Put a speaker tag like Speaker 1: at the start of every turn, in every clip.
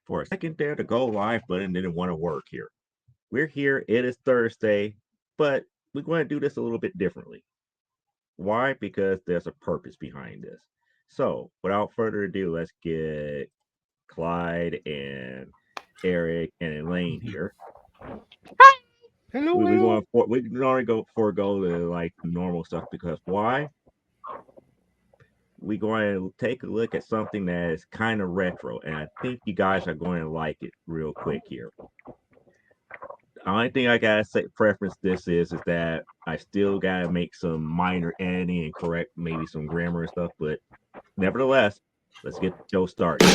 Speaker 1: For a second there, the go live button didn't want to work here. We're here. It is Thursday, but we're going to do this a little bit differently. Why? Because there's a purpose behind this. So, without further ado, let's get Clyde and Eric and Elaine here.
Speaker 2: Hello,
Speaker 1: We
Speaker 2: hello.
Speaker 1: going for we normally go forego the like normal stuff because why? We're going to take a look at something that is kind of retro, and I think you guys are going to like it real quick here. The only thing I gotta say preference this is that I still gotta make some minor editing and correct maybe some grammar and stuff, but nevertheless, let's get the show started.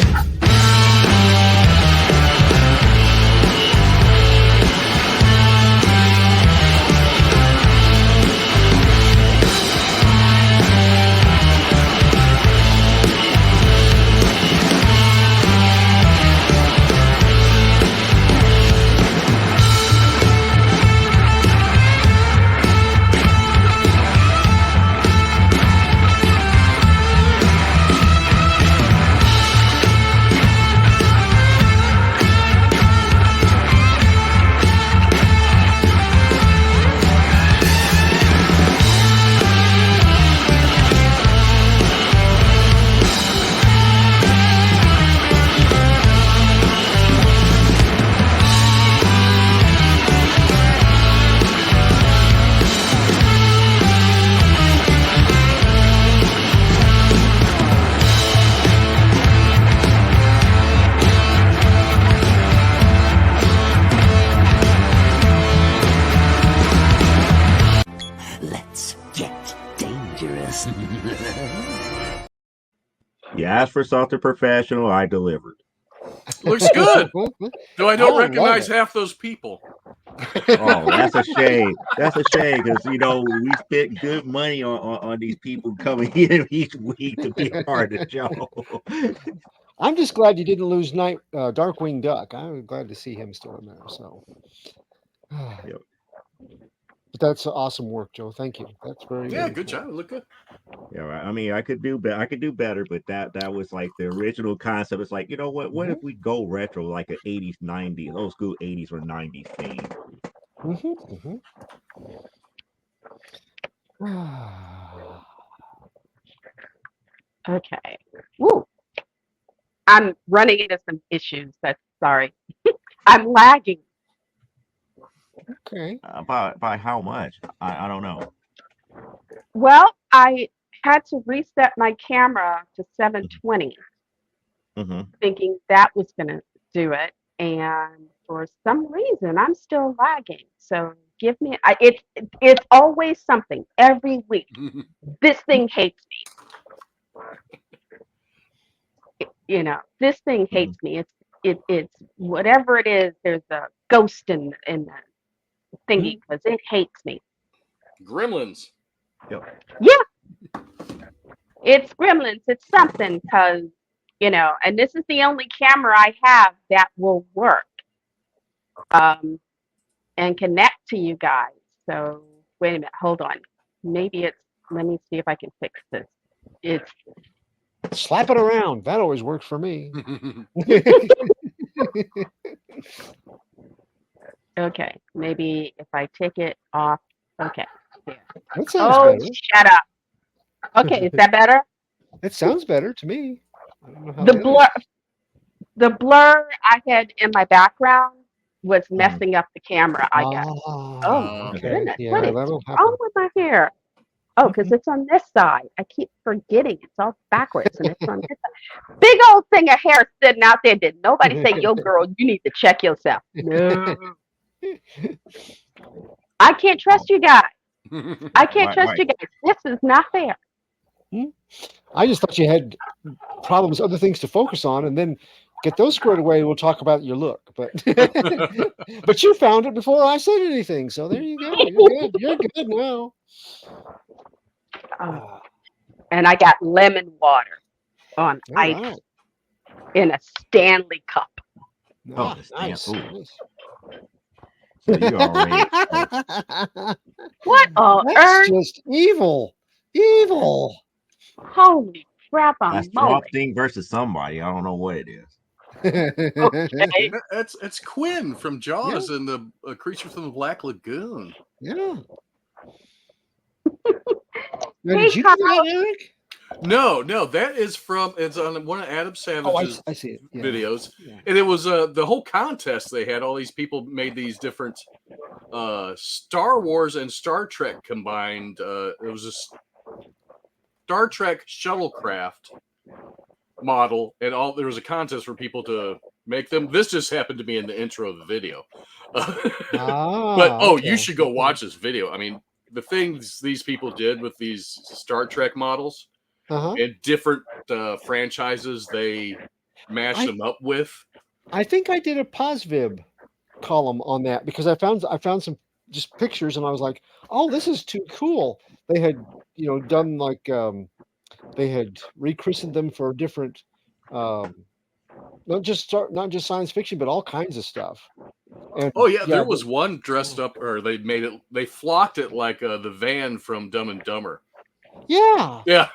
Speaker 3: Let's get dangerous.
Speaker 1: You asked for something professional, I delivered.
Speaker 4: Looks good. Though I don't
Speaker 2: love
Speaker 4: recognize
Speaker 2: it.
Speaker 4: half those people.
Speaker 1: Oh, that's a shame. That's a shame because we spent good money on these people coming in each week to be a part of the show.
Speaker 2: I'm just glad you didn't lose Night Darkwing Duck. I'm glad to see him still in there. So,
Speaker 1: Yep.
Speaker 2: but that's awesome work, Joe. Thank you. That's very
Speaker 4: Yeah,
Speaker 2: very
Speaker 4: good
Speaker 2: cool.
Speaker 4: job. Look good.
Speaker 1: Yeah, right. I mean, I could do better, but that was like the original concept. It's like, you know what? What if
Speaker 2: Hmm.
Speaker 1: we go retro, like a 80s, 90s, old school 80s or 90s theme?
Speaker 5: Okay. Woo. I'm running into some issues. That's sorry. I'm lagging.
Speaker 2: Okay.
Speaker 1: By how much? I don't know.
Speaker 5: Well, I had to reset my camera to 720,
Speaker 1: Mm-hmm.
Speaker 5: thinking that was going to do it. And for some reason, I'm still lagging. So give me, it's always something every week. This thing hates me. This thing
Speaker 1: Mm-hmm.
Speaker 5: hates me. It's whatever it is. There's a ghost in the thingy because it hates me.
Speaker 4: Gremlins.
Speaker 1: Yep.
Speaker 5: Yeah, it's Gremlins. It's something because, and this is the only camera I have that will work um, and connect to you guys. So, wait a minute, hold on. Maybe let me see if I can fix this. It's,
Speaker 2: Slap it around. That always works for me.
Speaker 5: okay, maybe if I take it off. Okay, there.
Speaker 2: That sounds
Speaker 5: Oh,
Speaker 2: better.
Speaker 5: shut up. Okay, is that better?
Speaker 2: It sounds better to me. I don't know how
Speaker 5: The
Speaker 2: the
Speaker 5: blur,
Speaker 2: others.
Speaker 5: the blur I had in my background was
Speaker 1: Mm-hmm.
Speaker 5: messing up the camera, I guess. Oh
Speaker 2: Ah,
Speaker 5: my
Speaker 4: Okay.
Speaker 2: okay.
Speaker 5: goodness, what
Speaker 2: Yeah,
Speaker 5: is
Speaker 2: that'll
Speaker 5: wrong
Speaker 2: happen.
Speaker 5: with my hair? Oh, because it's on this side. I keep forgetting it's all backwards and it's on this side. Big old thing of hair sitting out there. Did nobody say, yo, girl, you need to check yourself? No. I can't
Speaker 1: Oh,
Speaker 5: trust you guys. I can't
Speaker 1: right,
Speaker 5: trust
Speaker 1: right.
Speaker 5: you guys. This is not fair.
Speaker 2: Hmm? I just thought you had problems, other things to focus on, and then get those squared away. We'll talk about your look. But but you found it before I said anything, so there you go. You're good. You're good now.
Speaker 5: Oh,
Speaker 2: Ah,
Speaker 5: and I got lemon water on
Speaker 2: all
Speaker 5: ice
Speaker 2: right.
Speaker 5: in a Stanley cup.
Speaker 1: Oh,
Speaker 2: Ah,
Speaker 1: the stand.
Speaker 2: nice.
Speaker 1: Ooh.
Speaker 2: Nice.
Speaker 1: So you already
Speaker 5: What on
Speaker 2: That's
Speaker 5: earth?
Speaker 2: just evil. Evil.
Speaker 5: Holy crap,
Speaker 1: that's
Speaker 5: I'm
Speaker 1: Swamp
Speaker 5: moly.
Speaker 1: Thing versus somebody. I don't know what it is.
Speaker 5: Okay.
Speaker 4: It's Quinn from Jaws and the creature from the Black Lagoon.
Speaker 2: Yeah. Now,
Speaker 5: Hey,
Speaker 2: did you do that, Eric?
Speaker 4: No, that is from it's on one of Adam
Speaker 2: Oh,
Speaker 4: Savage's
Speaker 2: I see it. Yeah.
Speaker 4: videos,
Speaker 2: Yeah.
Speaker 4: and it was the whole contest they had. All these people made these different Star Wars and Star Trek combined. It was a Star Trek shuttlecraft model, and there was a contest for people to make them. This just happened to be in the intro of the video. But
Speaker 2: okay.
Speaker 4: you should go watch this video. I mean, the things these people did with these Star Trek models
Speaker 2: Uh-huh.
Speaker 4: and different franchises they mashed them up with.
Speaker 2: I think I did a PosVib column on that because I found some just pictures and I was like, oh, this is too cool. They had done like they had rechristened them for different not just science fiction but all kinds of stuff. And
Speaker 4: Oh yeah, there was one dressed up, or they flocked it like the van from Dumb and Dumber.
Speaker 2: Yeah.
Speaker 4: Yeah.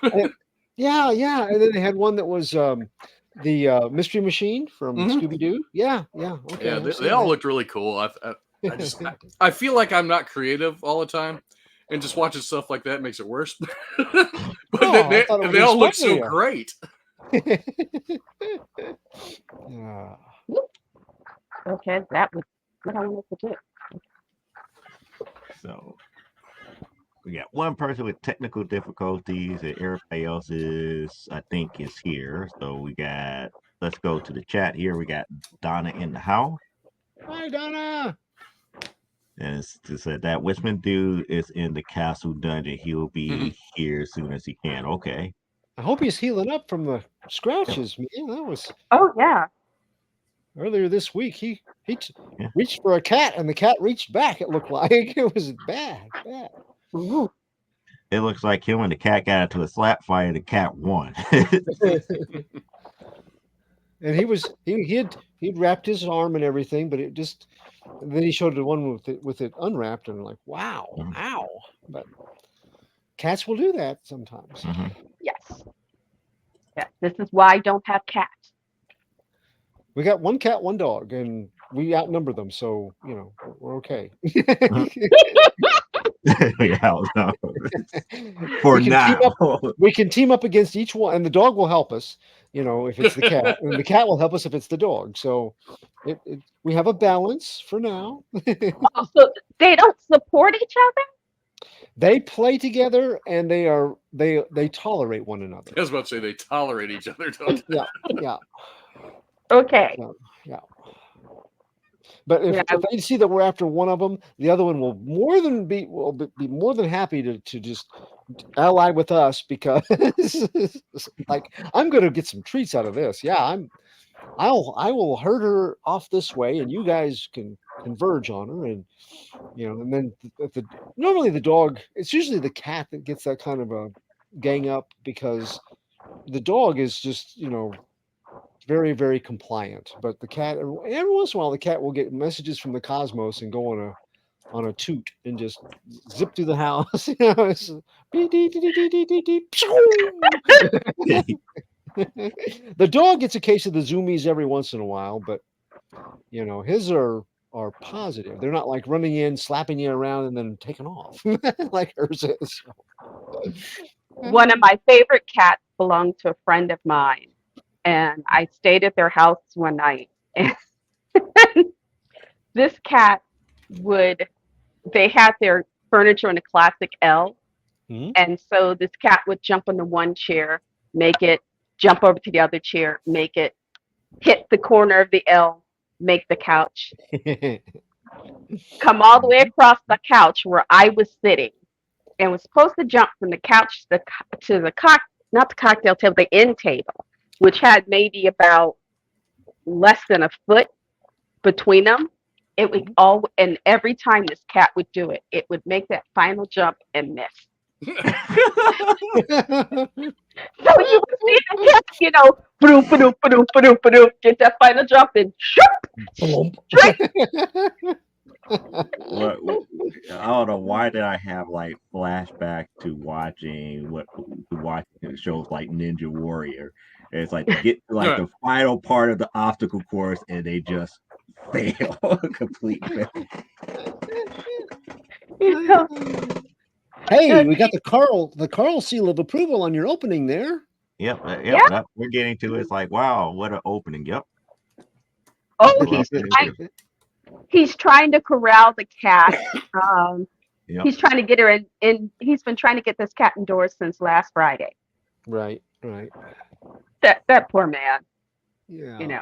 Speaker 2: Yeah. And then they had one that was the Mystery Machine from Scooby Doo. Yeah. Okay.
Speaker 4: Yeah, they all looked really cool. I feel like I'm not creative all the time, and just watching stuff like that makes it worse. But they all look so great.
Speaker 2: Yeah.
Speaker 5: Okay, that was what I wanted to do.
Speaker 1: So we got one person with technical difficulties, and everybody else I think, is here. So let's go to the chat here. We got Donna in the house.
Speaker 2: Hi, Donna.
Speaker 1: And it said that Wishman dude is in the castle dungeon. He'll be here as soon as he can. Okay.
Speaker 2: I hope he's healing up from the scratches. Man, that was
Speaker 5: Yeah.
Speaker 2: earlier this week. He reached for a cat, and the cat reached back. It looked like it was bad.
Speaker 5: Ooh.
Speaker 1: It looks like him and the cat got into a slap fight, and the cat won.
Speaker 2: And he'd wrapped his arm and everything, but it just. And then he showed the one with it unwrapped, and I'm like, wow, ow! But cats will do that sometimes.
Speaker 5: Yes. Yeah. This is why I don't have cats.
Speaker 2: We got one cat, one dog, and we outnumber them, so we're okay.
Speaker 1: For now,
Speaker 2: we can team up against each one, and the dog will help us. If it's the cat, and the cat will help us if it's the dog. So we have a balance for now.
Speaker 5: So they don't support each other?
Speaker 2: They play together, and they tolerate one another.
Speaker 4: I was about to say they tolerate each other, don't they?
Speaker 2: Yeah.
Speaker 5: Okay.
Speaker 2: Yeah. But if they see that we're after one of them, the other one will be more than happy to just ally with us, because like, I'm going to get some treats out of this. Yeah, I will herd her off this way, and you guys can converge on her, and and then normally the dog. It's usually the cat that gets that kind of a gang up, because the dog is just very, very compliant, but the cat, every once in a while, the cat will get messages from the cosmos and go on a toot and just zip through the house. It's the dog gets a case of the zoomies every once in a while, but his are positive. They're not like running in, slapping you around, and then taking off like hers is.
Speaker 5: One of my favorite cats belonged to a friend of mine. And I stayed at their house one night, and this cat they had their furniture in a classic L. And so this cat would jump on the one chair, make it jump over to the other chair, make it hit the corner of the L, make the couch, come all the way across the couch where I was sitting, and was supposed to jump from the couch to the not the cocktail table, the end table, which had maybe about less than a foot between them. It would and every time this cat would do it, it would make that final jump and miss. So you would see the cat, ba-doom, ba-doom, ba-doom, ba-doom, ba-doom, get that final jump and shoop, straight.
Speaker 1: What, I don't know why did I have like flashback to watching shows like Ninja Warrior. It's like to get to like the final part of the obstacle course and they just fail, complete fail.
Speaker 5: You know,
Speaker 2: Hey, we got the Carl seal of approval on your opening there.
Speaker 1: Yep,
Speaker 5: Yeah.
Speaker 1: we're getting to it. It's like, wow, what an opening. Yep.
Speaker 5: oh,
Speaker 1: Well,
Speaker 5: he's trying to corral the cat.
Speaker 1: Yep.
Speaker 5: He's trying to get her in. He's been trying to get this cat indoors since last Friday.
Speaker 2: Right.
Speaker 5: That poor man.
Speaker 2: Yeah.
Speaker 5: You know,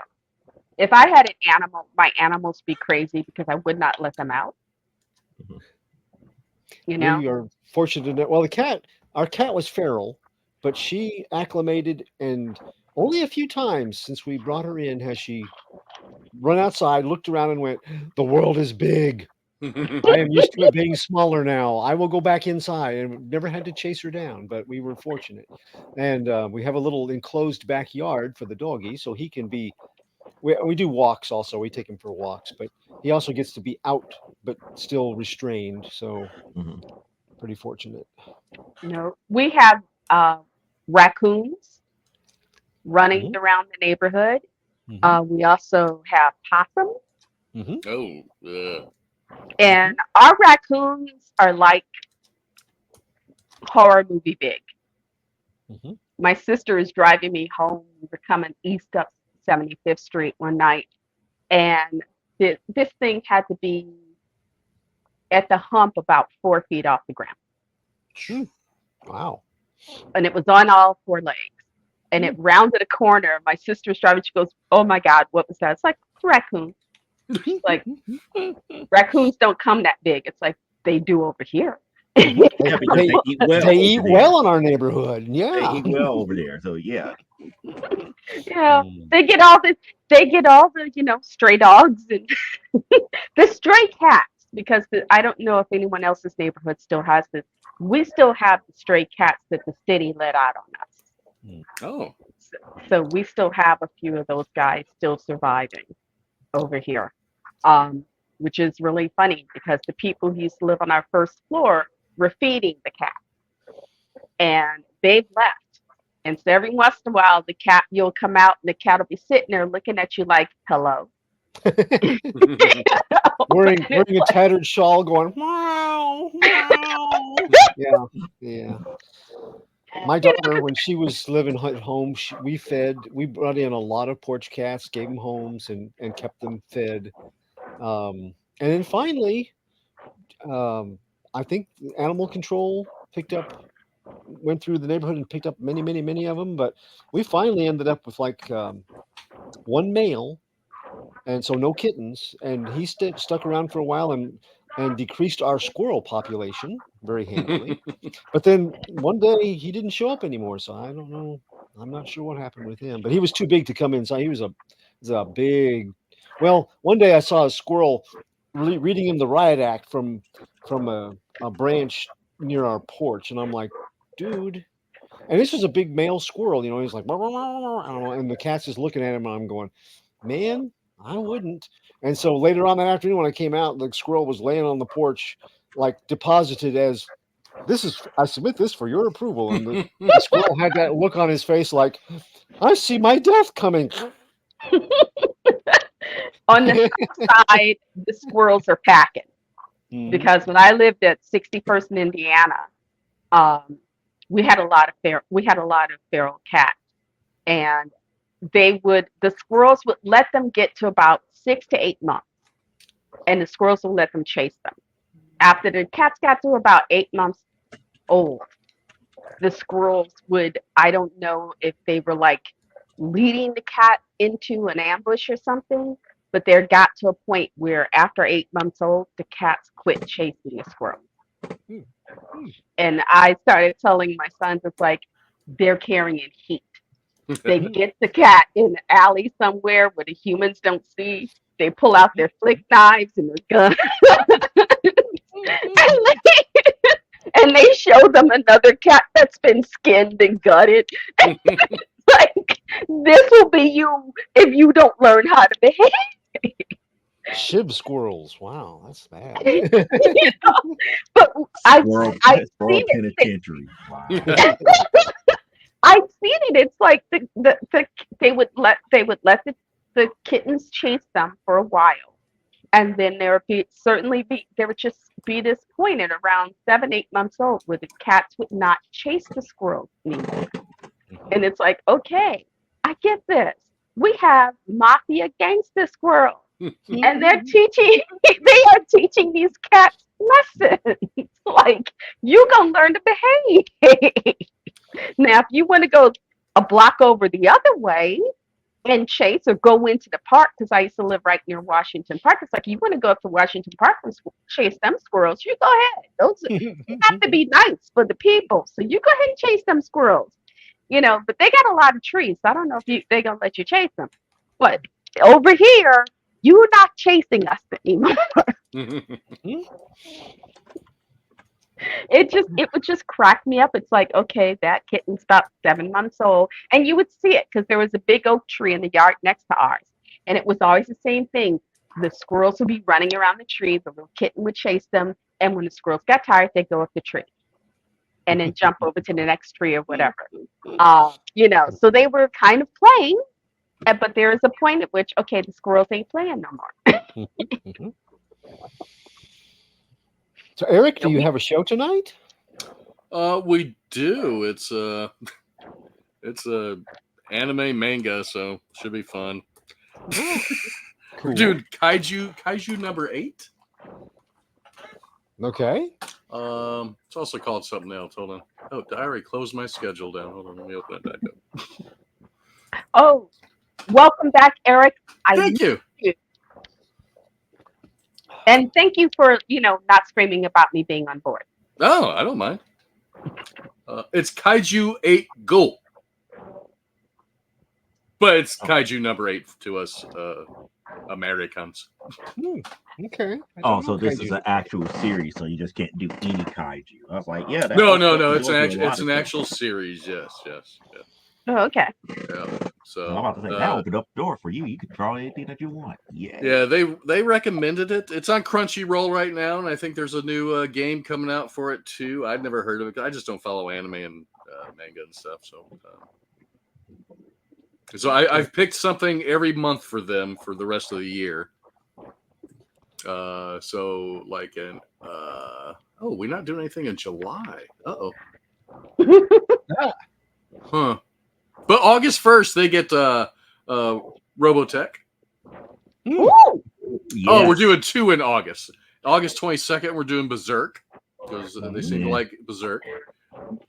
Speaker 5: if I had an animal, my animals be crazy because I would not let them out.
Speaker 1: Mhm.
Speaker 5: You know,
Speaker 2: We are fortunate that our cat was feral, but she acclimated, and only a few times since we brought her in has she run outside, looked around, and went, "The world is big. I am used to it being smaller now. I will go back inside." And we've never had to chase her down, but we were fortunate. And we have a little enclosed backyard for the doggy, so he can be. We do walks also. We take him for walks, but he also gets to be out, but still restrained. So
Speaker 1: Mhm.
Speaker 2: pretty fortunate.
Speaker 5: we have raccoons running
Speaker 2: Mhm.
Speaker 5: around the neighborhood.
Speaker 2: Mhm.
Speaker 5: We also have possums,
Speaker 2: Mhm.
Speaker 5: and our raccoons are like horror movie big.
Speaker 2: Mhm.
Speaker 5: My sister is driving me home. We were coming east up 75th Street one night, and this thing had to be at the hump about 4 feet off the ground,
Speaker 2: Wow.
Speaker 5: and it was on all four legs. And it rounded a corner. My sister's driving. She goes, "Oh my God, what was that?" It's like it's a raccoon. Like raccoons don't come that big. It's like they do over here.
Speaker 1: Yeah, because they eat well.
Speaker 2: They eat
Speaker 1: over there.
Speaker 2: well in our neighborhood.
Speaker 1: They
Speaker 2: Yeah.
Speaker 1: eat well over there. So yeah.
Speaker 5: Yeah,
Speaker 2: Mm.
Speaker 5: they get all the stray dogs and the stray cats because I don't know if anyone else's neighborhood still has this. We still have the stray cats that the city let out on us.
Speaker 4: Oh.
Speaker 5: So we still have a few of those guys still surviving over here, which is really funny because the people who used to live on our first floor were feeding the cat, and they've left. And so every once in a while, you'll come out and the cat will be sitting there looking at you like, "Hello."
Speaker 2: wearing a tattered shawl, going meow meow. Yeah. My daughter, when she was living at home, we brought in a lot of porch cats, gave them homes, and kept them fed. And then finally, I think animal control went through the neighborhood and picked up many of them. But we finally ended up with like one male, and so no kittens. And he stuck around for a while and decreased our squirrel population very handily. But then one day he didn't show up anymore, so I don't know. I'm not sure what happened with him, but he was too big to come inside. He was a big. Well, one day I saw a squirrel reading him the riot act from a branch near our porch, and I'm like, dude. And this was a big male squirrel, he's like, "Bah, bah, bah, bah," I don't know, and the cat's just looking at him, and I'm going, man, I wouldn't. And so later on that afternoon, when I came out, the squirrel was laying on the porch, like deposited as I submit this for your approval. And the squirrel had that look on his face like, I see my death coming.
Speaker 5: On the south side, the squirrels are packing because when I lived at 61st in Indiana, we had a lot of feral cats, and the squirrels would let them get to about 6 to 8 months, and the squirrels would let them chase them. After the cats got to about 8 months old, the squirrels I don't know if they were like leading the cat into an ambush or something, but there got to a point where after 8 months old, the cats quit chasing the squirrels. And I started telling my sons, it's like they're carrying heat. They get the cat in the alley somewhere where the humans don't see. They pull out their flick knives and their guns. And they show them another cat that's been skinned and gutted. And like, this will be you if you don't learn how to behave.
Speaker 2: Shib squirrels. Wow, that's bad.
Speaker 5: But I've
Speaker 1: Squirrel
Speaker 5: seen it.
Speaker 1: penitentiary. Wow.
Speaker 5: I've seen it. It's like they would let the kittens chase them for a while, and then there would just be this point at around 7-8 months old where the cats would not chase the squirrels anymore, and it's like, okay, I get this. We have mafia gangster squirrels, and they are teaching these cats lessons. Like, you gonna learn to behave. Now, if you want to go a block over the other way and chase or go into the park, because I used to live right near Washington Park, it's like you want to go up to Washington Park and chase them squirrels, you go ahead. Those have to be nice for the people, so you go ahead and chase them squirrels. But they got a lot of trees, so I don't know if they're gonna let you chase them. But over here, you're not chasing us anymore. It would just crack me up. It's like, okay, that kitten's about 7 months old, and you would see it because there was a big oak tree in the yard next to ours, and it was always the same thing. The squirrels would be running around the tree, the little kitten would chase them, and when the squirrels got tired, they'd go up the tree and then jump over to the next tree or whatever. So they were kind of playing, but there is a point at which, okay, the squirrels ain't playing no more.
Speaker 2: So, Eric, do you have a show tonight?
Speaker 4: We do. It's a anime manga, so should be fun.
Speaker 2: Cool.
Speaker 4: Dude, Kaiju number 8.
Speaker 2: Okay.
Speaker 4: It's also called something else. Hold on. Oh, diary, close my schedule down. Hold on, let me open it back up.
Speaker 5: Oh, welcome back, Eric.
Speaker 4: Thank you.
Speaker 5: And thank you for, not screaming about me being on board.
Speaker 4: Oh, I don't mind. It's Kaiju 8 Go. But it's Kaiju number 8 to us Americans.
Speaker 2: Okay.
Speaker 1: Oh, so this is an actual series, so you just can't do any kaiju. I was like, yeah.
Speaker 4: No. It's an actual series. Yes.
Speaker 5: Oh, okay.
Speaker 4: Yeah. So
Speaker 1: I'm about to say that opened up the door for you. You can draw anything that you want. Yeah.
Speaker 4: Yeah, they recommended it. It's on Crunchyroll right now, and I think there's a new game coming out for it too. I'd never heard of it. I just don't follow anime and manga and stuff. So I've picked something every month for them for the rest of the year. So like we're not doing anything in July. Huh. But August 1st they get Robotech.
Speaker 5: Ooh.
Speaker 1: Yes.
Speaker 4: Oh, we're doing 2 in August. August 22nd we're doing Berserk because they seem to like Berserk.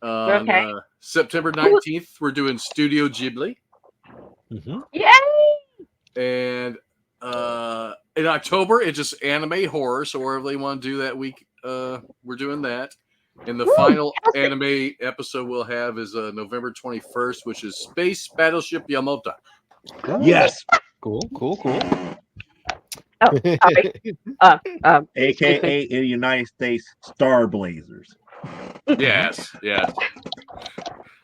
Speaker 5: Okay.
Speaker 4: September 19th we're doing Studio Ghibli.
Speaker 5: Yay!
Speaker 4: And in October, it's just anime horror. So wherever they want to do that week, we're doing that. And the final anime episode we'll have is November 21st, which is Space Battleship Yamato.
Speaker 1: Yes.
Speaker 2: Cool.
Speaker 5: Oh, sorry.
Speaker 1: AKA in the United States, Star Blazers.
Speaker 4: Yes.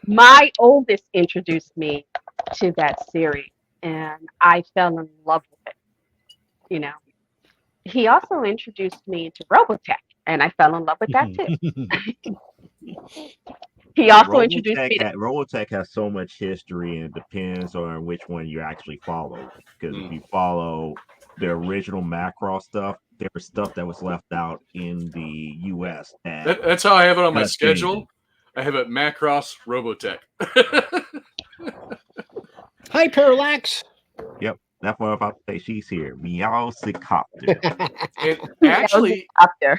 Speaker 5: My oldest introduced me to that series, and I fell in love with it. He also introduced me to Robotech, and I fell in love with that too. He also introduced me to
Speaker 1: Robotech has so much history, and it depends on which one you actually follow. Because if you follow the original Macross stuff, there was stuff that was left out in the U.S.
Speaker 4: That's how I have it on my
Speaker 1: That's
Speaker 4: schedule.
Speaker 1: changing.
Speaker 4: I have it Macross Robotech.
Speaker 2: Hi, Parallax.
Speaker 1: Yep, that's what I'm about to say. She's here. Meowsicopter.
Speaker 4: And actually,
Speaker 5: up there.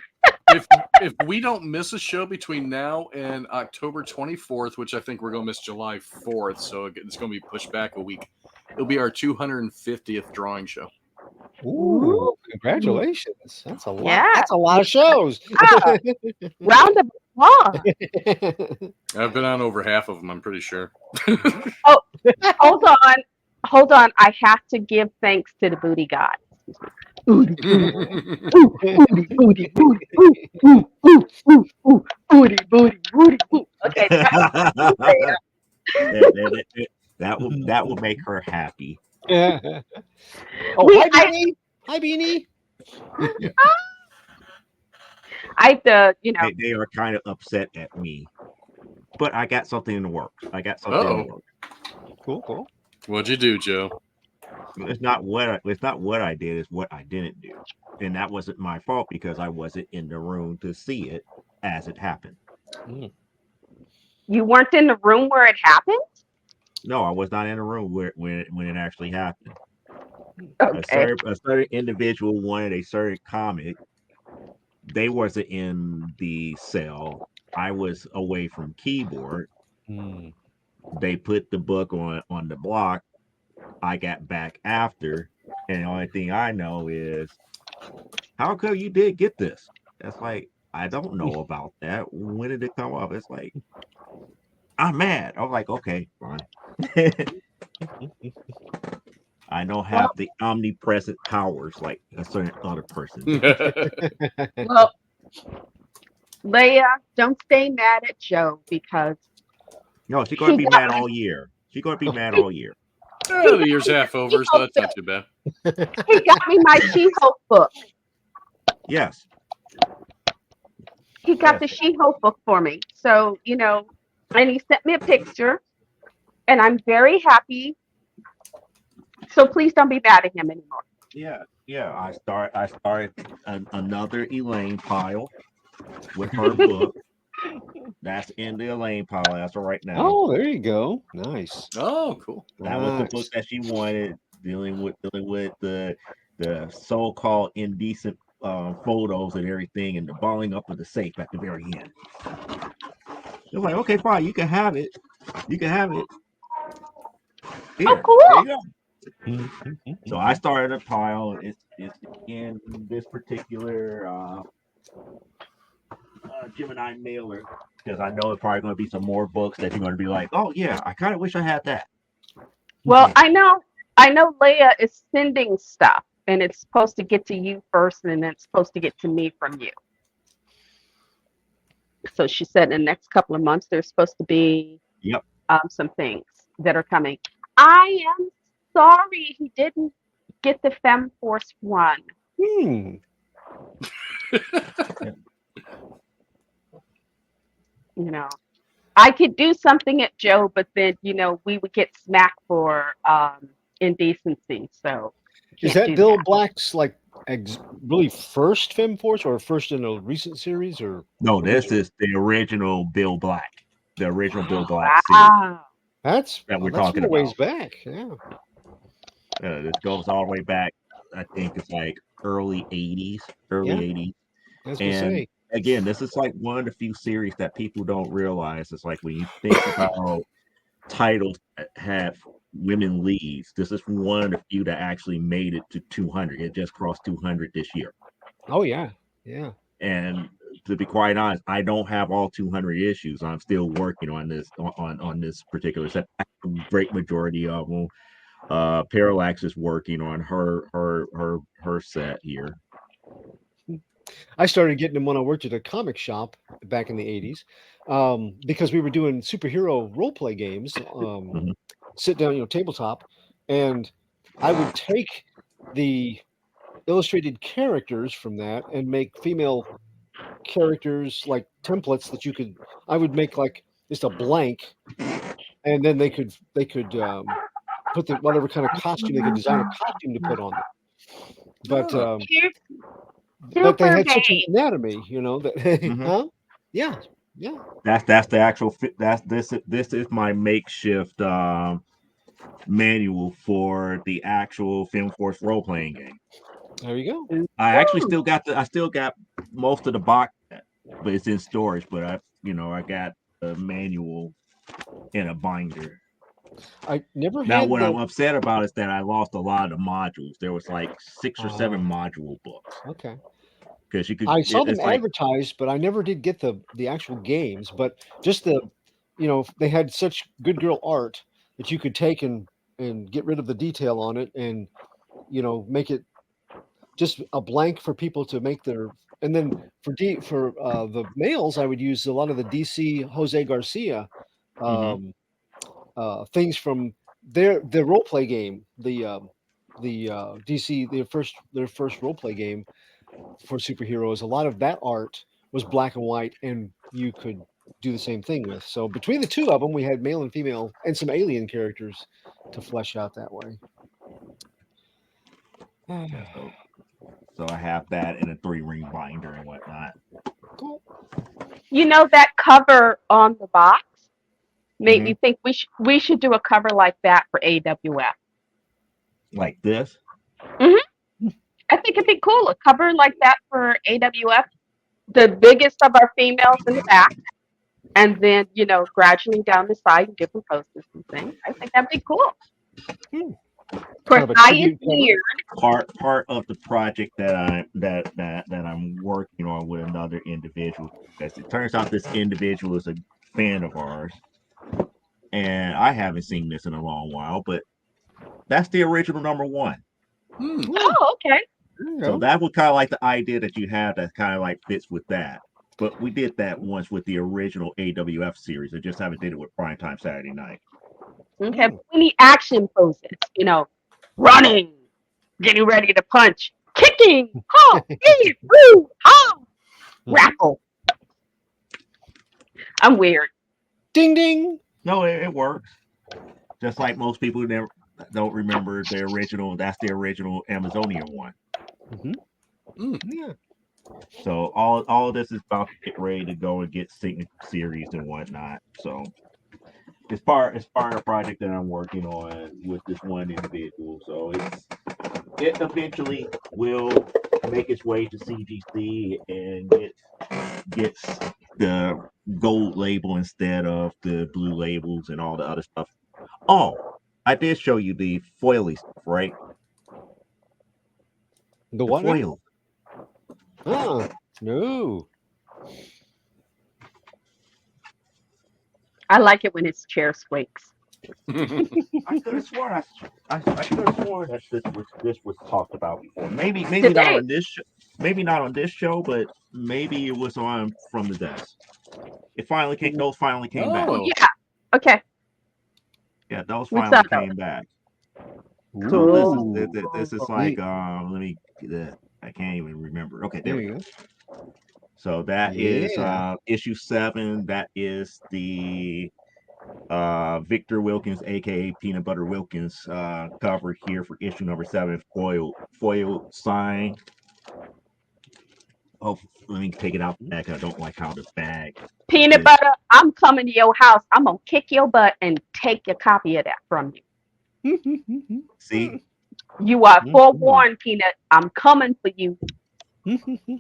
Speaker 4: if we don't miss a show between now and October 24th, which I think we're going to miss July 4th, so it's going to be pushed back a week, it'll be our 250th drawing show.
Speaker 2: Ooh, congratulations. That's a lot.
Speaker 5: Yeah.
Speaker 2: That's a lot of shows.
Speaker 5: Ah, round of applause.
Speaker 4: I've been on over half of them, I'm pretty sure.
Speaker 5: Hold on. I have to give thanks to the booty god. Booty, booty, booty, booty. Okay.
Speaker 1: That will make her happy.
Speaker 2: Oh,
Speaker 5: We-
Speaker 2: hi, Danny. Hi, Beanie.
Speaker 5: I you know,
Speaker 1: They are kind of upset at me, but I got something in the works. I got something in
Speaker 4: Uh-oh.
Speaker 1: the works.
Speaker 2: Cool, cool.
Speaker 4: What'd you do, Joe?
Speaker 1: It's not what I did, it's what I didn't do. And that wasn't my fault because I wasn't in the room to see it as it happened.
Speaker 5: you weren't in the room where it happened.
Speaker 1: No, I was not in the room when it actually happened.
Speaker 5: Okay.
Speaker 1: A certain individual wanted a certain comic. They wasn't in the cell. I was away from keyboard.
Speaker 2: Mm.
Speaker 1: They put the book on the block. I got back after, and the only thing I know is, how come you did get this? That's like, I don't know about that. When did it come up? It's like, I'm mad. I'm like, okay, fine. I don't have the omnipresent powers like a certain other person.
Speaker 5: Well, Leia, don't stay mad at Joe because
Speaker 1: No, she's gonna
Speaker 5: he
Speaker 1: be
Speaker 5: got
Speaker 1: mad
Speaker 5: my,
Speaker 1: all year. She's gonna be mad all year.
Speaker 4: The year's half over, so that's not too bad.
Speaker 5: he got me my She-Hulk book.
Speaker 1: Yes.
Speaker 5: He got
Speaker 1: Yes.
Speaker 5: the She-Hulk book for me. So, you know, and he sent me a picture, and I'm very happy. So please don't be mad at him anymore.
Speaker 1: Yeah. I started another Elaine pile with her book. That's in the Elaine pile as of right now.
Speaker 2: Oh, there you go. Nice.
Speaker 4: Oh, cool.
Speaker 1: That was the book that she wanted, dealing with the so-called indecent photos and everything, and the balling up of the safe at the very end. They're like, okay, fine, you can have it. You can have it. Here,
Speaker 5: Oh, cool.
Speaker 1: there you go. So I started a pile. It's in this particular Gemini mailer because I know it's probably going to be some more books that you're going to be like, oh yeah, I kind of wish I had that.
Speaker 5: Well, I know Leia is sending stuff, and it's supposed to get to you first, and then it's supposed to get to me from you. So she said in the next couple of months there's supposed to be
Speaker 1: Yep.
Speaker 5: Some things that are coming. I am sorry he didn't get the FemForce one.
Speaker 2: Hmm.
Speaker 5: You know, I could do something at Joe, but then we would get smacked for indecency. So
Speaker 2: Is
Speaker 5: can't
Speaker 2: that
Speaker 5: do
Speaker 2: Bill
Speaker 5: that.
Speaker 2: Black's like really first FemForce or first in a recent series or?
Speaker 1: No, this is the original Bill Black, the original Bill Black series
Speaker 5: Wow.
Speaker 2: That's
Speaker 1: we're
Speaker 2: that's
Speaker 1: talking
Speaker 2: a ways
Speaker 1: about.
Speaker 2: back. Yeah.
Speaker 1: This goes all the way back. I think it's like early '80s,
Speaker 2: Yeah.
Speaker 1: 80s.
Speaker 2: I was gonna
Speaker 1: And
Speaker 2: say.
Speaker 1: again, this is like one of the few series that people don't realize. It's like when you think about titles that have women leads, this is one of the few that actually made it to 200. It just crossed 200 this year.
Speaker 2: Oh yeah. Yeah.
Speaker 1: And to be quite honest, I don't have all 200 issues. I'm still working on this on this particular set. Great majority of them. Parallax is working on her set here.
Speaker 2: I started getting them when I worked at a comic shop back in the 80s because we were doing superhero role play games,
Speaker 1: Mhm.
Speaker 2: sit down, tabletop, and I would take the illustrated characters from that and make female characters like templates that I would make like just a blank, and then they could put the whatever kind of costume they could design a costume to put on them. But but they
Speaker 5: Super
Speaker 2: had such an
Speaker 5: Babe.
Speaker 2: anatomy, that
Speaker 1: Mhm.
Speaker 2: huh? Yeah.
Speaker 1: That's the actual this is my makeshift manual for the actual Film Force role playing game.
Speaker 2: There you go.
Speaker 1: I actually still got most of the box set, but it's in storage. But I got the manual in a binder.
Speaker 2: I never
Speaker 1: Now,
Speaker 2: had
Speaker 1: what I'm
Speaker 2: the
Speaker 1: upset about is that I lost a lot of the modules. There was like 6 or 7 module books
Speaker 2: okay.
Speaker 1: because you could.
Speaker 2: I saw them
Speaker 1: It's like
Speaker 2: advertised, but I never did get the actual games. But just they had such good girl art that you could take and get rid of the detail on it and make it just a blank for people to make their. And then for the males, I would use a lot of the DC Jose Garcia
Speaker 1: Mhm.
Speaker 2: things from their role play game, the DC their first role play game for superheroes. A lot of that art was black and white, and you could do the same thing with. So between the two of them, we had male and female, and some alien characters to flesh out that way.
Speaker 1: Yeah, so I have that in a 3-ring binder and whatnot.
Speaker 2: Cool.
Speaker 5: You know, that cover on the box made
Speaker 1: Mhm.
Speaker 5: me think we should do a cover like that for AWF.
Speaker 1: Like this.
Speaker 5: I think it'd be cool, a cover like that for AWF. The biggest of our females in the back, and then gradually down the side and different posters and things. I think that'd be cool.
Speaker 2: Hmm.
Speaker 5: Of course,
Speaker 2: Kind of a
Speaker 5: I
Speaker 2: tribute cover?
Speaker 5: engineered.
Speaker 1: Part of the project that I'm working on with another individual. As it turns out, this individual is a fan of ours, and I haven't seen this in a long while. But that's the original number 1.
Speaker 5: Oh, okay.
Speaker 2: There you
Speaker 1: So
Speaker 2: go.
Speaker 1: that was kind of like the idea that you have that kind of like fits with that. But we did that once with the original AWF series. I just haven't did it with Primetime Saturday Night.
Speaker 5: Okay. We need action poses. Running, getting ready to punch, kicking, woo, raffle. I'm weird.
Speaker 2: Ding ding.
Speaker 1: No, it works. Just like most people never don't remember the original. That's the original Amazonia one.
Speaker 2: Yeah.
Speaker 1: So all of this is about to get ready to go and get signature series and whatnot. So it's part of the project that I'm working on with this one individual. So it eventually will make its way to CGC and gets the gold label instead of the blue labels and all the other stuff. Oh, I did show you the foily stuff, right?
Speaker 2: The what? now?
Speaker 1: Foil.
Speaker 2: Oh, no.
Speaker 5: I like it when his chair squeaks.
Speaker 1: I could have sworn I could have sworn that this was talked about before. Maybe not
Speaker 5: Today.
Speaker 1: on this maybe not on this show, but maybe it was on From the Desk. It finally came. Those finally came back.
Speaker 4: Oh.
Speaker 5: Yeah. Okay.
Speaker 1: Yeah, those
Speaker 5: We
Speaker 1: finally
Speaker 5: saw those.
Speaker 1: came back.
Speaker 2: Ooh.
Speaker 1: So this is like
Speaker 2: Neat.
Speaker 1: let me I can't even remember. Okay, there
Speaker 2: There
Speaker 1: we go.
Speaker 2: you go.
Speaker 1: So that is
Speaker 2: Yeah.
Speaker 1: issue 7. That is the Victor Wilkins, aka Peanut Butter Wilkins, cover here for issue number 7, foil sign. Oh, let me take it out the bag. I don't like how the bag.
Speaker 5: Peanut butter, I'm coming to your house. I'm gonna kick your butt and take your copy of that from you.
Speaker 1: See,
Speaker 5: You are forewarned, Peanut. I'm coming for you.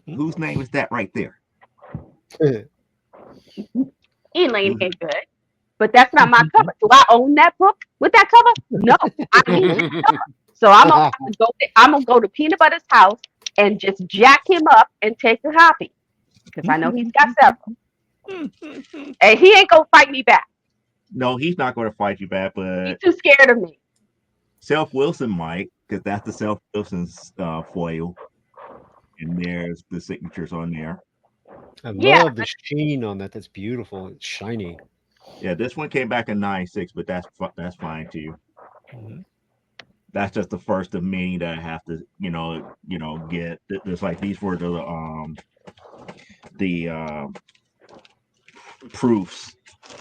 Speaker 1: whose name is that right there?
Speaker 5: Elaine ain't good. But that's not my cover. Do I own that book with that cover? No, I ain't. So I'm gonna go to Peanut Butter's house and just jack him up and take a copy because I know he's got several, and he ain't gonna fight me back.
Speaker 1: No, he's not going to fight you back,
Speaker 5: He's
Speaker 1: but
Speaker 5: too scared of me.
Speaker 1: Self Wilson might, because that's the Self Wilson's foil, and there's the signatures on there.
Speaker 2: I
Speaker 5: Yeah.
Speaker 2: love the sheen on that. That's beautiful. It's shiny.
Speaker 1: Yeah, this one came back in 96, but that's fine too. That's just the first of many that I have to, get. There's like these were the proofs,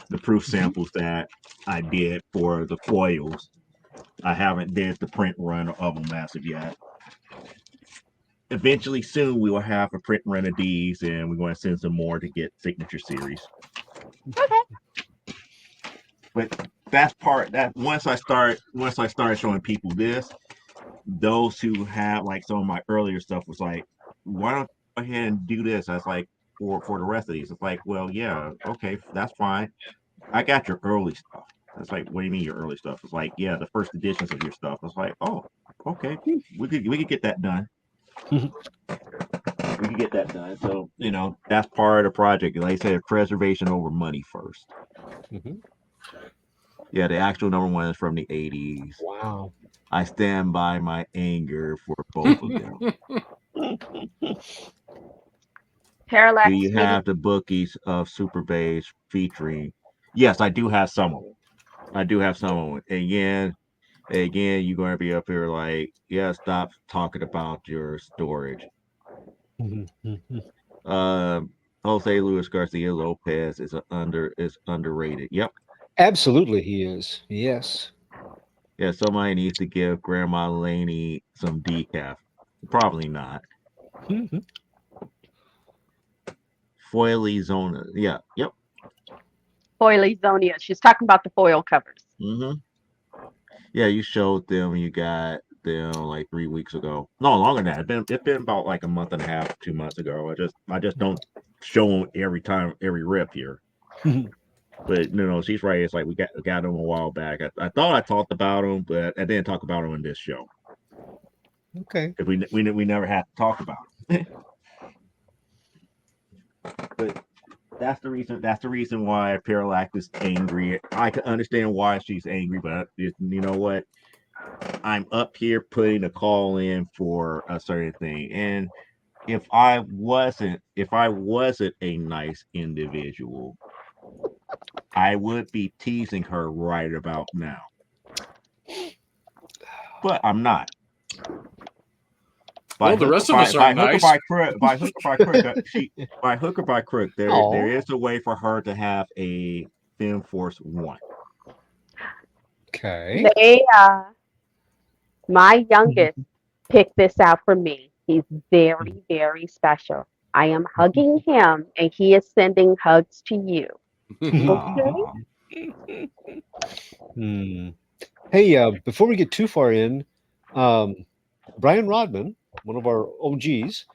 Speaker 1: the proof samples that I did for the foils. I haven't did the print run of them as of yet. Eventually, soon we will have a print run of these, and we're going to send some more to get signature series.
Speaker 5: Okay.
Speaker 1: But that's part that once I started showing people this, those who have like some of my earlier stuff was like, why don't you go ahead and do this? I was like, for the rest of these, it's like, well, yeah, okay, that's fine. I got your early stuff. It's like, what do you mean your early stuff? It's like, yeah, the first editions of your stuff. It's like, oh, okay, we could get that done. We can get that done. So that's part of the project. Like I said, preservation over money first. Yeah, the actual number 1 is from the 80s.
Speaker 2: Wow.
Speaker 1: I stand by my anger for both of them.
Speaker 5: Parallax.
Speaker 1: Do you have the bookies of Super Bass featuring? Yes, I do have some of them. And again, Again, you're going to be up here like, yeah, stop talking about your storage. Jose Luis Garcia Lopez is underrated. Yep.
Speaker 2: Absolutely, he is. Yes.
Speaker 1: Yeah, somebody needs to give Grandma Laney some decaf. Probably not.
Speaker 2: Mhm.
Speaker 1: Foily Zona. Yeah. Yep.
Speaker 5: Foilyzonia. She's talking about the foil covers.
Speaker 1: Yeah, you showed them. You got them like 3 weeks ago. No, longer than that. It's been about like a month and a half, 2 months ago. I just don't show them every time, every rip here. But she's right. It's like we got them a while back. I thought I talked about them, but I didn't talk about them in this show.
Speaker 2: Okay.
Speaker 1: If we never had to talk about them. But that's the reason. That's the reason why Parallax is angry. I can understand why she's angry, but you know what? I'm up here putting a call in for a certain thing, and if I wasn't a nice individual, I would be teasing her right about now. But I'm not.
Speaker 4: Well, the rest of us aren't nice.
Speaker 1: By hook or by crook, there is a way for her to have a Fem Force 1.
Speaker 2: Okay.
Speaker 5: My youngest picked this out for me. He's very, very special. I am hugging him, and he is sending hugs to you. Okay?
Speaker 2: Hey, before we get too far in, Brian Rodman, one of our OGs,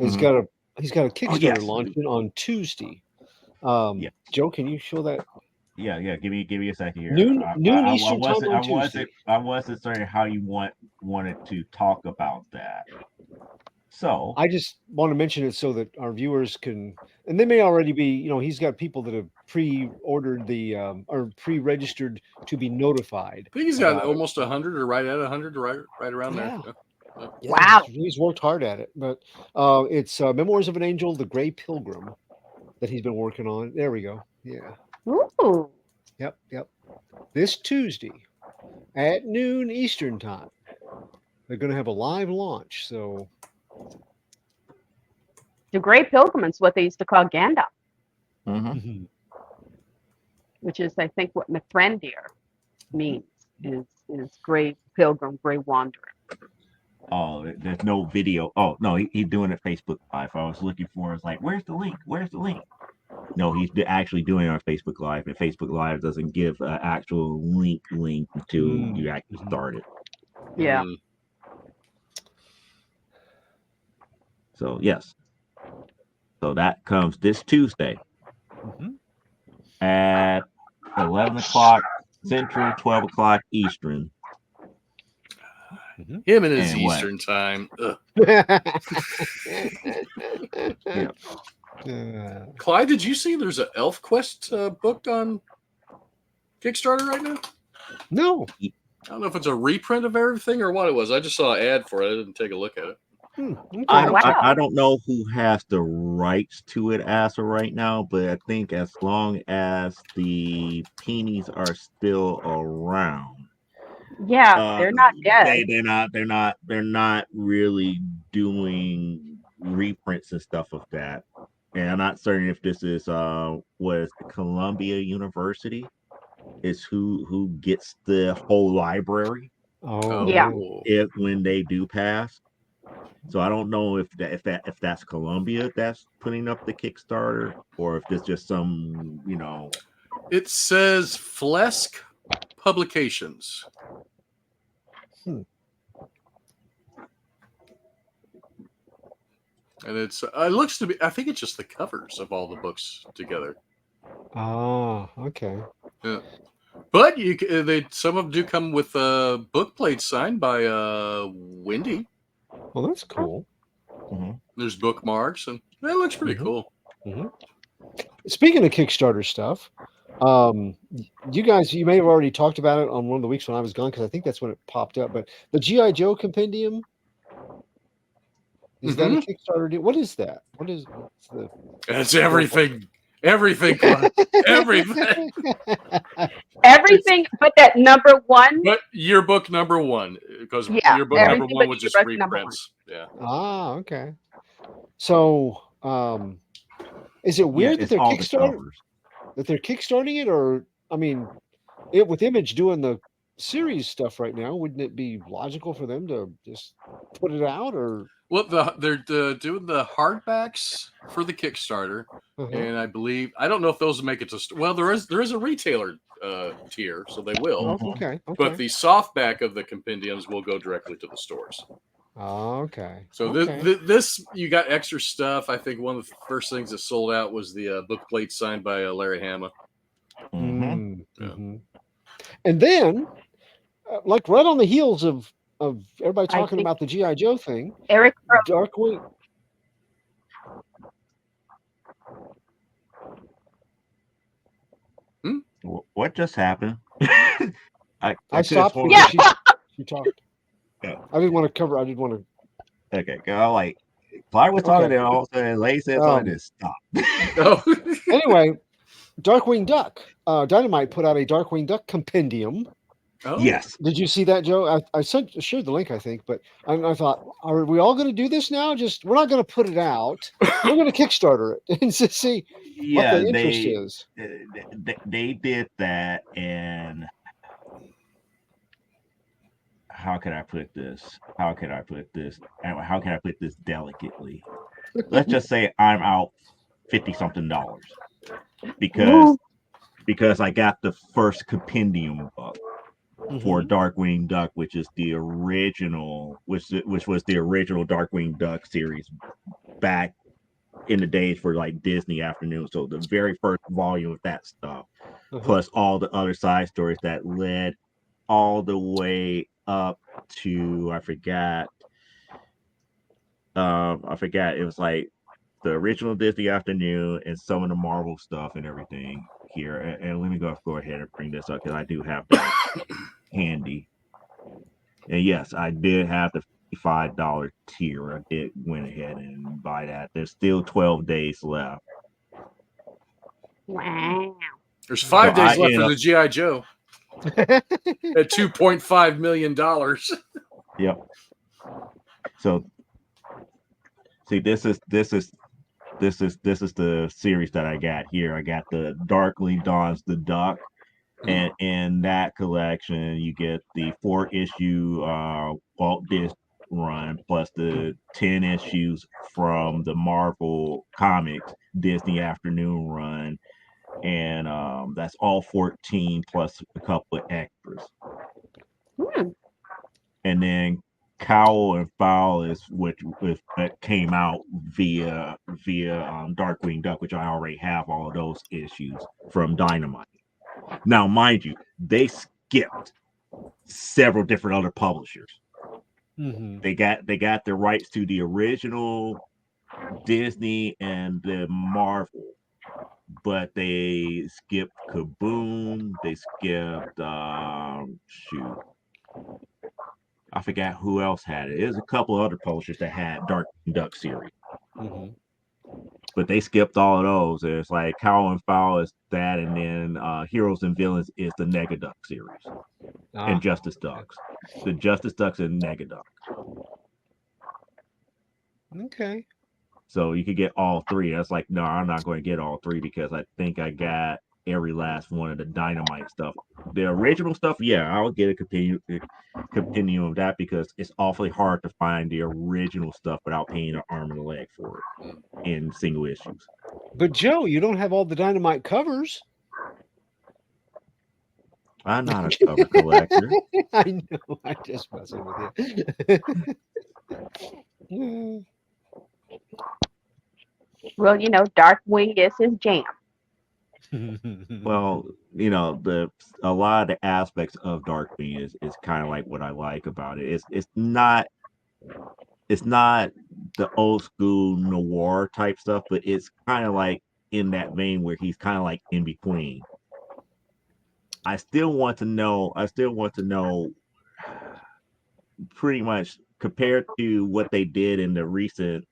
Speaker 2: has got a Kickstarter launching on Tuesday. Joe, can you show that?
Speaker 1: Yeah. Give me a second here.
Speaker 2: Noon Eastern time on Tuesday.
Speaker 1: I wasn't certain how you wanted to talk about that. So
Speaker 2: I just want to mention it so that our viewers can, and they may already be. He's got people that have pre-ordered or pre-registered to be notified.
Speaker 4: I think he's got almost 100 or right at 100, right around there.
Speaker 2: Yeah,
Speaker 5: Wow.
Speaker 2: he's worked hard at it, but it's Memoirs of an Angel, The Gray Pilgrim, that he's been working on. There we go. Yeah.
Speaker 5: Ooh.
Speaker 2: Yep. This Tuesday at noon Eastern time, they're going to have a live launch. So
Speaker 5: The Gray Pilgrim is what they used to call Gandalf, which is, I think, what Mithrandir means is Gray Pilgrim, Gray Wanderer.
Speaker 1: Oh, there's no video. Oh no, he's doing it Facebook Live. I was looking for. It's like, where's the link? No, he's actually doing it on Facebook Live, and Facebook Live doesn't give an actual link until you actually start it.
Speaker 5: Yeah.
Speaker 1: So yes, so that comes this Tuesday at 11 o'clock Central, 12 o'clock Eastern.
Speaker 4: Him and his Eastern time. Clyde, did you see there's an ElfQuest booked on Kickstarter right now?
Speaker 2: No.
Speaker 4: I don't know if it's a reprint of everything or what it was. I just saw an ad for it. I didn't take a look at it.
Speaker 1: I don't know who has the rights to it as of right now, but I think as long as the Peonies are still around.
Speaker 5: Yeah, they're not dead.
Speaker 1: They're not really doing reprints and stuff of that. And I'm not certain if this is was Columbia University is who gets the whole library.
Speaker 2: Oh
Speaker 5: yeah.
Speaker 1: If when they do pass. So I don't know if that's Columbia that's putting up the Kickstarter or if it's just some,
Speaker 4: It says Flesk Publications. And it looks to be, I think it's just the covers of all the books together.
Speaker 2: Oh, okay.
Speaker 4: Yeah. But some of them do come with book plates signed by Wendy.
Speaker 2: Well, that's cool.
Speaker 4: There's bookmarks, and that looks pretty cool.
Speaker 2: Speaking of Kickstarter stuff, you guys, you may have already talked about it on one of the weeks when I was gone, because I think that's when it popped up. But the G.I. Joe Compendium, is that a Kickstarter deal? What is that? That's
Speaker 4: everything. Everything, Clark. Everything.
Speaker 5: Everything but that number one.
Speaker 4: But yearbook number one, because
Speaker 5: Yeah,
Speaker 4: yearbook number
Speaker 5: everything
Speaker 4: one
Speaker 5: but
Speaker 4: was just
Speaker 5: yearbook number one.
Speaker 4: reprints. Yeah.
Speaker 2: Ah, okay. So, is it weird that
Speaker 1: it's
Speaker 2: they're
Speaker 1: all the
Speaker 2: Kickstarter
Speaker 1: covers.
Speaker 2: that they're kickstarting it, or I mean, it with Image doing the series stuff right now, wouldn't it be logical for them to just put it out? Or
Speaker 4: Well, they're doing the hardbacks for the Kickstarter, and I believe I don't know if those will make it to. Well, there is a retailer tier, so they will.
Speaker 2: Oh, okay,
Speaker 4: But
Speaker 2: okay,
Speaker 4: the softback of the compendiums will go directly to the stores.
Speaker 2: okay.
Speaker 4: So
Speaker 2: Okay.
Speaker 4: this you got extra stuff. I think one of the first things that sold out was the book plate signed by Larry Hama.
Speaker 1: Mhm.
Speaker 2: Mm-hmm. And then, like right on the heels of everybody
Speaker 5: I
Speaker 2: talking
Speaker 5: think
Speaker 2: about the GI Joe thing,
Speaker 5: Eric
Speaker 2: Darkwing.
Speaker 1: What just happened? I
Speaker 2: I
Speaker 1: could've
Speaker 2: stopped
Speaker 1: sworn-
Speaker 2: because she talked.
Speaker 1: Yeah.
Speaker 2: I didn't want to cover. I didn't want to.
Speaker 1: Okay, go like Clyde was talking,
Speaker 2: Okay.
Speaker 1: and all of a sudden Lay said something and stopped.
Speaker 4: Oh,
Speaker 2: Anyway, Darkwing Duck. Dynamite put out a Darkwing Duck compendium.
Speaker 4: oh.
Speaker 1: Yes.
Speaker 2: Did you see that, Joe? I shared the link, I think, but I thought, are we all going to do this now? Just we're not going to put it out. We're going to Kickstarter it and just see what
Speaker 1: Yeah,
Speaker 2: the interest is.
Speaker 1: they did that, and how can I put this? How can I put this? How can I put this delicately? Let's just say I'm out $50-something because I got the first compendium book for Darkwing Duck, which is the original, which was the original Darkwing Duck series back in the days for like Disney Afternoon. So the very first volume of that stuff, plus all the other side stories that led all the way up to I forgot. It was like the original Disney Afternoon and some of the Marvel stuff and everything here. And let me go ahead and bring this up because I do have that handy. And yes, I did have the $55 tier. I did went ahead and buy that. There's still 12 days left.
Speaker 5: Wow.
Speaker 4: There's 5 days
Speaker 1: I
Speaker 4: left for
Speaker 1: end
Speaker 4: the GI Joe at $2.5 million.
Speaker 1: Yep. So see, this is the series that I got here. I got the Darkly Dawns the Duck, and in that collection you get the 4-issue Walt Disney run plus the 10 issues from the Marvel Comics Disney Afternoon run, and that's all 14 plus a couple of extras. And then Cowl and Fowl is which came out via Darkwing Duck, which I already have all of those issues from Dynamite. Now, mind you, they skipped several different other publishers. They got the rights to the original Disney and the Marvel, but they skipped Kaboom. They skipped I forgot who else had it. There's a couple of other publishers that had Darkwing Duck series. But they skipped all of those. There's like Cowl and Fowl is that, and then Heroes and Villains is the Negaduck series. And Justice Ducks. The Justice Ducks and Negaduck.
Speaker 2: Okay.
Speaker 1: So you could get all three. That's like, no, I'm not going to get all three because I think I got every last one of the Dynamite stuff. The original stuff, yeah, I'll get a compendium of that because it's awfully hard to find the original stuff without paying an arm and a leg for it in single issues.
Speaker 2: But Joe, you don't have all the Dynamite covers.
Speaker 1: I'm not a cover collector.
Speaker 2: I know. I'm just messing with you.
Speaker 5: Well, Darkwing is his jam.
Speaker 1: Well, a lot of the aspects of Darkwing is kind of like what I like about it. It's not the old school noir type stuff, but it's kind of like in that vein where he's kind of like in between. I still want to know pretty much compared to what they did in the recent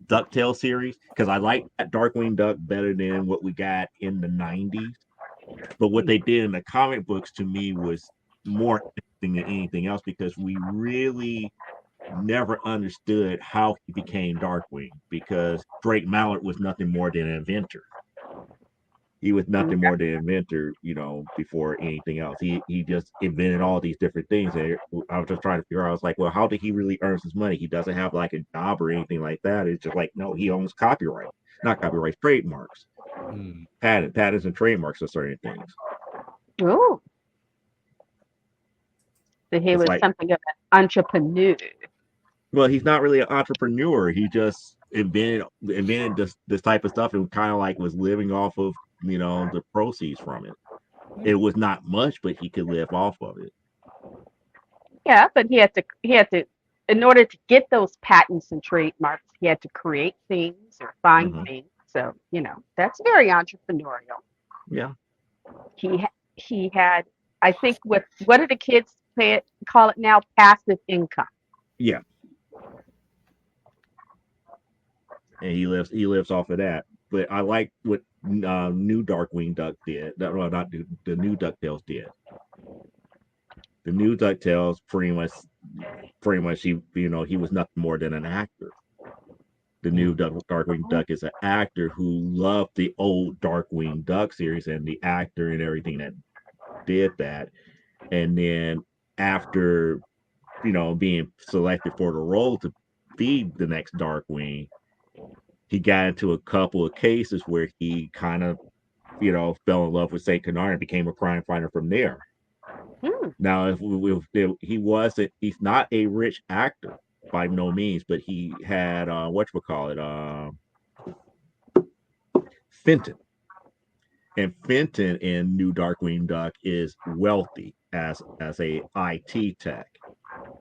Speaker 1: DuckTales series because I like that Darkwing Duck better than what we got in the 90s. But what they did in the comic books to me was more interesting than anything else because we really never understood how he became Darkwing because Drake Mallard was nothing more than an inventor. He was nothing more than an inventor, before anything else. He just invented all these different things. And I was just trying to figure out, I was like, well, how did he really earn his money? He doesn't have like a job or anything like that. It's just like, no, he owns copyright, not copyright, trademarks, patents and trademarks of certain things.
Speaker 5: Ooh. So he
Speaker 1: It's
Speaker 5: was
Speaker 1: like,
Speaker 5: something of an entrepreneur.
Speaker 1: well, he's not really an entrepreneur. He just invented this type of stuff and kind of like was living off of, the proceeds from it. It was not much, but he could live off of it.
Speaker 5: Yeah, but he had to, in order to get those patents and trademarks, he had to create things or find things. So, that's very entrepreneurial.
Speaker 1: Yeah.
Speaker 5: He had, I think, what do the kids call it now? Passive income.
Speaker 1: Yeah. And he lives off of that. But I like what new Darkwing Duck did. Well, not the new DuckTales did. The new DuckTales pretty much he was nothing more than an actor. The new Darkwing Duck is an actor who loved the old Darkwing Duck series and the actor and everything that did that. And then after being selected for the role to be the next Darkwing, he got into a couple of cases where he kind of, fell in love with Saint Canard and became a crime fighter from there. Now, if he's not a rich actor by no means, but he had Fenton. And Fenton in New Darkwing Duck is wealthy as a IT tech.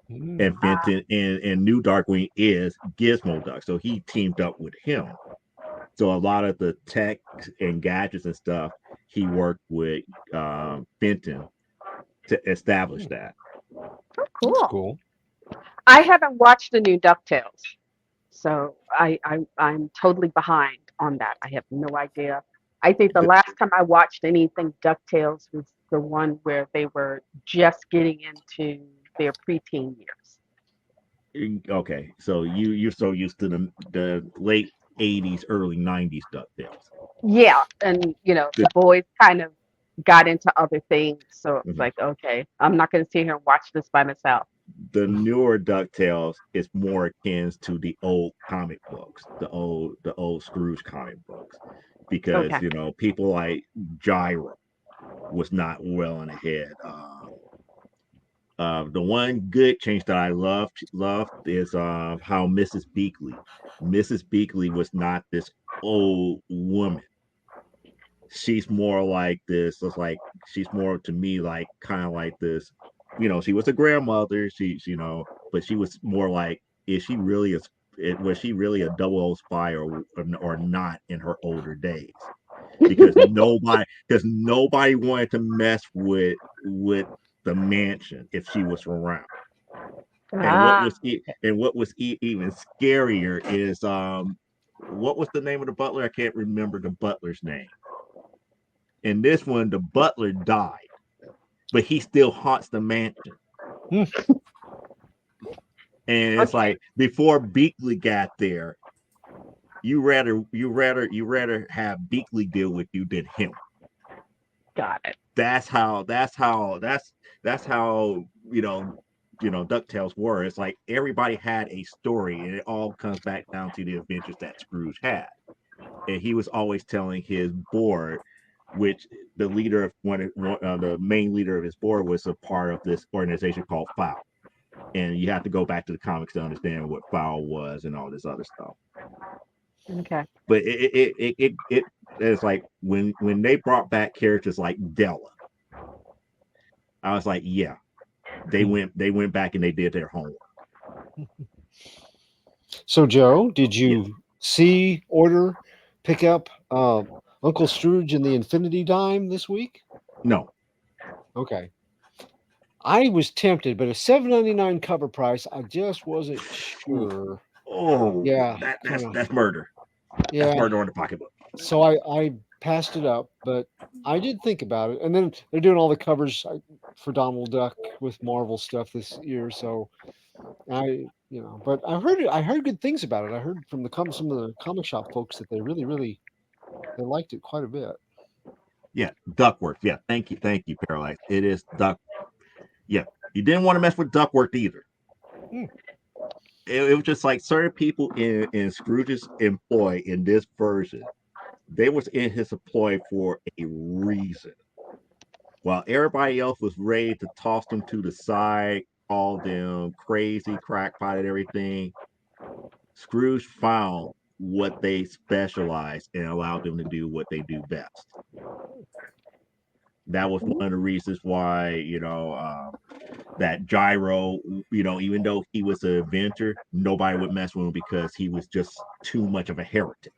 Speaker 1: And Fenton in New Darkwing is Gizmo Duck. So he teamed up with him. So a lot of the tech and gadgets and stuff, he worked with Fenton to establish that.
Speaker 5: Oh, cool.
Speaker 2: That's cool.
Speaker 5: I haven't watched the new DuckTales, so I'm totally behind on that. I have no idea. I think the last time I watched anything DuckTales was the one where they were just getting into their preteen years.
Speaker 1: Okay, so you're so used to the late 80s, early 90s DuckTales.
Speaker 5: Yeah, and the boys kind of got into other things, so it was like, okay, I'm not going to sit here and watch this by myself.
Speaker 1: The newer DuckTales is more akin to the old comic books, the old Scrooge comic books, because people like Gyro was not well in the head. The one good change that I loved is how Mrs. Beakley was not this old woman. She's more like this. It's like she's more to me like kind of like this. She was a grandmother. But she was more like, was she really a 00 spy or not in her older days? Because nobody wanted to mess with the mansion if she was around. And what was even scarier is what was the name of the butler? I can't remember the butler's name. In this one, the butler died, but he still haunts the mansion. And it's like before Beakley got there, you rather have Beakley deal with you than him.
Speaker 5: Got it.
Speaker 1: That's how DuckTales were. It's like everybody had a story, and it all comes back down to the adventures that Scrooge had. And he was always telling his board, which the leader of the main leader of his board was a part of this organization called FOWL. And you have to go back to the comics to understand what FOWL was and all this other stuff.
Speaker 5: Okay.
Speaker 1: But it's like when they brought back characters like Della, I was like, yeah, they went back and they did their homework.
Speaker 2: So, Joe, did you see, order, pick up Uncle Scrooge and the Infinity Dime this week?
Speaker 1: No.
Speaker 2: Okay. I was tempted, but a $7.99 cover price, I just wasn't sure.
Speaker 1: Oh,
Speaker 2: Yeah,
Speaker 1: that's
Speaker 2: yeah.
Speaker 1: that's murder. That's
Speaker 2: Yeah.
Speaker 1: murder on the pocketbook.
Speaker 2: So I passed it up, but I did think about it. And then they're doing all the covers for Donald Duck with Marvel stuff this year. So but I heard good things about it. I heard from some of the comic shop folks that they really they liked it quite a bit.
Speaker 1: Yeah, Duckworth. Yeah, thank you, Parallax. It is Duck. Yeah, you didn't want to mess with Duckworth either.
Speaker 2: Hmm.
Speaker 1: It was just like certain people in Scrooge's employ in this version. They was in his employ for a reason. While everybody else was ready to toss them to the side, call them crazy, crackpot, and everything, Scrooge found what they specialized and allowed them to do what they do best. That was one of the reasons why, that Gyro, even though he was an inventor, nobody would mess with him because he was just too much of a heretic.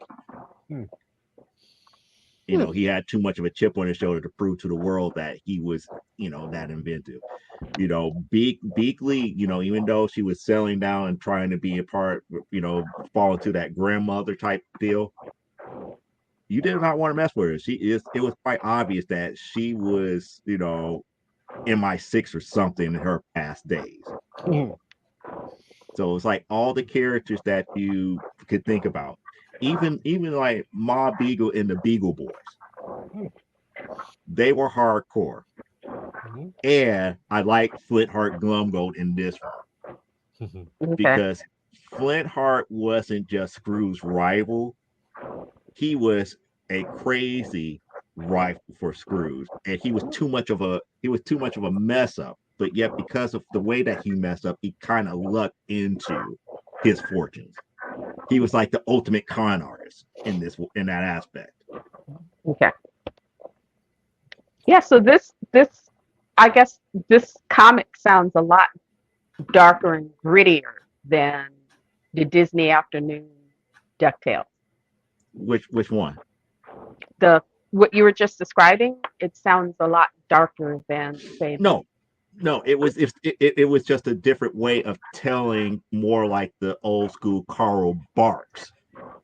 Speaker 2: Hmm.
Speaker 1: He had too much of a chip on his shoulder to prove to the world that he was, that inventive. Beakley, even though she was settling down and trying to be a part, fall into that grandmother type deal, you did not want to mess with her. It was quite obvious that she was, MI6 or something in her past days. So it's like all the characters that you could think about, even like Ma Beagle and the Beagle Boys, they were hardcore. And I like Flintheart Glumgold in this one because Flintheart wasn't just Scrooge's rival; he was a crazy rival for Scrooge, and he was too much of a mess up. But yet, because of the way that he messed up, he kind of lucked into his fortunes. He was like the ultimate con artist in that aspect.
Speaker 5: Okay. Yeah, so this I guess this comic sounds a lot darker and grittier than the Disney Afternoon DuckTales.
Speaker 1: Which one?
Speaker 5: What you were just describing, it sounds a lot darker than say
Speaker 1: No, it was just a different way of telling more like the old school Carl Barks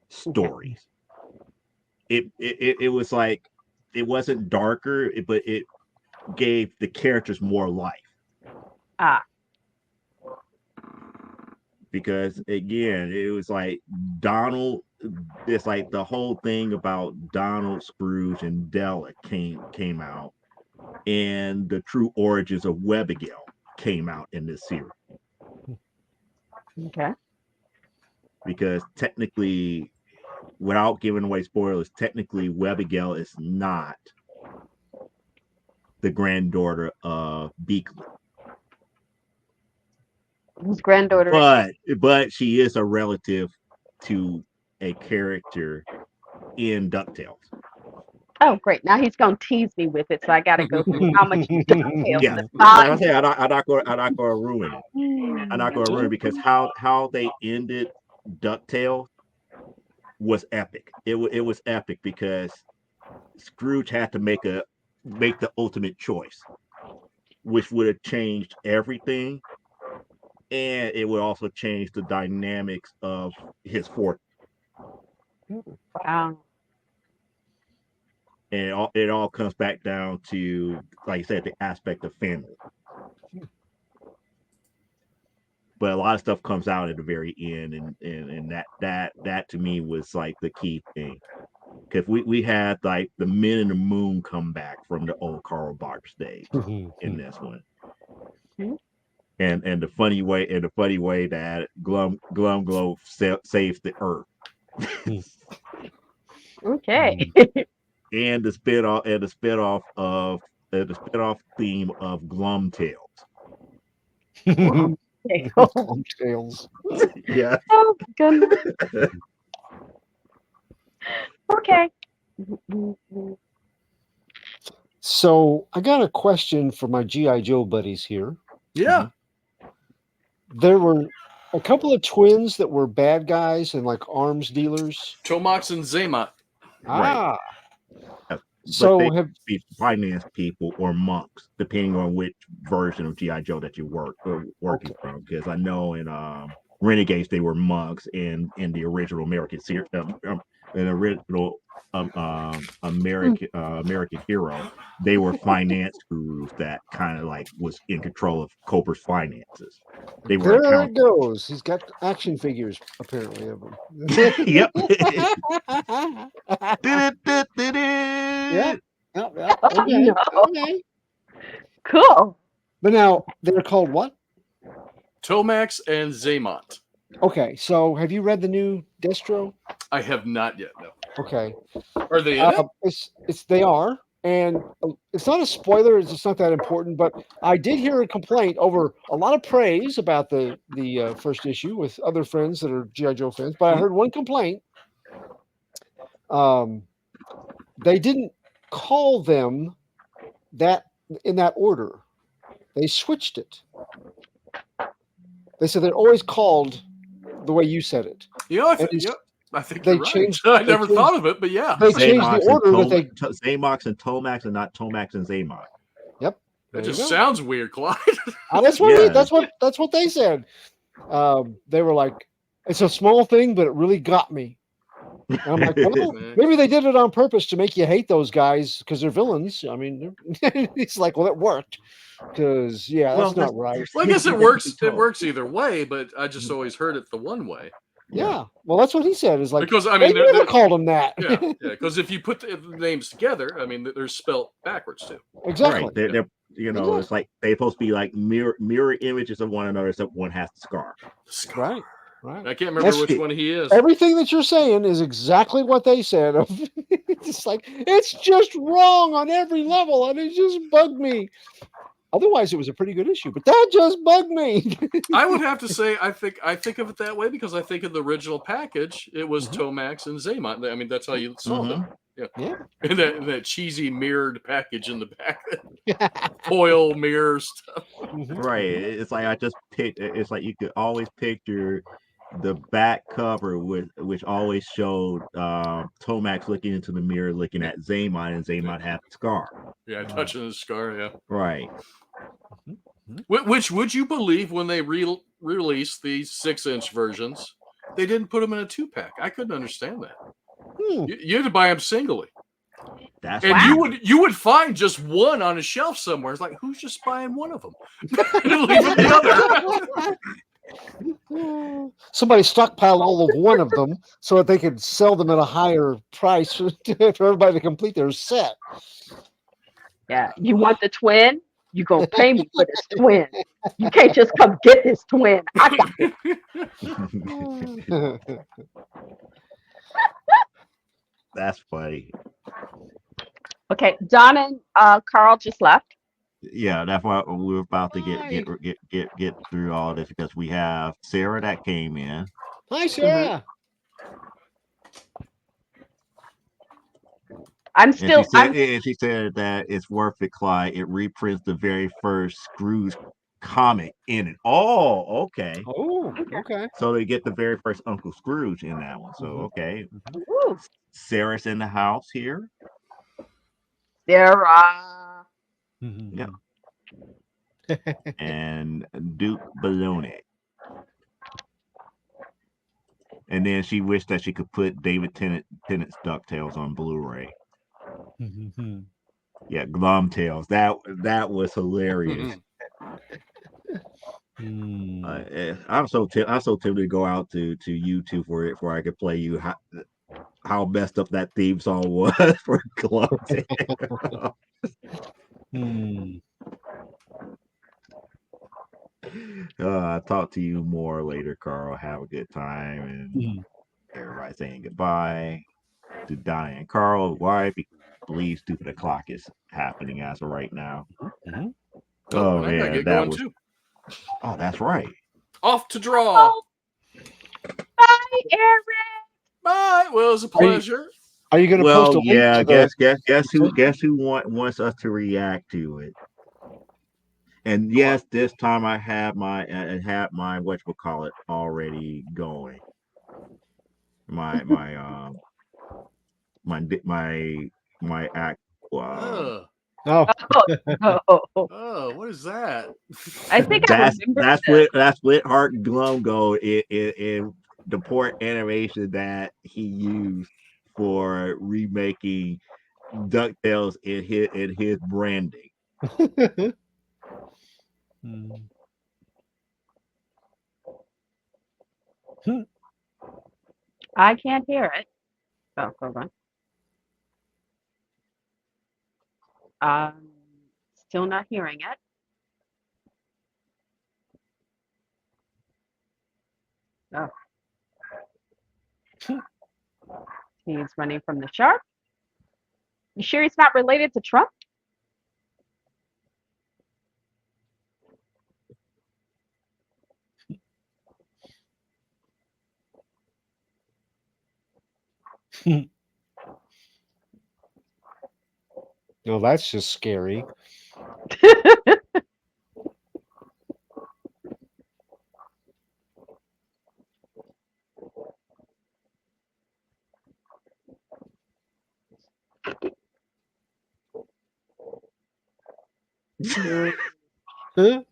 Speaker 1: stories. It was like it wasn't darker, but it gave the characters more life. Because again, it was like Donald. It's like the whole thing about Donald, Scrooge, and Della came out, and the true origins of Webigail came out in this series.
Speaker 5: Okay.
Speaker 1: Because technically, without giving away spoilers, technically Webigail is not the granddaughter of Beakley.
Speaker 5: Whose granddaughter?
Speaker 1: But she is a relative to a character in DuckTales.
Speaker 5: Oh, great! Now he's gonna tease me with it, so I got to go through how much DuckTales.
Speaker 1: Yeah, I'm not going to ruin it. I'm not going to ruin it because how they ended DuckTales was epic. It was epic because Scrooge had to make the ultimate choice, which would have changed everything, and it would also change the dynamics of his fortune.
Speaker 5: Wow.
Speaker 1: And it all comes back down to, like I said, the aspect of family. But a lot of stuff comes out at the very end, and that to me was like the key thing. Because we had like the Men in the Moon come back from the old Carl Barks days in this one. And the funny way that Glumglow saves the Earth.
Speaker 5: Okay.
Speaker 1: And the spinoff theme of Glum Tales.
Speaker 2: Glum Tales.
Speaker 1: Yeah.
Speaker 5: Oh goodness. Okay.
Speaker 2: So I got a question for my G.I. Joe buddies here.
Speaker 4: Yeah.
Speaker 2: There were a couple of twins that were bad guys and like arms dealers.
Speaker 4: Tomox and Zaymot.
Speaker 1: Right.
Speaker 2: So
Speaker 1: they have be finance people or monks, depending on which version of GI Joe that you working from. Because I know in renegades. They were monks in the original American series, an original American hero. They were finance gurus that kind of like was in control of Cobra's finances. They were
Speaker 2: There it
Speaker 1: accountants.
Speaker 2: goes. He's got action figures apparently of him.
Speaker 1: Yep.
Speaker 2: Yeah. Yeah.
Speaker 5: Oh,
Speaker 2: Okay.
Speaker 5: no.
Speaker 2: Okay.
Speaker 5: Cool.
Speaker 2: But now they're called what?
Speaker 4: Tomax and Zaymont.
Speaker 2: Okay. So have you read the new Destro?
Speaker 4: I have not yet. No.
Speaker 2: Okay.
Speaker 4: Are they in it?
Speaker 2: It's they are, and it's not a spoiler. It's just not that important. But I did hear a complaint over a lot of praise about the first issue with other friends that are GI Joe fans. But I heard one complaint. They didn't call them that in that order. They switched it. They said they're always called the way you said it.
Speaker 4: You know, I
Speaker 2: And
Speaker 4: think
Speaker 2: they
Speaker 4: you're right.
Speaker 2: changed-
Speaker 4: I
Speaker 2: they
Speaker 4: never
Speaker 2: changed-
Speaker 4: thought of it, but yeah,
Speaker 2: They changed the order that they.
Speaker 1: Zamox and Tomax and not Tomax and Zamox.
Speaker 2: Yep.
Speaker 4: that
Speaker 2: there you
Speaker 4: just
Speaker 2: go.
Speaker 4: sounds weird, Clyde.
Speaker 2: That's what
Speaker 1: Yeah.
Speaker 2: that's what they said. They were like, it's a small thing, but it really got me. And I'm like, well, maybe they did it on purpose to make you hate those guys because they're villains. I mean, it's like, well, it worked because that's not right.
Speaker 4: Well, I guess it works. It works either way, but I just always heard it the one way.
Speaker 2: Yeah. Well, that's what he said. Is like
Speaker 4: Because I
Speaker 2: they
Speaker 4: mean,
Speaker 2: never called him that.
Speaker 4: yeah. Because if you put the names together, I mean, they're spelt backwards too.
Speaker 2: Exactly.
Speaker 1: Right. They're
Speaker 2: Exactly.
Speaker 1: it's like they're supposed to be like mirror images of one another, except one has the scar.
Speaker 2: Right. Right.
Speaker 4: I can't remember which one he is.
Speaker 2: Everything that you're saying is exactly what they said. It's like it's just wrong on every level, and it just bugged me. Otherwise, it was a pretty good issue, but that just bugged me.
Speaker 4: I would have to say I think of it that way because I think of the original package, it was
Speaker 2: Mhm.
Speaker 4: Tomax and Zaymont. I mean, that's how you saw them. Yeah.
Speaker 2: Yeah.
Speaker 4: And that cheesy mirrored package in the back, foil mirror stuff.
Speaker 2: Mhm.
Speaker 1: Right. It's like I just picked. It's like you could always picture the back cover which always showed Tomax looking into the mirror, looking at Zaymont, and Zaymont had the scar.
Speaker 4: Yeah, touching the scar. Yeah.
Speaker 1: Right.
Speaker 4: Which would you believe when they released these 6-inch versions, they didn't put them in a 2-pack? I couldn't understand that.
Speaker 2: Hmm.
Speaker 4: You had to buy them singly,
Speaker 1: That's
Speaker 4: and
Speaker 1: right.
Speaker 4: you would find just one on a shelf somewhere. It's like, who's just buying one of them? Leaving the other.
Speaker 2: Somebody stockpiled all of one of them so that they could sell them at a higher price for everybody to complete their set.
Speaker 5: Yeah. You want the twin? You gonna pay me for this twin. You can't just come get this twin. I got it.
Speaker 1: That's funny.
Speaker 5: Okay. Don and Carl just left.
Speaker 1: Yeah, that's why we're about to get through all this because we have Sarah that came in.
Speaker 2: Hi, Sarah.
Speaker 5: I'm
Speaker 1: And
Speaker 5: still.
Speaker 1: she said that it's worth it, Clyde. It reprints the very first Scrooge comic in it. Oh, okay.
Speaker 2: Oh, okay.
Speaker 1: So they get the very first Uncle Scrooge in that one. So
Speaker 2: Mhm.
Speaker 1: okay.
Speaker 5: Ooh,
Speaker 1: Sarah's in the house here.
Speaker 5: Sarah.
Speaker 1: Yeah. And Duke Baloney. And then she wished that she could put David Tennant's DuckTales on Blu-ray. Yeah, Glumtails. That was hilarious. I'm so tempted to go out to YouTube for it, where I could play you how messed up that theme song was for Glumtails. I'll talk to you more later, Carl. Have a good time, and everybody saying goodbye to Donna and Carl. Why? Because I believe Stupid O'Clock is happening as of right now. Oh
Speaker 4: and I gotta
Speaker 1: man,
Speaker 4: get
Speaker 1: that
Speaker 4: going
Speaker 1: was.
Speaker 4: too.
Speaker 1: Oh, that's right.
Speaker 4: Off to draw.
Speaker 5: Oh, bye, Eric.
Speaker 4: Bye. Well, it was a pleasure.
Speaker 2: Are you going to
Speaker 1: Well,
Speaker 2: post a link
Speaker 1: yeah.
Speaker 2: to the-
Speaker 1: Guess who wants us to react to it? And yes, this time I have my whatchamacallit already going. My act.
Speaker 2: Oh,
Speaker 5: Oh,
Speaker 4: Oh, what is that?
Speaker 5: I think I
Speaker 1: That's
Speaker 5: remember
Speaker 1: that's
Speaker 5: this.
Speaker 1: what that's what Heart Glumgo in the port animation that he used for remaking DuckTales in his branding.
Speaker 5: I can't hear it. Oh, hold on. Still not hearing it. Oh, he's running from the shark. You sure he's not related to Trump?
Speaker 2: no, that's just scary. Huh?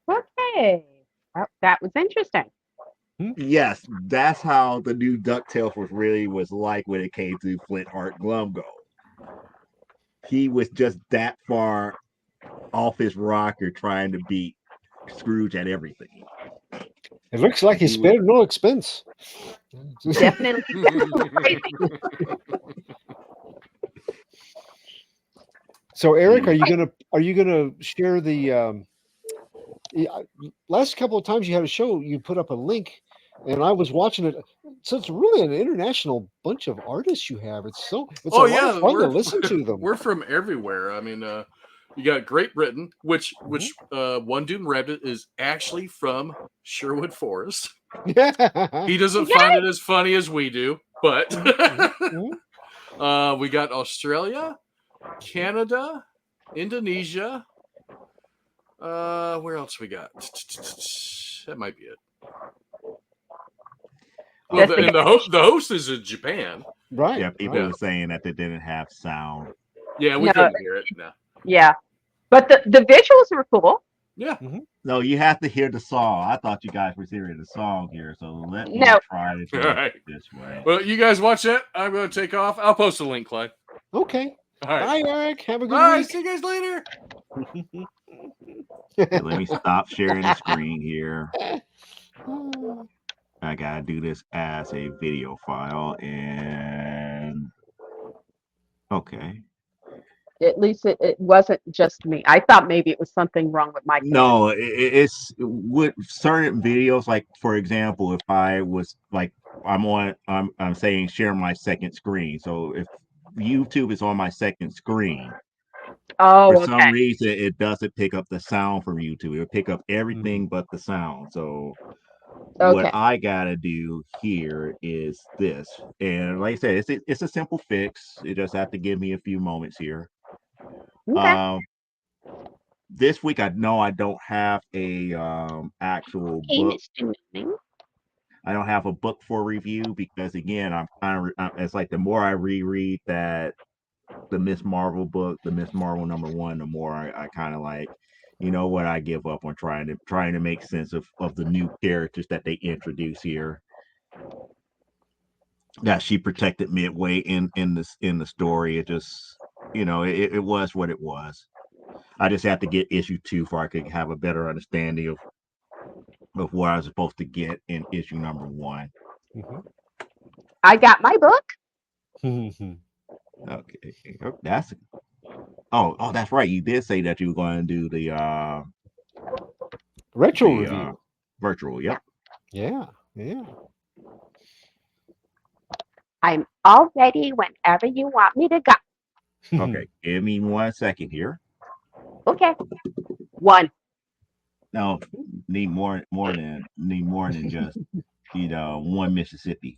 Speaker 5: Okay. That was interesting.
Speaker 1: Yes, that's how the new DuckTales was like when it came to Flint Heart Glumgo. He was just that far off his rocker trying to beat Scrooge at everything.
Speaker 2: It looks like he
Speaker 1: He was-
Speaker 2: spared no expense.
Speaker 5: Definitely crazy.
Speaker 2: So, Eric, are you gonna share the last couple of times you had a show? You put up a link, and I was watching it. So it's really an international bunch of artists you have. It's
Speaker 4: Oh,
Speaker 2: a lot
Speaker 4: yeah,
Speaker 2: of fun to
Speaker 4: we're-
Speaker 2: listen to them.
Speaker 4: We're from everywhere. I mean, you got Great Britain, which One Doom Rabbit is actually from Sherwood Forest. He doesn't find it as funny as we do, but we got Australia, Canada, Indonesia. Where else we got? That might be it. Oh,
Speaker 5: That's the
Speaker 4: and the host is in Japan.
Speaker 2: Right.
Speaker 1: Yeah, people
Speaker 2: right.
Speaker 1: were saying that they didn't have sound.
Speaker 4: Yeah, we
Speaker 5: No.
Speaker 4: couldn't hear it. No.
Speaker 5: Yeah. But the visuals were cool.
Speaker 4: Yeah.
Speaker 1: No, you have to hear the song. I thought you guys were hearing the song here, so let me
Speaker 5: No.
Speaker 1: try to do
Speaker 4: All
Speaker 1: it
Speaker 4: right.
Speaker 1: this way.
Speaker 4: Well, you guys watch that. I'm going to take off. I'll post a link, Clyde.
Speaker 2: Okay.
Speaker 4: All right.
Speaker 2: Bye, Eric. Have a good
Speaker 4: Bye.
Speaker 2: week.
Speaker 4: See you guys later.
Speaker 1: Okay, let me stop sharing the screen here. I gotta do this as a video file, and okay.
Speaker 5: At least it wasn't just me. I thought maybe it was something wrong with my
Speaker 1: No, it's with certain videos. Like for example, if I was like I'm saying share my second screen. So if YouTube is on my second screen,
Speaker 5: Oh,
Speaker 1: for
Speaker 5: okay.
Speaker 1: some reason it doesn't pick up the sound from YouTube. It'll pick up everything but the sound. So
Speaker 5: Okay.
Speaker 1: what I gotta do here is this, and like I said, it's a simple fix. You just have to give me a few moments here.
Speaker 5: Okay.
Speaker 1: This week I know I don't have a actual
Speaker 5: Hey,
Speaker 1: book.
Speaker 5: Mr. Manning.
Speaker 1: I don't have a book for review because again, I'm kind of it's like the more I reread that the Miss Marvel book, the Miss Marvel #1, the more I kind of like, you know what, I give up on trying to make sense of the new characters that they introduce here. That she protected midway in the story. It just, it was what it was. I just have to get issue 2 before I could have a better understanding of what I was supposed to get in issue #1.
Speaker 5: I got my book.
Speaker 1: Okay, that's that's right. You did say that you were going to do the
Speaker 2: Retro
Speaker 1: the
Speaker 2: review.
Speaker 1: virtual. Yep.
Speaker 2: Yeah. Yeah.
Speaker 5: I'm all ready whenever you want me to go.
Speaker 1: Okay, give me 1 second here.
Speaker 5: Okay. One.
Speaker 1: No, need more than just one Mississippi.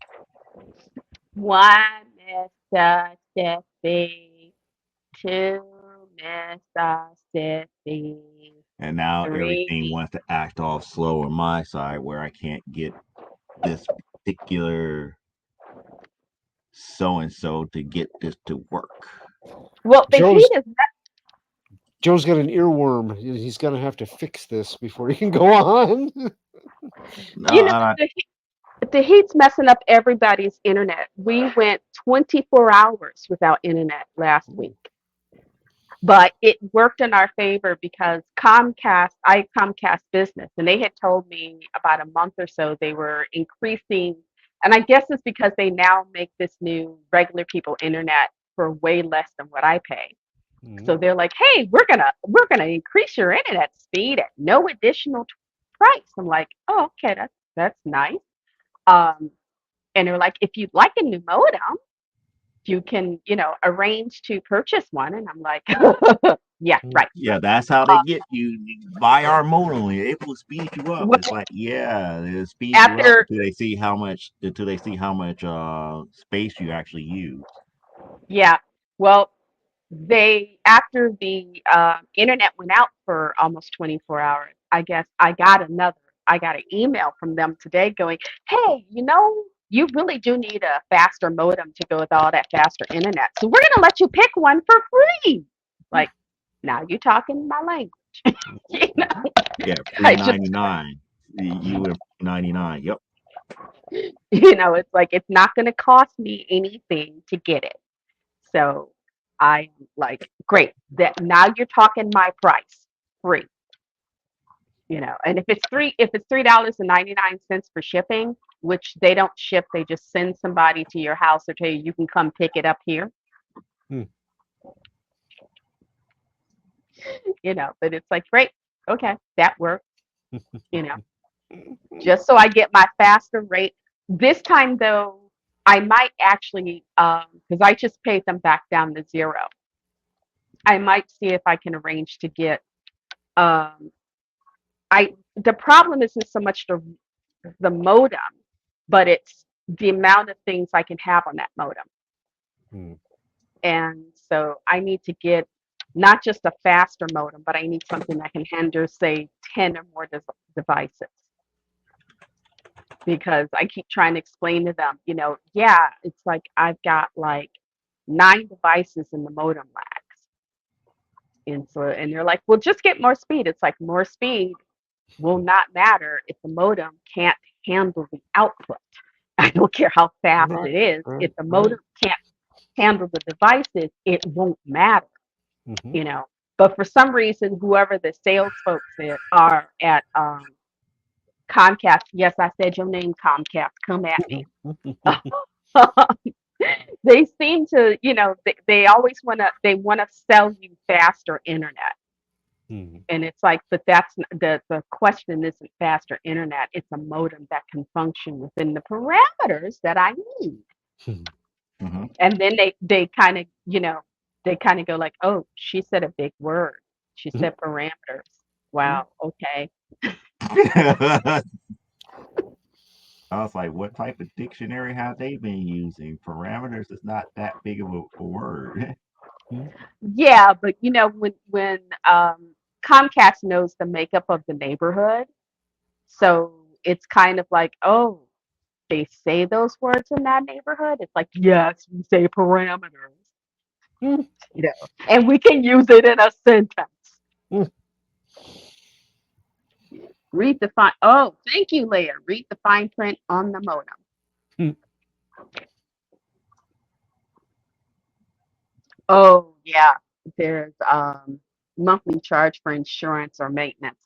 Speaker 5: One Mississippi. Two Mississippi.
Speaker 1: And now everything
Speaker 5: Three.
Speaker 1: wants to act all slow on my side where I can't get this particular so and so to get this to work.
Speaker 5: Well, the heat
Speaker 2: Joe's
Speaker 5: is
Speaker 2: Joe's got an earworm. He's gonna have to fix this before he can go on.
Speaker 1: No,
Speaker 5: you know the heat's messing up everybody's internet. We went 24 hours without internet last week. But it worked in our favor because I have Comcast Business, and they had told me about a month or so they were increasing, and I guess it's because they now make this new regular people internet for way less than what I pay. So they're like, "Hey, we're gonna increase your internet speed at no additional price." I'm like, "Oh, okay, that's nice." Um, and they're like, "If you'd like a new modem, you can, arrange to purchase one." And I'm like, "Yeah, right."
Speaker 1: yeah, that's how they get you. You buy our modem, it will speed you up.
Speaker 5: Well,
Speaker 1: It's like, yeah, it'll speed you up
Speaker 5: after
Speaker 1: until they see how much space you actually use.
Speaker 5: yeah, well, they after the internet went out for almost 24 hours, I guess I got an email from them today going, "Hey, you really do need a faster modem to go with all that faster internet. So we're gonna let you pick one for free." Like, now you talking my language. you know,
Speaker 1: Yeah, free
Speaker 5: I just
Speaker 1: 99. You were 99. Yep.
Speaker 5: it's like it's not gonna cost me anything to get it. So I'm like, great. That now you're talking my price, free. And if it's $3.99 for shipping, which they don't ship, they just send somebody to your house or tell you can come pick it up here.
Speaker 2: Hmm.
Speaker 5: But it's like, great, okay, that works. You know, just so I get my faster rate. This time though, I might actually, because I just paid them back down to zero. I might see if I can arrange to get. Um, the problem isn't so much the modem, but it's the amount of things I can have on that modem.
Speaker 2: Hmm.
Speaker 5: And so I need to get not just a faster modem, but I need something that can handle, say, 10 or more devices. Because I keep trying to explain to them, yeah, it's like I've got like 9 devices in the modem lags. And they're like, well, just get more speed. It's like more speed will not matter if the modem can't handle the output. I don't care how fast
Speaker 2: Right,
Speaker 5: it is.
Speaker 2: right,
Speaker 5: If the
Speaker 2: right.
Speaker 5: modem can't handle the devices, it won't matter,
Speaker 2: Mhm.
Speaker 5: But for some reason, whoever the sales folks are at Comcast, yes, I said your name, Comcast, come at me. They seem to, they always want to sell you faster internet.
Speaker 2: Mhm.
Speaker 5: And it's like, but that's the question isn't faster internet. It's a modem that can function within the parameters that I need.
Speaker 1: Hmm.
Speaker 5: And then they kind of, they kind of go like, oh, she said a big word. She said parameters. Wow. Okay.
Speaker 1: I was like, what type of dictionary have they been using? Parameters is not that big of a word.
Speaker 5: Yeah, but when Comcast knows the makeup of the neighborhood, so it's kind of like, oh, they say those words in that neighborhood. It's like, yes, we say parameters,
Speaker 2: Hmm.
Speaker 5: and we can use it in a sentence.
Speaker 2: Hmm.
Speaker 5: Read the fine. Oh, thank you, Leah. Read the fine print on the modem.
Speaker 2: Hmm.
Speaker 5: Oh, yeah. There's monthly charge for insurance or maintenance.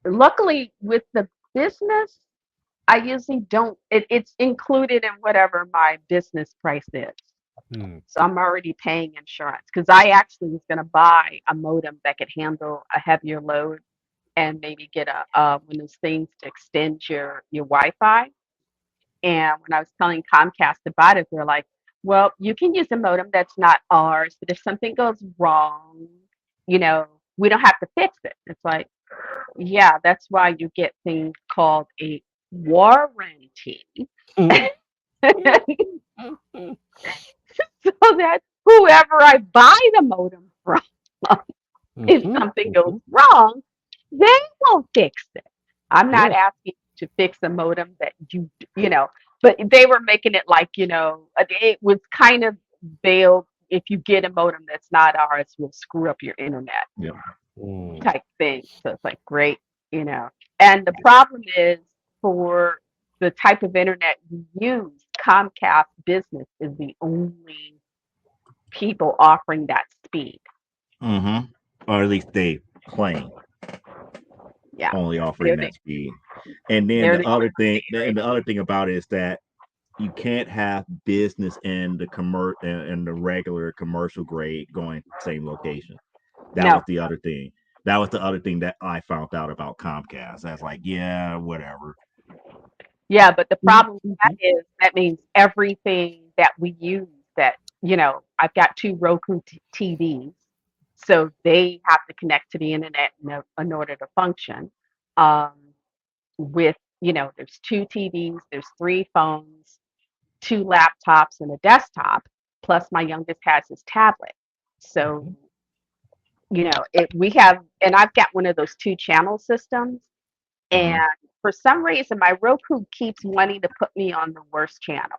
Speaker 5: Luckily, with the business, I usually don't. It's included in whatever my business price is.
Speaker 2: Hmm.
Speaker 5: So I'm already paying insurance because I actually was going to buy a modem that could handle a heavier load and maybe get one of those things to extend your Wi-Fi. And when I was telling Comcast about it, they're like, well, you can use a modem that's not ours, but if something goes wrong, you know, we don't have to fix it. It's like, yeah, that's why you get things called a warranty. So that whoever I buy the modem from, if
Speaker 2: Mhm,
Speaker 5: something goes
Speaker 2: mhm.
Speaker 5: wrong, they will fix it. I'm not
Speaker 2: Yeah.
Speaker 5: asking you to fix a modem that you know, but they were making it like, it was kind of veiled. If you get a modem that's not ours, we'll screw up your internet
Speaker 1: Yep.
Speaker 2: Mm.
Speaker 5: type thing. So it's like, great, you know. And the problem is for the type of internet you use, Comcast Business is the only people offering that speed.
Speaker 1: Mm-hmm. Or at least they claim
Speaker 5: Yeah,
Speaker 1: only offering
Speaker 5: they're the
Speaker 1: that speed. And then
Speaker 5: they're
Speaker 1: the
Speaker 5: the
Speaker 1: other
Speaker 5: only
Speaker 1: thing,
Speaker 5: speed right
Speaker 1: and the
Speaker 5: now.
Speaker 1: other thing about it is that you can't have business and the and the regular commercial grade going to the same location. That was
Speaker 5: No.
Speaker 1: the other thing. That was the other thing that I found out about Comcast. I was like, yeah, whatever.
Speaker 5: Yeah, but the
Speaker 2: Mhm,
Speaker 5: problem with that
Speaker 2: mhm,
Speaker 5: is that means everything that we use that, I've got two Roku TVs, so they have to connect to the internet in order to function. Um, with, there's two TVs, there's three phones, two laptops, and a desktop, plus my youngest has his tablet. So,
Speaker 2: mhm,
Speaker 5: we have, and I've got one of those two channel systems.
Speaker 1: Mm-hmm.
Speaker 5: And for some reason, my Roku keeps wanting to put me on the worst channel.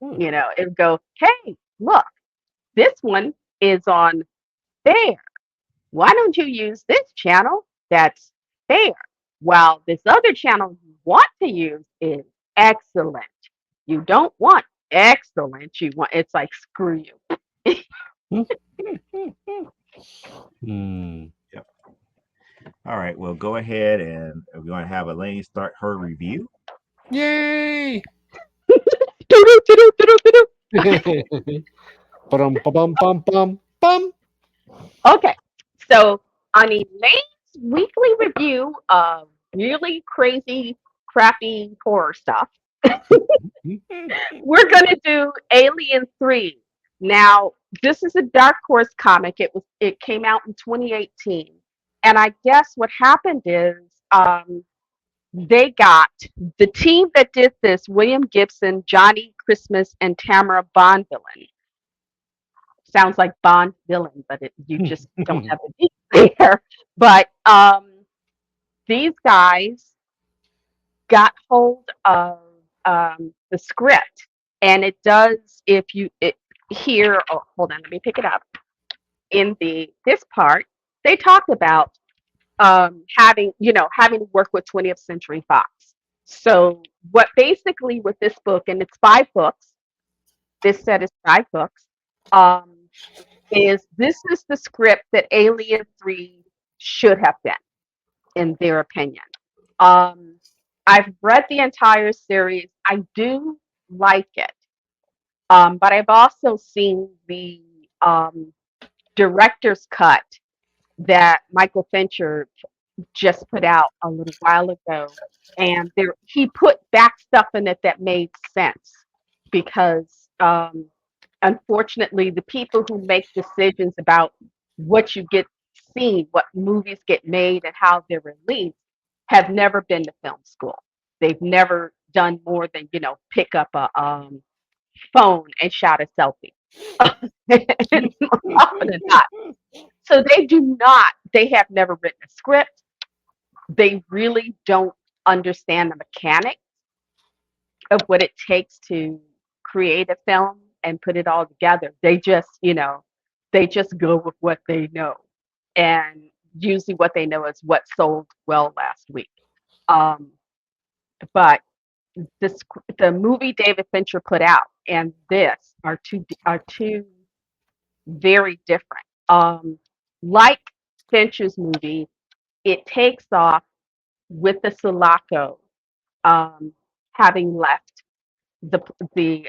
Speaker 2: mm.
Speaker 5: It would go, hey, look, this one is on fair. Why don't you use this channel that's fair? While this other channel you want to use is excellent. You don't want excellent. You want, it's like, screw you.
Speaker 2: Mm.
Speaker 1: Yep. All right. Well, go ahead and we're going to have Elaine start her review.
Speaker 2: Yay!
Speaker 5: Doo-doo, doo-doo, doo-doo, doo-doo.
Speaker 2: Ba-dum, ba-bum, bum, bum, bum.
Speaker 5: Okay, so on Elaine's weekly review of really crazy, crappy horror stuff, we're gonna do Alien 3. Now, this is a Dark Horse comic. It came out in 2018, and I guess what happened is they got the team that did this: William Gibson, Johnny Christmas, and Tamara Bonvillain. Sounds like Bond villain, but you just don't have the name there. But these guys got hold of the script, and it does. If you here, oh, hold on, let me pick it up. In this part, they talk about having to work with 20th Century Fox. So what basically with this book, and it's 5 books. This set is 5 books. Um, this is the script that Alien 3 should have been, in their opinion. Um, I've read the entire series. I do like it, but I've also seen the director's cut that Michael Fincher just put out a little while ago, and he put back stuff in it that made sense because unfortunately the people who make decisions about what you get seen, what movies get made and how they're released have never been to film school. They've never done more than pick up a phone and shot a selfie. More often than not. So they have never written a script. They really don't understand the mechanics of what it takes to create a film and put it all together. They just go with what they know. And usually what they know is what sold well last week. Um, but this the movie David Fincher put out and this are two very different. Like Fincher's movie, it takes off with the Sulaco um, having left the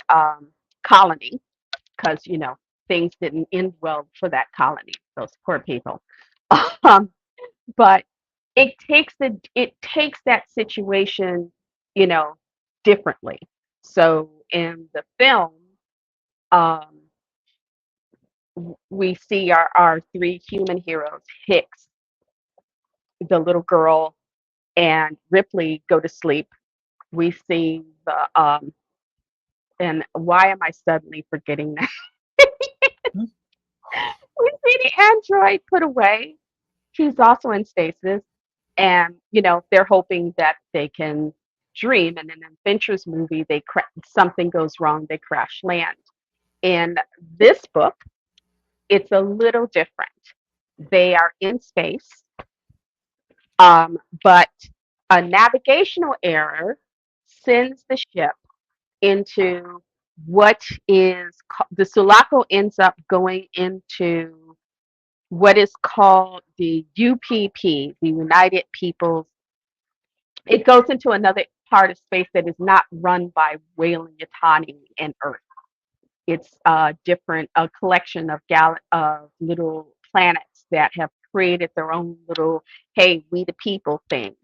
Speaker 5: colony because things didn't end well for that colony, those poor people. Um, but it takes that situation, you know, differently. So in the film, Um, we see our three human heroes, Hicks, the little girl, and Ripley go to sleep. We see the and why am I suddenly forgetting that?
Speaker 2: Hmm.
Speaker 5: We see the android put away. He's also in stasis, and they're hoping that they can dream. And in an Adventures movie, something goes wrong, they crash land. In this book, it's a little different. They are in space, but a navigational error sends the ship into the Sulaco ends up going into what is called the UPP, the United Peoples. It goes into another part of space that is not run by Weyland-Yutani and Earth. It's a collection of little planets that have created their own little, hey, we the people thing.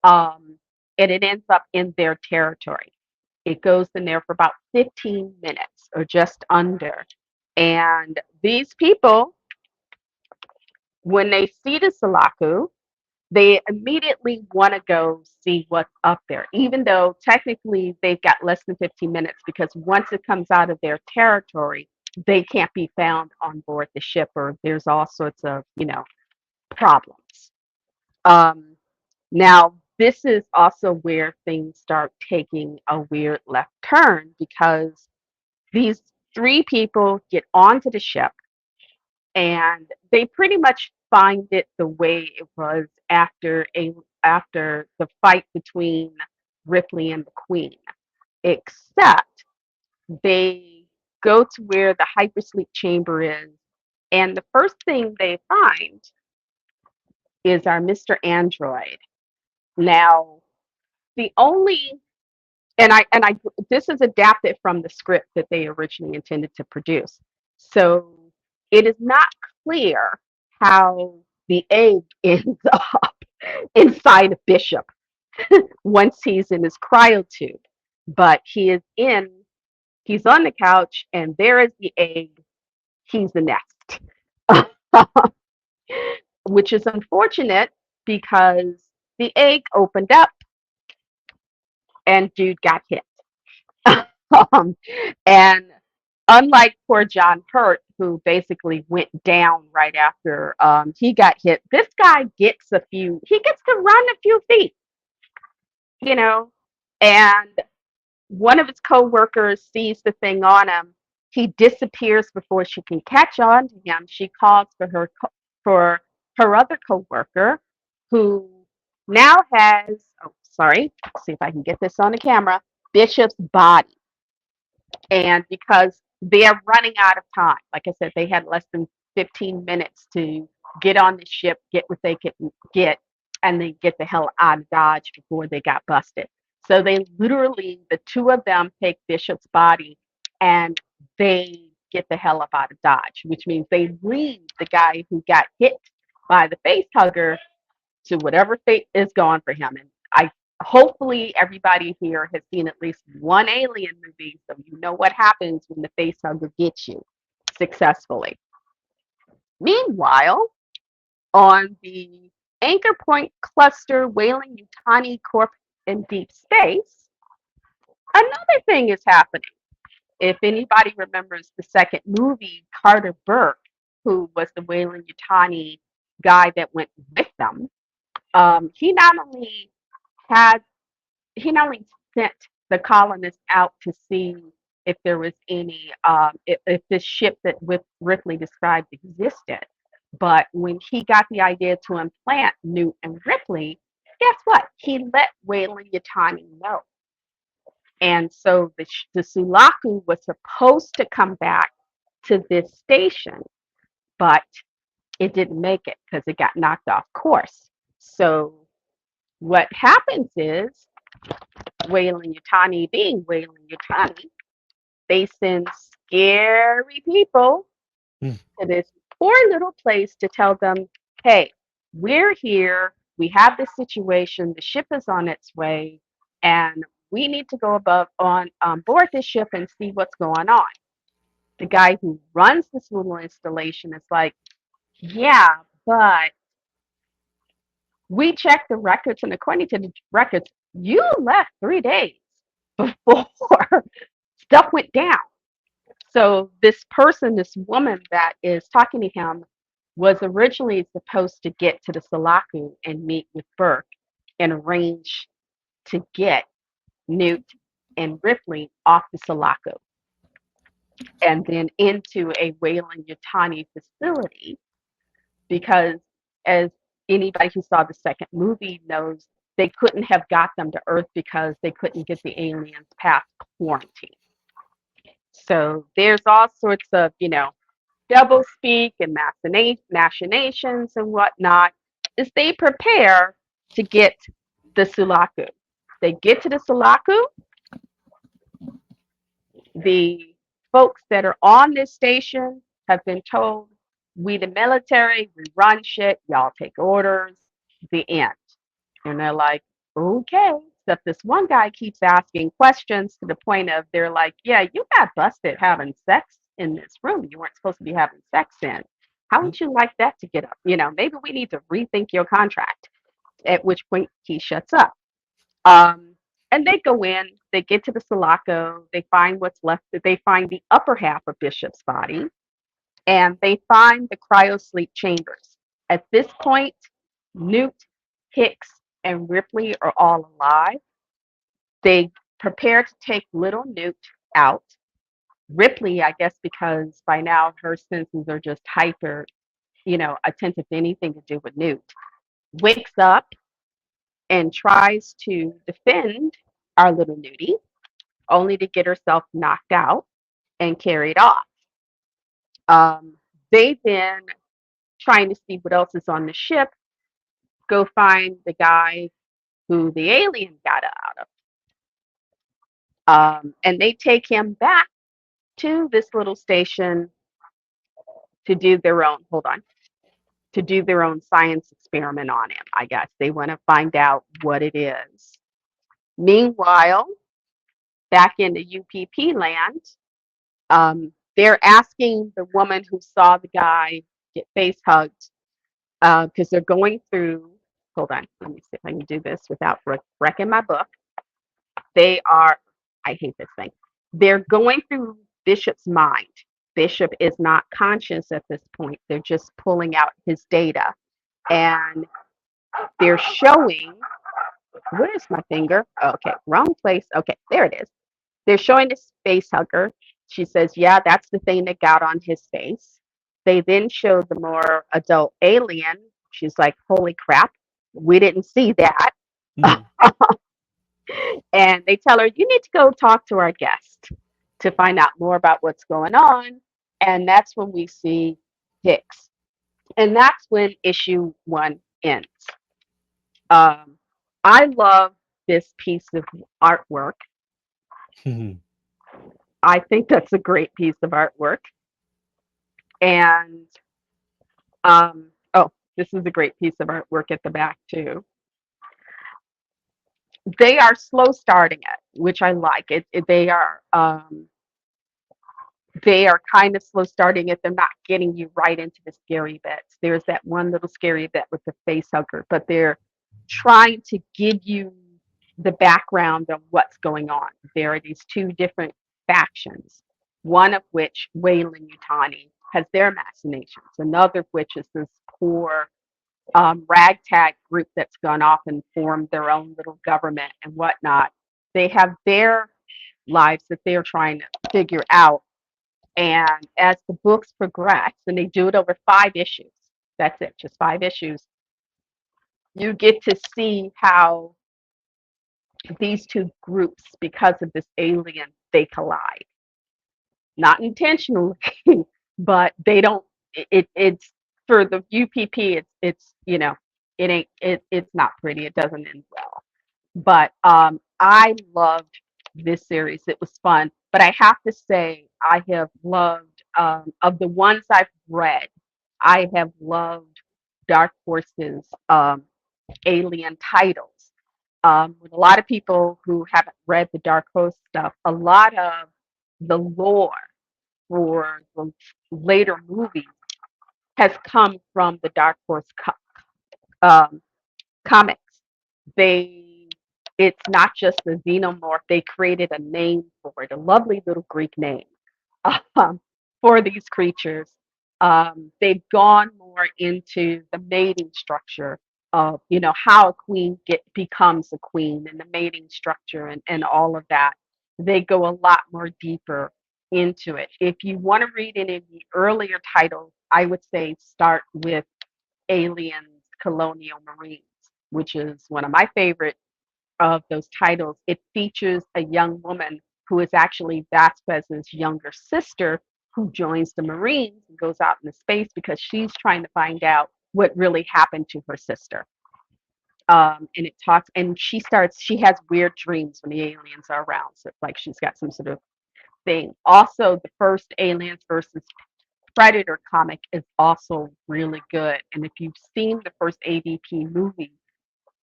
Speaker 5: Um, and it ends up in their territory. It goes in there for about 15 minutes or just under. And these people, when they see the Sulaku, they immediately want to go see what's up there, even though technically they've got less than 15 minutes because once it comes out of their territory, they can't be found on board the ship or there's all sorts of, problems. Um, Now, this is also where things start taking a weird left turn because these three people get onto the ship and they pretty much find it the way it was after the fight between Ripley and the Queen, except they go to where the hypersleep chamber is, and the first thing they find is our Mr. Android. Now, the only and I this is adapted from the script that they originally intended to produce. So it is not clear how the egg ends up inside of Bishop once he's in his cryotube. But he's on the couch and there is the egg, he's the nest. Which is unfortunate because the egg opened up and dude got hit. um, and unlike poor John Hurt, who basically went down right after he got hit, this guy he gets to run a few feet, you know, and one of his co-workers sees the thing on him. He disappears before she can catch on to him. She calls for her other co-worker, who now has, oh, sorry, let's see if I can get this on the camera, Bishop's body. And because they're running out of time, like I said, they had less than 15 minutes to get on the ship, get what they could get, and then get the hell out of Dodge before they got busted. So they literally, the two of them take Bishop's body and they get the hell up out of Dodge, which means they leave the guy who got hit by the face hugger to whatever fate is gone for him. And I hopefully everybody here has seen at least one alien movie, so you know what happens when the face hugger gets you successfully. Meanwhile, on the Anchor Point Cluster Weyland-Yutani Corp in deep space, another thing is happening. If anybody remembers the second movie, Carter Burke, who was the Weyland-Yutani guy that went with them, he not only had he not only sent the colonists out to see if there was any if this ship that with Ripley described existed, but when he got the idea to implant Newt and Ripley, guess what? He let Weyland-Yutani know. And so the Sulaku was supposed to come back to this station, but it didn't make it because it got knocked off course. So what happens is Weyland-Yutani being Weyland-Yutani, they send scary people
Speaker 2: Hmm.
Speaker 5: to this poor little place to tell them, hey, we're here. We have this situation. The ship is on its way, and we need to go on board this ship and see what's going on. the guy who runs this little installation is like, yeah, but we checked the records, and according to the records, you left 3 days before stuff went down. So this person, this woman that is talking to him, was originally supposed to get to the Sulaco and meet with Burke and arrange to get Newt and Ripley off the Sulaco and then into a Weyland-Yutani facility because, as anybody who saw the second movie knows, they couldn't have got them to Earth because they couldn't get the aliens past quarantine. So there's all sorts of, double speak and machinations and whatnot as they prepare to get the Sulaco. They get to the Sulaco. The folks that are on this station have been told, we the military, we run shit, y'all take orders, the end. And they're like, okay. Except this one guy keeps asking questions to the point of they're like, yeah, you got busted having sex in this room you weren't supposed to be having sex in. How would you like that to get up? Maybe we need to rethink your contract. At which point he shuts up. And they go in, they get to the Sulaco, they find what's left, they find the upper half of Bishop's body, and they find the cryosleep chambers. At this point, Newt, Hicks, and Ripley are all alive. They prepare to take little Newt out. Ripley, I guess because by now her senses are just hyper, attentive to anything to do with Newt, wakes up and tries to defend our little Nudie, only to get herself knocked out and carried off. They then, trying to see what else is on the ship, go find the guy who the alien got out of. And they take him back to this little station to do their own, to do their own science experiment on him, I guess. They want to find out what it is. Meanwhile, back in the UPP land, they're asking the woman who saw the guy get face hugged because they're going through. Hold on, let me see if I can do this without wrecking my book. I hate this thing. They're going through Bishop's mind. Bishop is not conscious at this point. They're just pulling out his data. And they're showing, where's my finger? Okay, wrong place. Okay, there it is. They're showing the face hugger. She says, yeah, that's the thing that got on his face. They then show the more adult alien. She's like, holy crap, we didn't see that. And they tell her, you need to go talk to our guest to find out more about what's going on. And that's when we see Hicks. And that's when issue 1 ends. I love this piece of artwork. I think that's a great piece of artwork. And this is a great piece of artwork at the back too. They are slow starting it, which I like. They are kind of slow starting it. They're not getting you right into the scary bits. There's that one little scary bit with the face hugger, but they're trying to give you the background of what's going on. There are these two different factions, one of which, Weyland-Yutani, has their machinations, another of which is this poor ragtag group that's gone off and formed their own little government and whatnot. They have their lives that they're trying to figure out. And as the books progress, and they do it over 5 issues, that's it, just 5 issues, you get to see how these two groups, because of this alien, they collide. Not intentionally, but they don't, it's for the UPP, it's it's not pretty. It doesn't end well. But I loved this series. It was fun. But I have to say, I have loved, of the ones I've read, I have loved Dark Horse's alien titles. With a lot of people who haven't read the Dark Horse stuff, a lot of the lore for the later movies has come from the Dark Horse um, comics. They, it's not just the xenomorph. They created a name for it, a lovely little Greek name um, for these creatures. They've gone more into the mating structure of, how a queen becomes a queen and the mating structure and all of that. They go a lot more deeper into it. If you want to read any of the earlier titles, I would say start with Aliens, Colonial Marines, which is one of my favorite of those titles. It features a young woman who is actually Vasquez's younger sister who joins the Marines and goes out into space because she's trying to find out what really happened to her sister. And it talks, and she has weird dreams when the aliens are around. So it's like she's got some sort of thing. Also, the first Aliens versus Predator comic is also really good. And if you've seen the first AVP movie,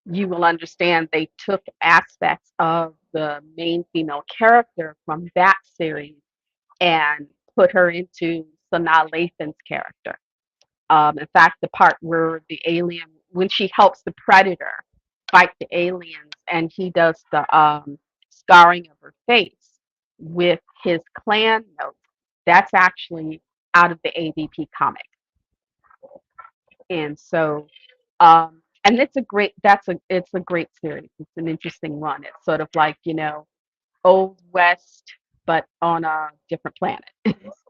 Speaker 5: you will understand they took aspects of the main female character from that series and put her into Sanaa Lathan's character. In fact, the part where the alien, when she helps the predator fight the aliens, and he does the scarring of her face with his clan notes, that's actually out of the AVP comic. And so, and it's a great series. It's an interesting one. It's sort of like, Old West, but on a different planet.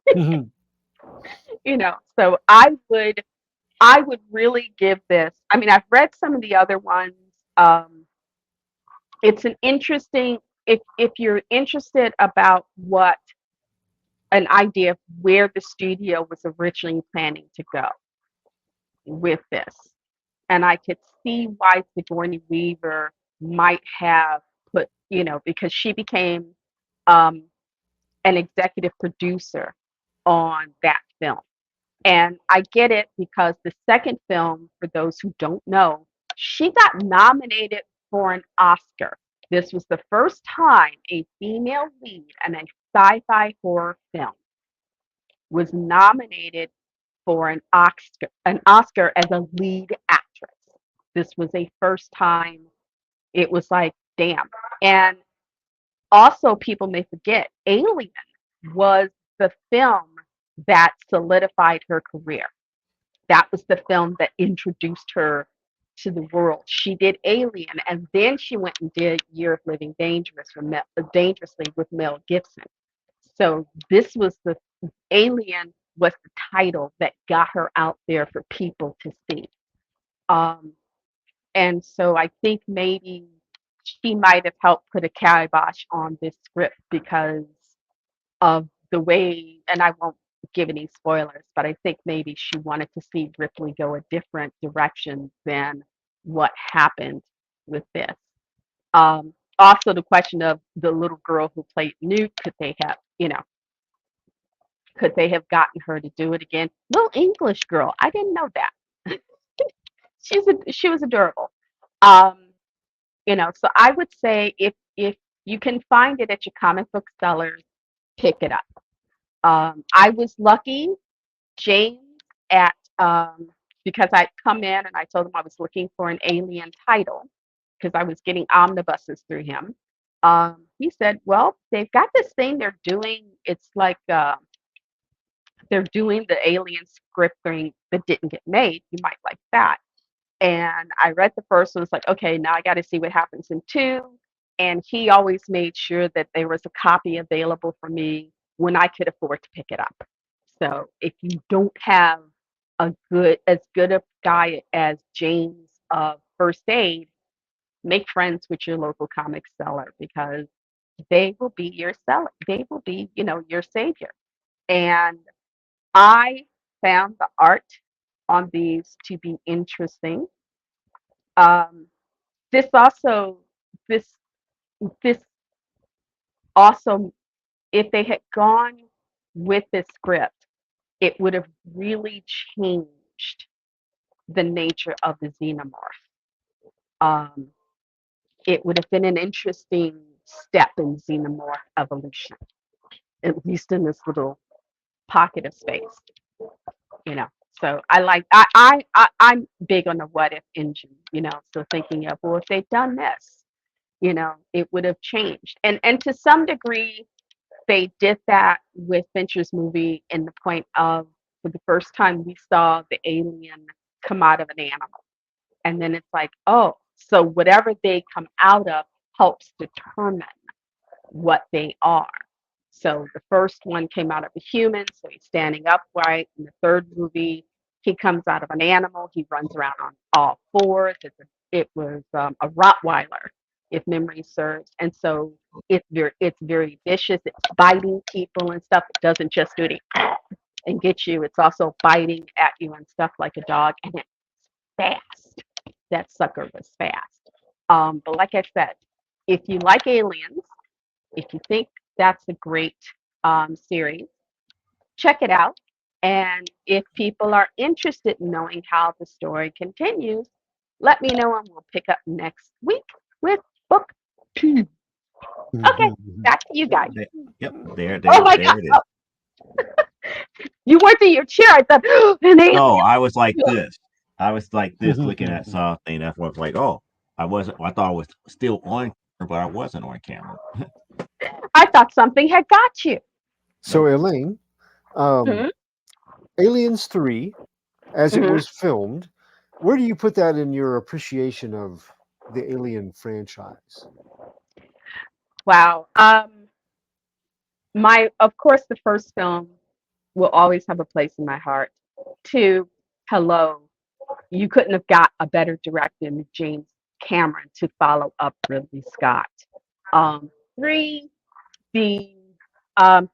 Speaker 2: Mhm.
Speaker 5: So I would really give this. I mean, I've read some of the other ones. It's an interesting, if you're interested about what an idea of where the studio was originally planning to go with this. And I could see why Sigourney Weaver might have put, because she became um, an executive producer on that film. And I get it because the second film, for those who don't know, she got nominated for an Oscar. This was the first time a female lead in a sci-fi horror film was nominated for an Oscar as a lead actress. This was a first time. It was like, damn. And also, people may forget, Alien was the film that solidified her career. That was the film that introduced her to the world. She did Alien, and then she went and did Year of Living Dangerously with Mel Gibson. So this was the Alien was the title that got her out there for people to see. Um, and so I think maybe she might have helped put a kibosh on this script because of the way, and I won't give any spoilers, but I think maybe she wanted to see Ripley go a different direction than what happened with this. Also, the question of the little girl who played Newt, could they have gotten her to do it again? Little English girl, I didn't know that. She was adorable. Um, so I would say if you can find it at your comic book sellers, pick it up. I was lucky, James, at because I'd come in and I told him I was looking for an Alien title because I was getting omnibuses through him. He said, "Well, they've got this thing they're doing. It's like they're doing the Alien script thing that didn't get made. You might like that." And I read the first one. It's like, okay, now I got to see what happens in two. And he always made sure that there was a copy available for me when I could afford to pick it up. So if you don't have as good a guy as James of First Aid, make friends with your local comic seller because they will be your seller. They will be, your savior. And I found the art on these to be interesting. Um, this also, this, this also, if they had gone with this script, it would have really changed the nature of the xenomorph. Um, it would have been an interesting step in xenomorph evolution, at least in this little pocket of space, you know. So I'm big on the what if engine, you know. So thinking of, well, if they'd done this, you know, it would have changed. And to some degree, they did that with Fincher's movie in the point of, for the first time we saw the alien come out of an animal. And then it's like, oh, so whatever they come out of helps determine what they are. So the first one came out of a human, so he's standing upright. In the third movie, he comes out of an animal. He runs around on all fours. It was a Rottweiler, if memory serves. And so it's very vicious. It's biting people and stuff. It doesn't just do it and get you. It's also biting at you and stuff like a dog. And it's fast. That sucker was fast. But like I said, if you like aliens, if you think that's a great series, check it out. And if people are interested in knowing how the story continues, let me know and we'll pick up next week with book 2. Okay, back to you guys.
Speaker 1: Yep, there,
Speaker 5: Oh my
Speaker 1: there
Speaker 5: God.
Speaker 1: it is.
Speaker 5: You weren't in your chair. I thought, an alien.
Speaker 1: No, I was like this. I was like this, looking at something. That's what I was like, oh, I wasn't. I thought I was still on camera, but I wasn't on camera.
Speaker 5: I thought something had got you.
Speaker 2: So, Elaine,
Speaker 5: Mhm.
Speaker 2: Aliens 3, as it
Speaker 5: Mhm.
Speaker 2: was filmed, where do you put that in your appreciation of the Alien franchise?
Speaker 5: Wow. Of course, the first film will always have a place in my heart. 2, hello. You couldn't have got a better director than James Cameron to follow up Ridley Scott. 3, the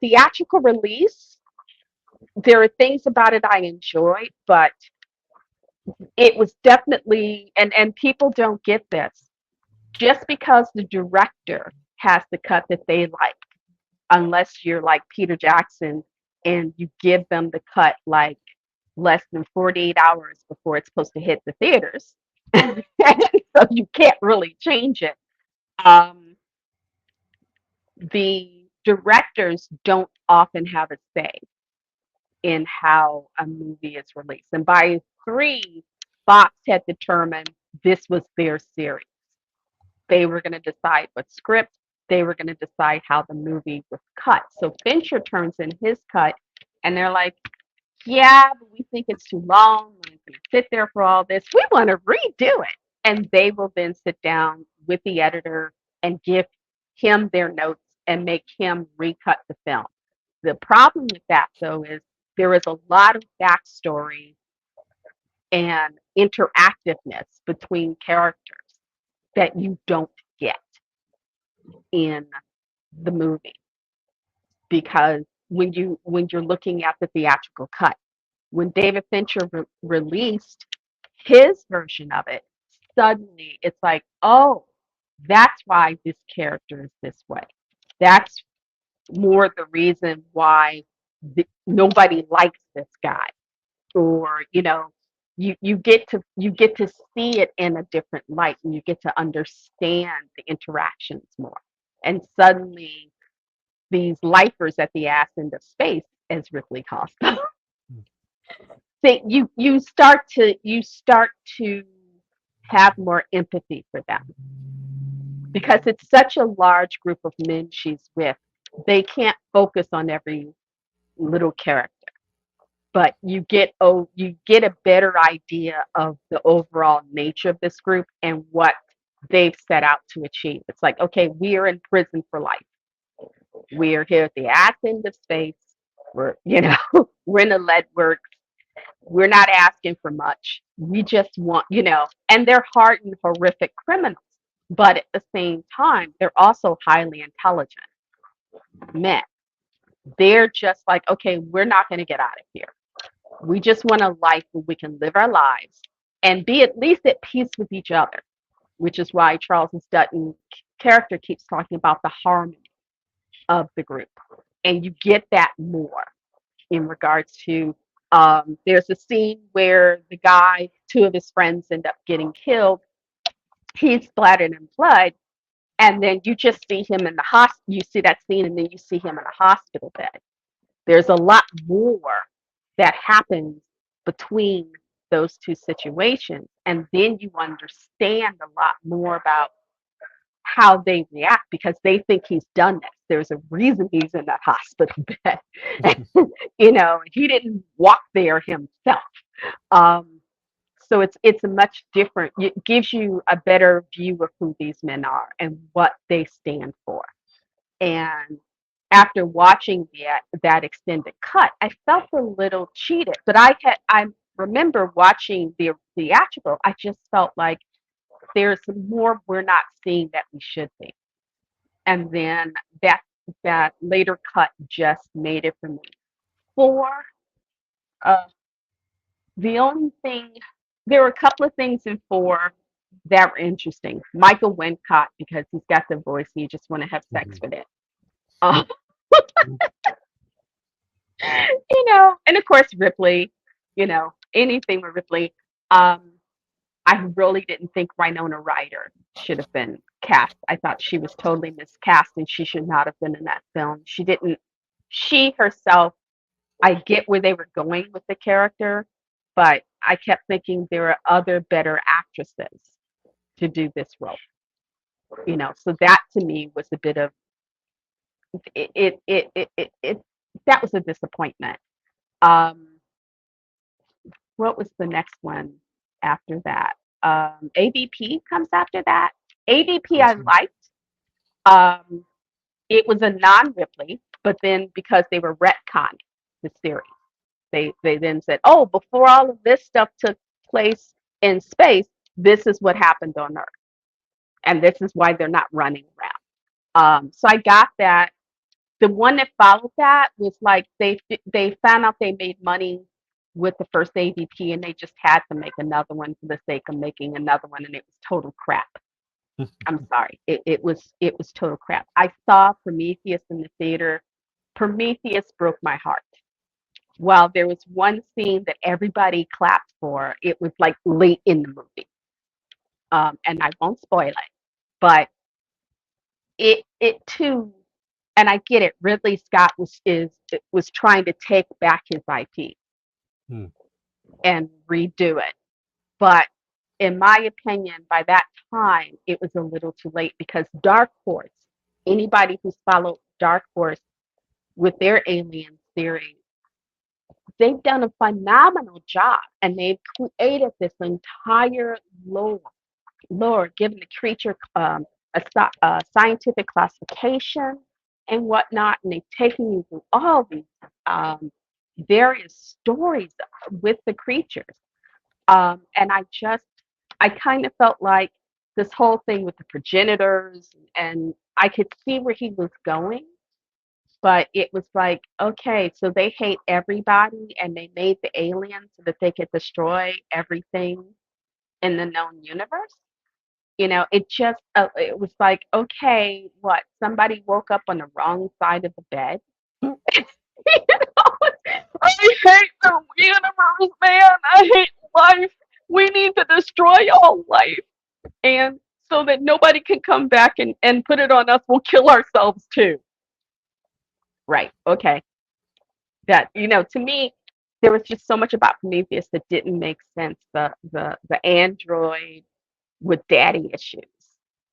Speaker 5: theatrical release. There are things about it I enjoyed, but it was definitely, and people don't get this. Just because the director has the cut that they like, unless you're like Peter Jackson and you give them the cut like less than 48 hours before it's supposed to hit the theaters. So you can't really change it. Um, the directors don't often have a say in how a movie is released. And by 3, Fox had determined this was their series. They were going to decide what script, they were going to decide how the movie was cut. So Fincher turns in his cut, and they're like, yeah, but we think it's too long. We're going to sit there for all this. We want to redo it. And they will then sit down with the editor and give him their notes and make him recut the film. The problem with that, though, is there is a lot of backstory and interactiveness between characters that you don't get in the movie, because when you're looking at the theatrical cut, when David Fincher released his version of it, suddenly it's like, oh, that's why this character is this way. That's more the reason why nobody likes this guy, or you get to see it in a different light, and you get to understand the interactions more. And suddenly these lifers at the ass end of space, as Ripley calls them, you start to have more empathy for them, because it's such a large group of men she's with. They can't focus on every little character, but you get a better idea of the overall nature of this group and what they've set out to achieve. It's like, okay, we are in prison for life. We're here at the ass end of space. We're in the lead works. We're not asking for much. We just want, and they're hardened, horrific criminals. But at the same time, they're also highly intelligent men. They're just like, okay, we're not going to get out of here. We just want a life where we can live our lives and be at least at peace with each other, which is why Charles Dutton character keeps talking about the harmony of the group. And you get that more in regards to, there's a scene where the guy, 2 of his friends end up getting killed. He's splattered in blood. And then you just see him in the hospital. You see that scene, and then you see him in a hospital bed. There's a lot more that happens between those two situations. And then you understand a lot more about how they react because they think he's done this. There's a reason he's in that hospital bed. He didn't walk there himself. Um, so it's a much different. It gives you a better view of who these men are and what they stand for. And after watching that extended cut, I felt a little cheated. But I remember watching the theatrical. I just felt like there's more we're not seeing that we should be. And then that later cut just made it for me. For uh, the only thing, there were a couple of things in 4 that were interesting. Michael Wincott, because he's got the voice, and you just want to have sex with it. Uh, and of course Ripley, anything with Ripley. I really didn't think Winona Ryder should have been cast. I thought she was totally miscast and she should not have been in that film. She herself, I get where they were going with the character, but I kept thinking there are other better actresses to do this role. So that to me was a bit of it that was a disappointment. Um, what was the next one after that? AVP comes after that. AVP I liked. It was a non-Ripley, but then because they were retconning the series, they then said, "Oh, before all of this stuff took place in space, this is what happened on Earth, and this is why they're not running around." So I got that. The one that followed that was like they found out they made money with the first AVP, and they just had to make another one for the sake of making another one, and it was total crap. I'm sorry. It was total crap. I saw Prometheus in the theater. Prometheus broke my heart. While there was one scene that everybody clapped for, it was like late in the movie. And I won't spoil it, but it too, and I get it. Ridley Scott was trying to take back his IP and redo it, but in my opinion, by that time, it was a little too late because Dark Horse, anybody who's followed Dark Horse with their alien series, they've done a phenomenal job and they've created this entire lore, giving the creature a scientific classification and whatnot. And they've taken you through all these various stories with the creatures. And I kind of felt like this whole thing with the progenitors, and I could see where he was going, but it was like, okay, so they hate everybody and they made the aliens so that they could destroy everything in the known universe. It was like, okay, what? Somebody woke up on the wrong side of the bed. I hate the universe, man. I hate life. We need to destroy all life. And so that nobody can come back and put it on us, we'll kill ourselves too. Right. Okay. That, to me, there was just so much about Prometheus that didn't make sense. The android with daddy issues.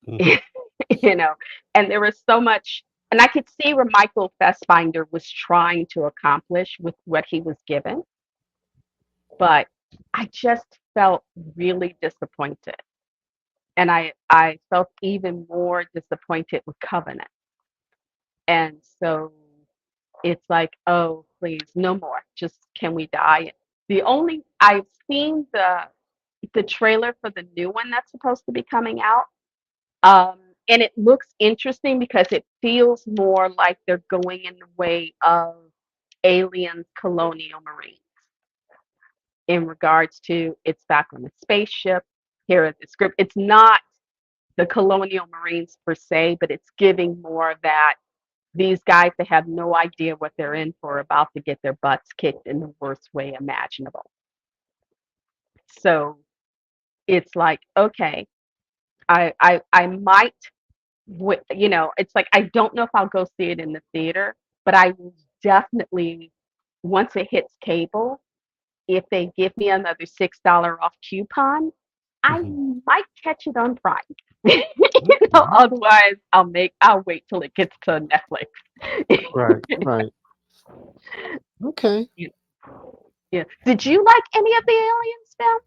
Speaker 5: And there was so much, and I could see where Michael Fassbender was trying to accomplish with what he was given, but I just felt really disappointed. And I felt even more disappointed with Covenant. And so it's like, oh, please, no more. Just can we die? I've seen the trailer for the new one that's supposed to be coming out. And it looks interesting because it feels more like they're going in the way of Aliens Colonial Marines in regards to it's back on the spaceship. Here is the script. It's not the Colonial Marines per se, but it's giving more of that. These guys that have no idea what they're in for are about to get their butts kicked in the worst way imaginable. So it's like, okay, I might, it's like I don't know if I'll go see it in the theater, but I will definitely, once it hits cable, if they give me another $6 off coupon, I
Speaker 2: Mhm.
Speaker 5: might catch it on Prime.
Speaker 2: Mhm.
Speaker 5: Otherwise, I'll wait till it gets to Netflix.
Speaker 2: Right, right. Okay.
Speaker 5: Yeah. Yeah. Did you like any of the Aliens films?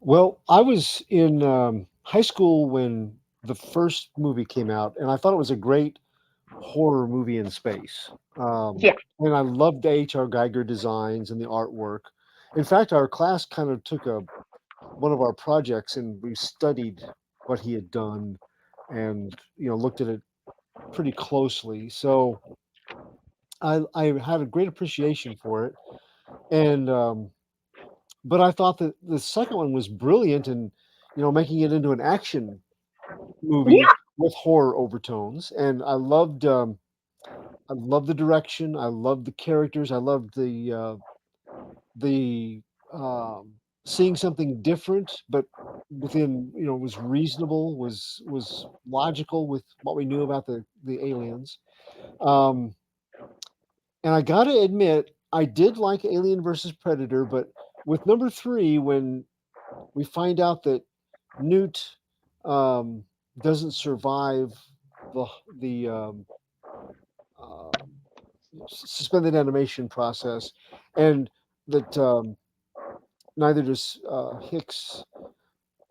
Speaker 2: Well, I was in high school when the first movie came out, and I thought it was a great horror movie in space.
Speaker 5: Yeah.
Speaker 2: And I loved the H.R. Geiger designs and the artwork. In fact, our class kind of took one of our projects and we studied what he had done and looked at it pretty closely. So I had a great appreciation for it. And but I thought that the second one was brilliant and making it into an action movie
Speaker 5: Yeah.
Speaker 2: with horror overtones. And I loved the direction. I loved the characters. I loved the seeing something different, but within was reasonable, was logical with what we knew about the aliens. Um, and I got to admit, I did like Alien versus Predator, but with number three, when we find out that Newt um, doesn't survive the the um, suspended animation process, and that neither does Hicks.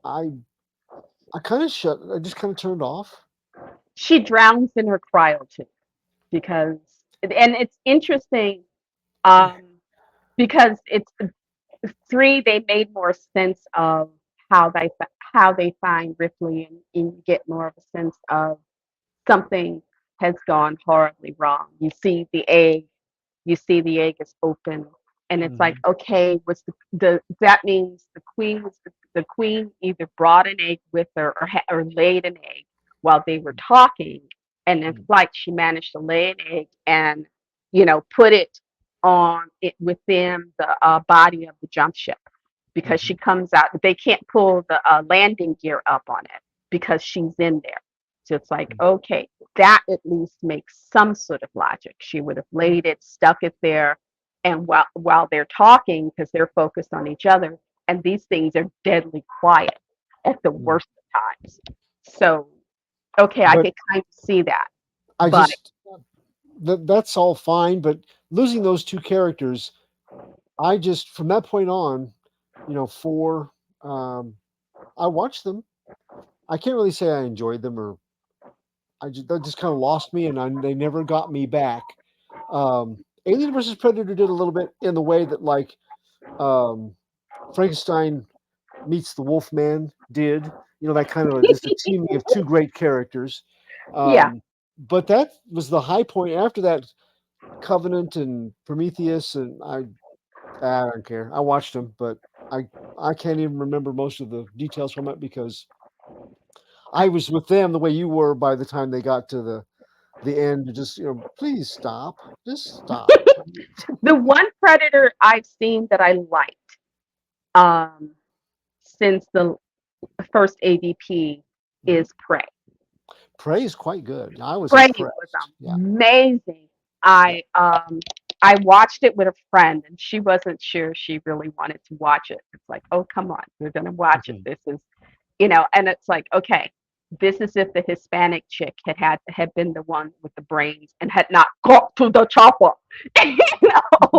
Speaker 2: I I kind of shut. I just kind of turned off.
Speaker 5: She drowns in her cryotube because, and it's interesting, um, because it's three. They made more sense of how they find Ripley, and you get more of a sense of something has gone horribly wrong. You see the egg is open, and it's like,
Speaker 2: Mhm,
Speaker 5: okay, was the that means the queen either brought an egg with her or laid an egg while they were talking, and in
Speaker 2: mhm,
Speaker 5: flight she managed to lay an egg and put it on it within the body of the jump ship because she
Speaker 2: mhm,
Speaker 5: comes out. They can't pull the landing gear up on it because she's in there. So it's like,
Speaker 2: mhm,
Speaker 5: okay, that at least makes some sort of logic. She would have laid it, stuck it there, and while they're talking, because they're focused on each other, and these things are deadly quiet at the
Speaker 2: mhm.
Speaker 5: worst of times. So, okay, I
Speaker 2: But
Speaker 5: could kind of see that.
Speaker 2: I
Speaker 5: But
Speaker 2: just that's all fine. But losing those two characters, I just from that point on, four. Um, I watched them. I can't really say I enjoyed them or that just kind of lost me, and they never got me back. Alien versus Predator did a little bit in the way that like um, Frankenstein meets the Wolfman did. That kind of just a teaming of two great characters.
Speaker 5: yeah,
Speaker 2: Um, but that was the high point. After that, Covenant and Prometheus, and I don't care. I watched them, but I I can't even remember most of the details from it because I was with them the way you were by the time they got to the end. To just please stop, just stop.
Speaker 5: the one Predator I've seen that I liked um, since the first AVP
Speaker 2: Mhm.
Speaker 5: is Prey.
Speaker 2: Prey is quite good. I was
Speaker 5: Prey was
Speaker 2: impressed. Yeah,
Speaker 5: amazing.
Speaker 2: yeah.
Speaker 5: I watched it with a friend and she wasn't sure she really wanted to watch it. It's like, oh come on, we're gonna watch it.
Speaker 2: Mhm,
Speaker 5: This is and it's like, okay, this is if the Hispanic chick had been the one with the brains and had not got to the chopper.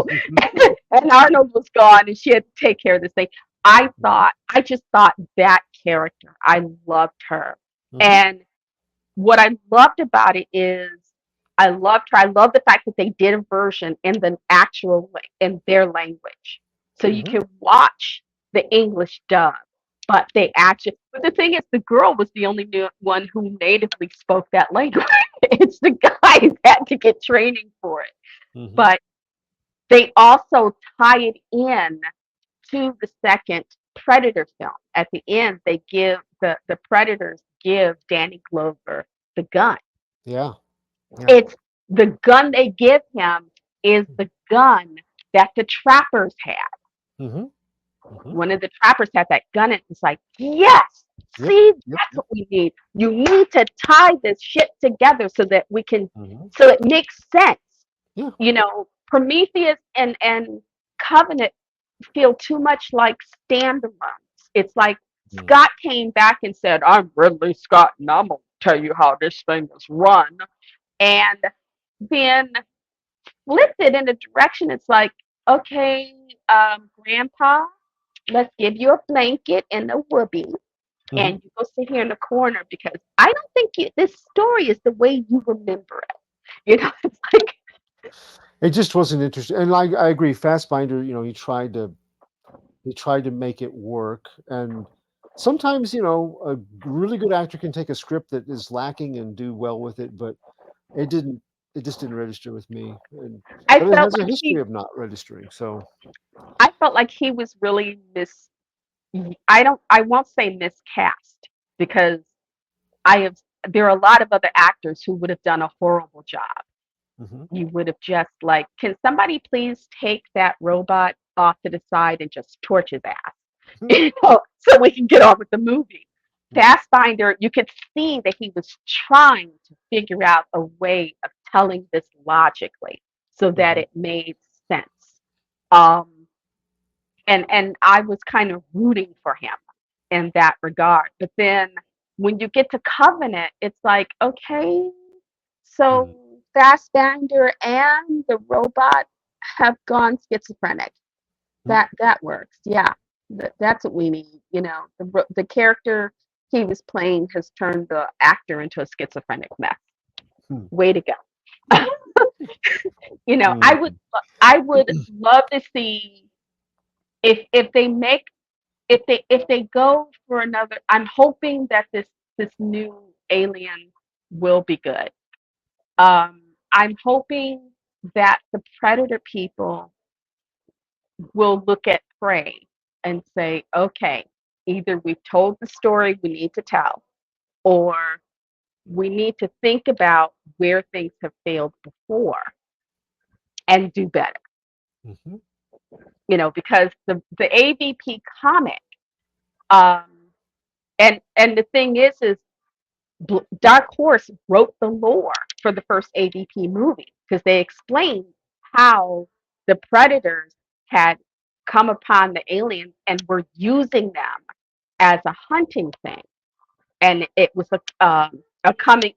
Speaker 2: mhm,
Speaker 5: And Arnold was gone and she had to take care of this thing. I just thought that character, I loved her.
Speaker 2: mhm,
Speaker 5: And what I loved about it is I loved her. I love the fact that they did a version in the in their language. So you
Speaker 2: mhm,
Speaker 5: can watch the English dub, but but the thing is, the girl was the only one who natively spoke that language. It's the guys had to get training for it.
Speaker 2: mhm.
Speaker 5: But they also tie it in to the second Predator film. At the end, they give the Predators give Danny Glover the gun.
Speaker 2: Yeah, yeah.
Speaker 5: It's the gun they give him is the gun that the trappers had.
Speaker 2: Mhm, mhm.
Speaker 5: One of the trappers had that gun, and it's like, yes,
Speaker 2: Yep,
Speaker 5: see,
Speaker 2: yep,
Speaker 5: that's
Speaker 2: yep.
Speaker 5: what we need. You need to tie this shit together so that we can,
Speaker 2: Mhm,
Speaker 5: so it makes sense.
Speaker 2: Yeah.
Speaker 5: You know, Prometheus and Covenant feel too much like standalones. It's like
Speaker 2: Mm.
Speaker 5: Scott came back and said, "I'm Ridley Scott, and I'm gonna tell you how this thing is run," and then flipped it in a direction. It's like, okay, Grandpa, let's give you a blanket and a whoopee,
Speaker 2: Mhm.
Speaker 5: and you go sit here in the corner because I don't think this story is the way you remember it. You know, it's like,
Speaker 2: It just wasn't interesting, and I agree. Fassbinder, he tried to make it work, and sometimes a really good actor can take a script that is lacking and do well with it, but it didn't. It just didn't register with me,
Speaker 5: I
Speaker 2: but it
Speaker 5: felt
Speaker 2: has a
Speaker 5: like
Speaker 2: history of not registering. So,
Speaker 5: I felt like he was really I won't say miscast because I have there are a lot of other actors who would have done a horrible job.
Speaker 2: mhm.
Speaker 5: You would have just like, can somebody please take that robot off to the side and just torch his ass, so we can get on with the movie. Fassbinder, you could see that he was trying to figure out a way of telling this logically so that
Speaker 2: Mhm.
Speaker 5: it made sense. Um, and I was kind of rooting for him in that regard. But then when you get to Covenant, it's like, okay,
Speaker 2: Mhm.
Speaker 5: so Fassbender and the robot have gone schizophrenic.
Speaker 2: Mhm.
Speaker 5: That works. Yeah, that's what we need. You know, the character he was playing has turned the actor into a schizophrenic mess.
Speaker 2: Hmm.
Speaker 5: Way to go. You know,
Speaker 2: Mhm.
Speaker 5: I would love to see if they make if they go for another. I'm hoping that this new Alien will be good. um I'm hoping that the Predator people will look at Prey and say, okay, either we've told the story we need to tell, or we need to think about where things have failed before and do better.
Speaker 2: Mhm.
Speaker 5: You know, because the AVP comic, um and the thing is Dark Horse wrote the lore for the first AVP movie because they explained how the Predators had come upon the aliens and were using them as a hunting thing, and it was a coming,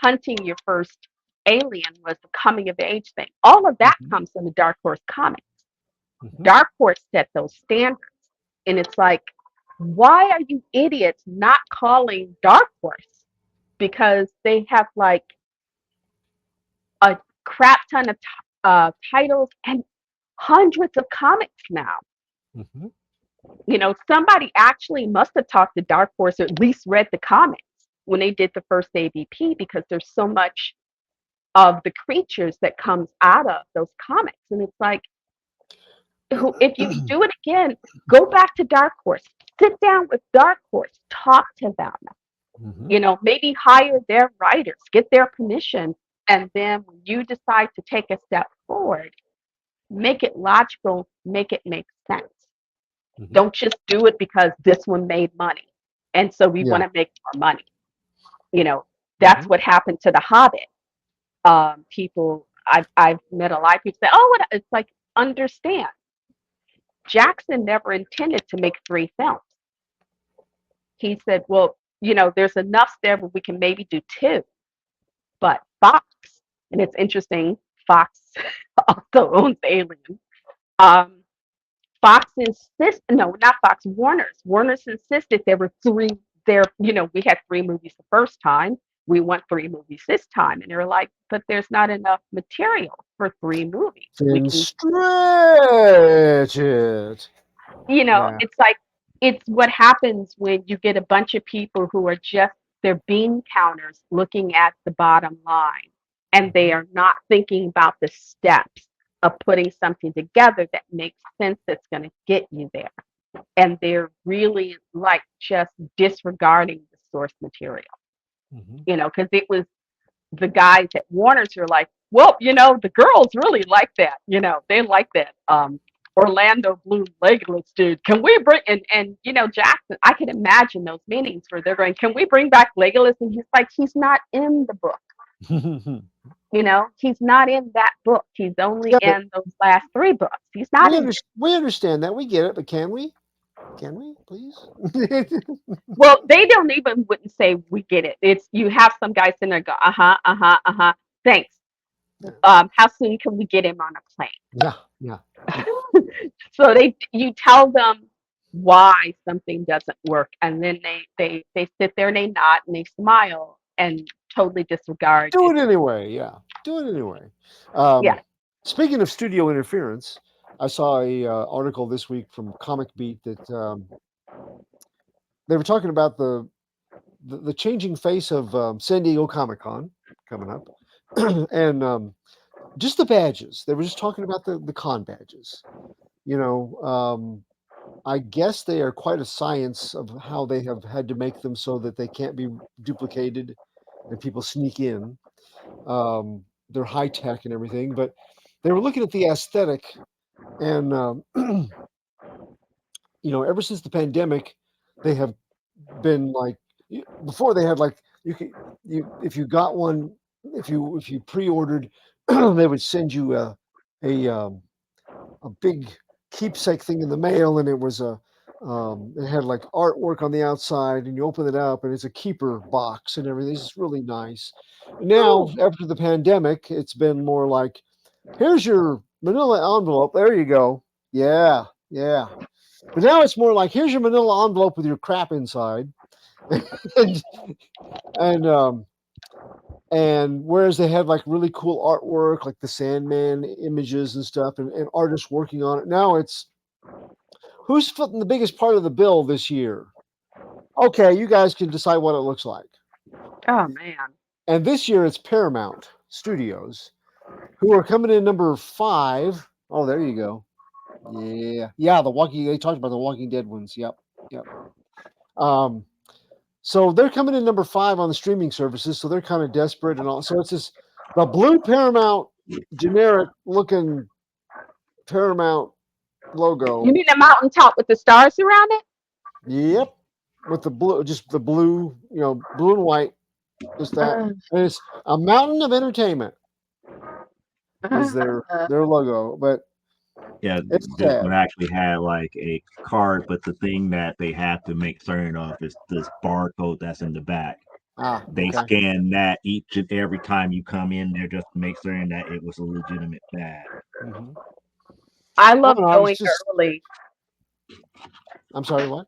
Speaker 5: hunting your first alien was the coming of age thing. All of that
Speaker 2: Mhm.
Speaker 5: comes from the Dark Horse comics.
Speaker 2: Mhm.
Speaker 5: Dark Horse set those standards, and it's like, why are you idiots not calling Dark Horse? Because they have like a crap ton of titles and hundreds of comics now.
Speaker 2: Mhm.
Speaker 5: You know, somebody actually must have talked to Dark Horse or at least read the comics when they did the first AVP because there's so much of the creatures that comes out of those comics. And it's like, if you do it again, go back to Dark Horse, sit down with Dark Horse, talk to them,
Speaker 2: Mhm.
Speaker 5: maybe hire their writers, get their permission. And then when you decide to take a step forward, make it logical, make it make sense.
Speaker 2: Mhm.
Speaker 5: Don't just do it because this one made money. And so we
Speaker 2: Yeah.
Speaker 5: want to make more money. You know, that's
Speaker 2: Mhm.
Speaker 5: what happened to The Hobbit. People, I've met a lot of people say, oh, it's like, understand. Jackson never intended to make 3 films. He said, well, there's enough there where we can maybe do 2. But Fox, and it's interesting, Fox also owns Alien. Um, Fox insists, no, not Fox, Warner's insisted there were 3 there, we had 3 movies the first time. We want 3 movies this time. And they're like, but there's not enough material for 3 movies. We
Speaker 2: Then
Speaker 5: can,
Speaker 2: stretch it. Yeah.
Speaker 5: it's like, it's what happens when you get a bunch of people who are just, they're bean counters looking at the bottom line, and they
Speaker 2: Mhm.
Speaker 5: are not thinking about the steps of putting something together that makes sense, that's going to get you there. And they're really like just disregarding the source material,
Speaker 2: Mhm.
Speaker 5: because it was the guys at Warner's who are like, well, the girls really like that. They like that. Orlando Bloom Legolas dude. Can we bring and Jackson? I can imagine those meetings where they're going, can we bring back Legolas? And he's like, he's not in the book. You know, he's not in that book. He's only
Speaker 2: Yeah, but
Speaker 5: in those last 3 books. He's not in there.
Speaker 2: we understand that. We get it, but can we? Can we, please?
Speaker 5: Well, they don't even wouldn't say we get it. It's you have some guys in there go, uh-huh, uh-huh, uh-huh. Thanks. How soon can we get him on a plane?
Speaker 2: Yeah, yeah.
Speaker 5: So you tell them why something doesn't work, and then they sit there and they nod and they smile and totally disregard
Speaker 2: Do
Speaker 5: it.
Speaker 2: it anyway. Yeah, do it anyway.
Speaker 5: Yeah.
Speaker 2: Speaking of studio interference, I saw a article this week from Comic Beat that they were talking about the changing face of San Diego Comic Con coming up, and just the badges. They were just talking about the con badges. You know, I guess they are quite a science of how they have had to make them so that they can't be duplicated and people sneak in. They're high tech and everything, but they were looking at the aesthetic, and you know, ever since the pandemic, they have been like before they had like you if you got one if you pre-ordered, they would send you a big keepsake thing in the mail, and it was it had like artwork on the outside, and you open it up, and it's a keeper box and everything. It's really nice. Now, after the pandemic, it's been more like, here's your manila envelope. There you go. Yeah, yeah. But now it's more like, here's your manila envelope with your crap inside. and, and and whereas they had like really cool artwork, like the Sandman images and stuff, and artists working on it, now it's who's footing the biggest part of the bill this year? Okay, you guys can decide what it looks like.
Speaker 5: Oh man.
Speaker 2: And this year it's Paramount Studios, who are coming in number 5. Oh, there you go. Yeah. They talked about the Walking Dead ones. Yep. So they're coming in number 5 on the streaming services. So they're kind of desperate and all. So it's the blue Paramount generic looking Paramount logo.
Speaker 5: You mean the mountaintop with the stars around it?
Speaker 2: Yep. With the blue, just the blue, blue and white, just that. And it's a mountain of entertainment is their logo. But
Speaker 1: yeah,
Speaker 2: it's
Speaker 1: this
Speaker 2: sad.
Speaker 1: one actually had like a card, but the thing that they have to make certain of is this barcode that's in the back. They scan that each and every time you come in there just to make certain that it was a legitimate bag.
Speaker 2: Mm-hmm.
Speaker 5: I love going early.
Speaker 2: I'm sorry, what?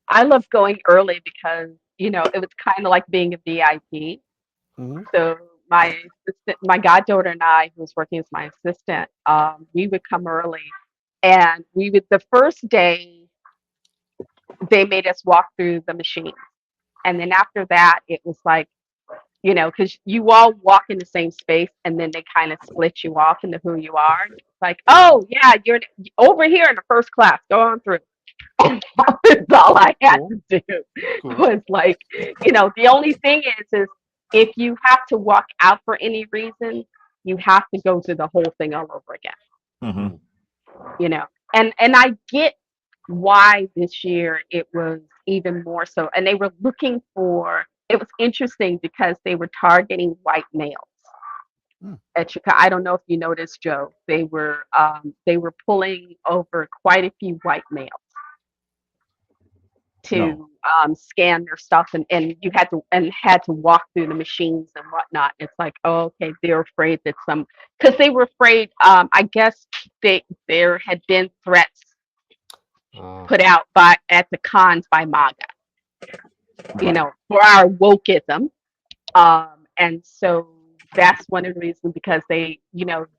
Speaker 5: I love going early because, it was kind of like being a VIP.
Speaker 2: Mm-hmm.
Speaker 5: So my goddaughter and I, who was working as my assistant, we would come early, and the first day they made us walk through the machine. And then after that, it was like, because you all walk in the same space, and then they kind of split you off into who you are. It's like, oh yeah, you're over here in the first class. Go on through. And that was all I had to do. Was like, the only thing is if you have to walk out for any reason, you have to go through the whole thing all over again.
Speaker 1: Mm-hmm.
Speaker 5: And I get why this year it was even more so, and they were looking for. It was interesting because they were targeting white males at Chicago. I don't know if you noticed, Joe. They were pulling over quite a few white males to scan their stuff, and you had to walk through the machines and whatnot. It's like, oh, okay, they're afraid that because they were afraid. I guess there had been threats put out at the cons by MAGA, for our wokeism, and so that's one of the reasons, because they,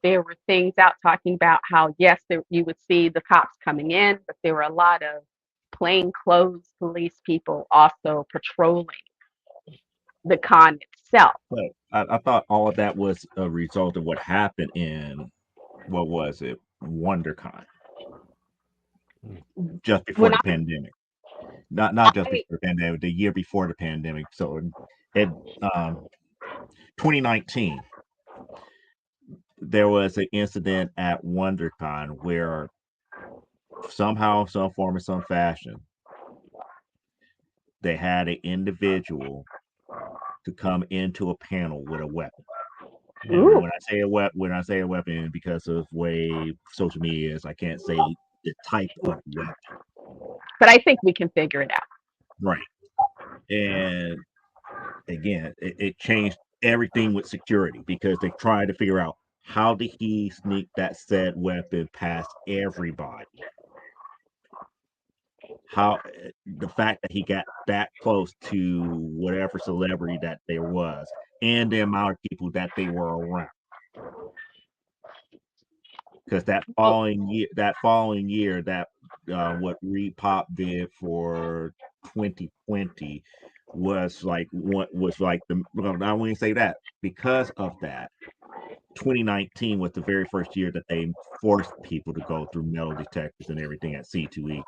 Speaker 5: there were things out talking about how yes, you would see the cops coming in, but there were a lot of plainclothes police people also patrolling the con itself.
Speaker 1: But I thought all of that was a result of what happened in, what was it, WonderCon, just before the pandemic. Not just before the pandemic, the year before the pandemic. So in 2019, there was an incident at WonderCon where somehow, some form, or some fashion, they had an individual to come into a panel with a weapon. And
Speaker 5: Ooh.
Speaker 1: when I say a weapon, because of way social media is, I can't say the type of weapon.
Speaker 5: But I think we can figure it out.
Speaker 1: Right. And again, it changed everything with security because they tried to figure out how did he sneak that said weapon past everybody. How the fact that he got that close to whatever celebrity that there was, and the amount of people that they were around. Because that following year, that what Repop did for 2020 was like the, well, I wouldn't say that, because of that. 2019 was the very first year that they forced people to go through metal detectors and everything at C2E2,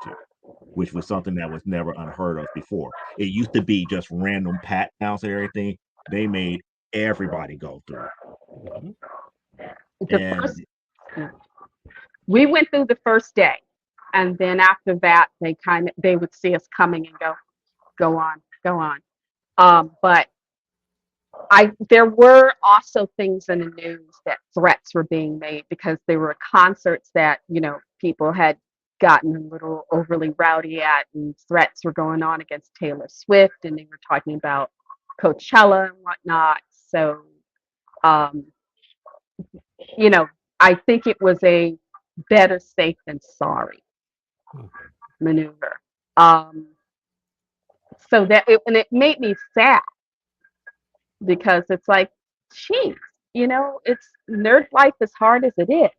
Speaker 1: which was something that was never unheard of before. It used to be just random pat downs and everything. They made everybody go through.
Speaker 5: The
Speaker 1: And
Speaker 5: first, we went through the first day, and then after that, they would see us coming and go on. But there were also things in the news that threats were being made because there were concerts that, people had gotten a little overly rowdy at, and threats were going on against Taylor Swift, and they were talking about Coachella and whatnot. So, um, I think it was a better safe than sorry maneuver. So and it made me sad because it's like, geez, it's nerd life as hard as it is.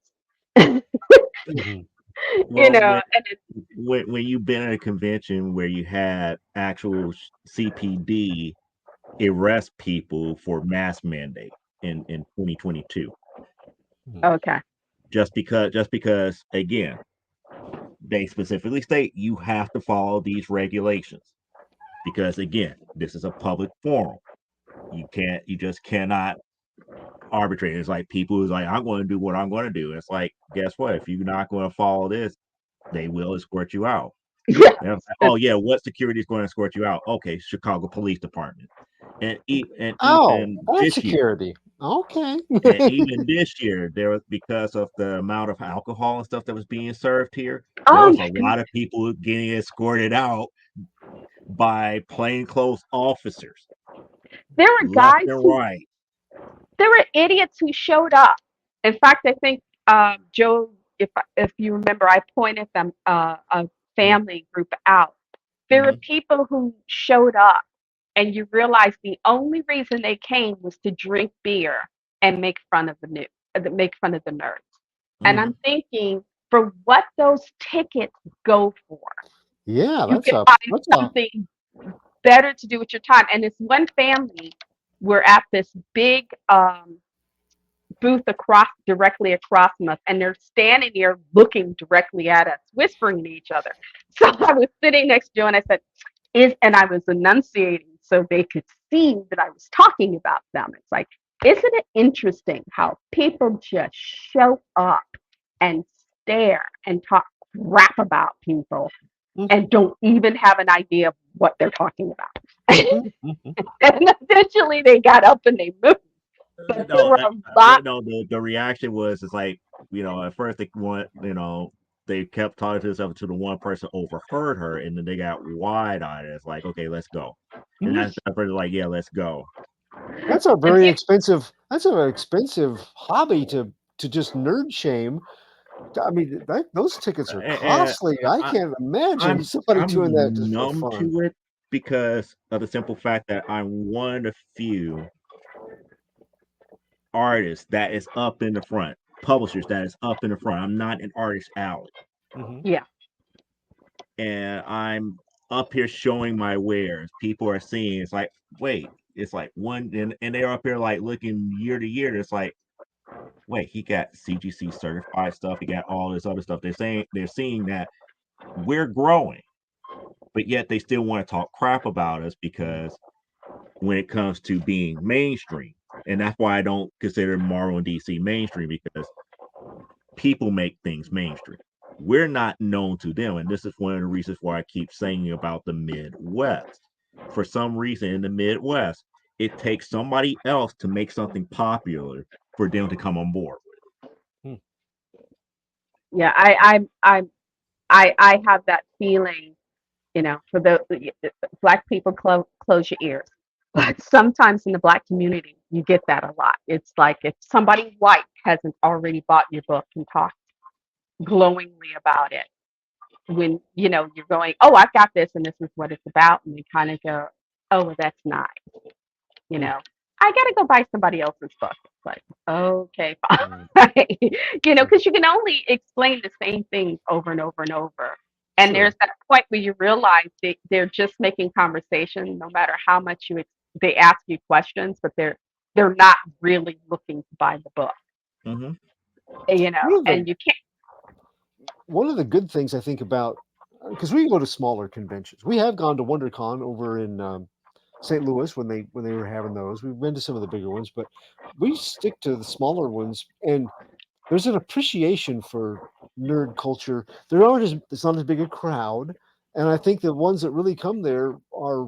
Speaker 1: well,
Speaker 5: And it's
Speaker 1: when you've been at a convention where you had actual CPD arrest people for mask mandate in 2022,
Speaker 5: okay.
Speaker 1: just because again, they specifically state you have to follow these regulations, because again, this is a public forum. You just cannot arbitrate. It's like people who's like, I'm going to do what I'm going to do. It's like, guess what? If you're not going to follow this, they will escort you out.
Speaker 5: Yeah.
Speaker 1: Like, oh yeah, what security is going to escort you out? Okay, Chicago Police Department. And even
Speaker 2: that's
Speaker 1: this year,
Speaker 2: security. Okay.
Speaker 1: and even this year, there was, because of the amount of alcohol and stuff that was being served here, there
Speaker 5: Oh
Speaker 1: was
Speaker 5: my
Speaker 1: a
Speaker 5: goodness.
Speaker 1: lot of people getting escorted out by plainclothes officers,
Speaker 5: There were
Speaker 1: left
Speaker 5: guys
Speaker 1: and
Speaker 5: who
Speaker 1: right.
Speaker 5: there were idiots who showed up. In fact, I think Joe, if you remember, I pointed them a family group out. There were people who showed up, and you realize the only reason they came was to drink beer and make fun of make fun of the nerds. And I'm thinking, for what those tickets go for,
Speaker 2: Yeah,
Speaker 5: you
Speaker 2: that's
Speaker 5: can
Speaker 2: a
Speaker 5: find
Speaker 2: that's a
Speaker 5: something better to do with your time. And this one family were at this big booth directly across from us, and they're standing there looking directly at us, whispering to each other. So I was sitting next to Joe, and I said, and I was enunciating so they could see that I was talking about them. It's like, isn't it interesting how people just show up and stare and talk crap about people and don't even have an idea of what they're talking about? And eventually they got up and they moved. But there were a lot.
Speaker 1: No, the reaction was, it's like, at first they kept talking to themselves, to the one person overheard her, and then they got wide eyed. It's like, okay, let's go. And that's the person like, yeah, let's go.
Speaker 2: That's a very expensive. That's an expensive hobby to just nerd shame. I mean, those tickets are costly. I can't imagine somebody doing that just for
Speaker 1: numb
Speaker 2: fun.
Speaker 1: to it because of the simple fact that I'm one of the few artists that is up in the front, publishers that is up in the front. I'm not an artist alley.
Speaker 5: Yeah.
Speaker 1: And I'm up here showing my wares. People are seeing. It's like, wait, it's like one, and they're up here like looking year to year. It's like, wait, he got CGC certified stuff. He got all this other stuff. They're seeing that we're growing, but yet they still want to talk crap about us because when it comes to being mainstream, and that's why I don't consider Marvel and DC mainstream, because people make things mainstream. We're not known to them, and this is one of the reasons why I keep saying about the Midwest. For some reason, in the Midwest, it takes somebody else to make something popular for them to come on board.
Speaker 5: Yeah, I have that feeling, for the black people, close your ears. But sometimes in the black community, you get that a lot. It's like if somebody white hasn't already bought your book and talked glowingly about it, when you're going, oh, I've got this and this is what it's about, and they kind of go, oh, well, that's not, you know, I got to go buy somebody else's book. It's like, okay, fine. Because you can only explain the same things over and over and over. And
Speaker 2: Sure.
Speaker 5: there's that point where you realize they're just making conversation, no matter how much they ask you questions, but they're not really looking to buy the book,
Speaker 1: Mm-hmm.
Speaker 5: and you can't.
Speaker 2: One of the good things I think about, because we go to smaller conventions. We have gone to WonderCon over in St. Louis when they were having those. We've been to some of the bigger ones, but we stick to the smaller ones. And there's an appreciation for nerd culture. It's not as big a crowd, and I think the ones that really come there are,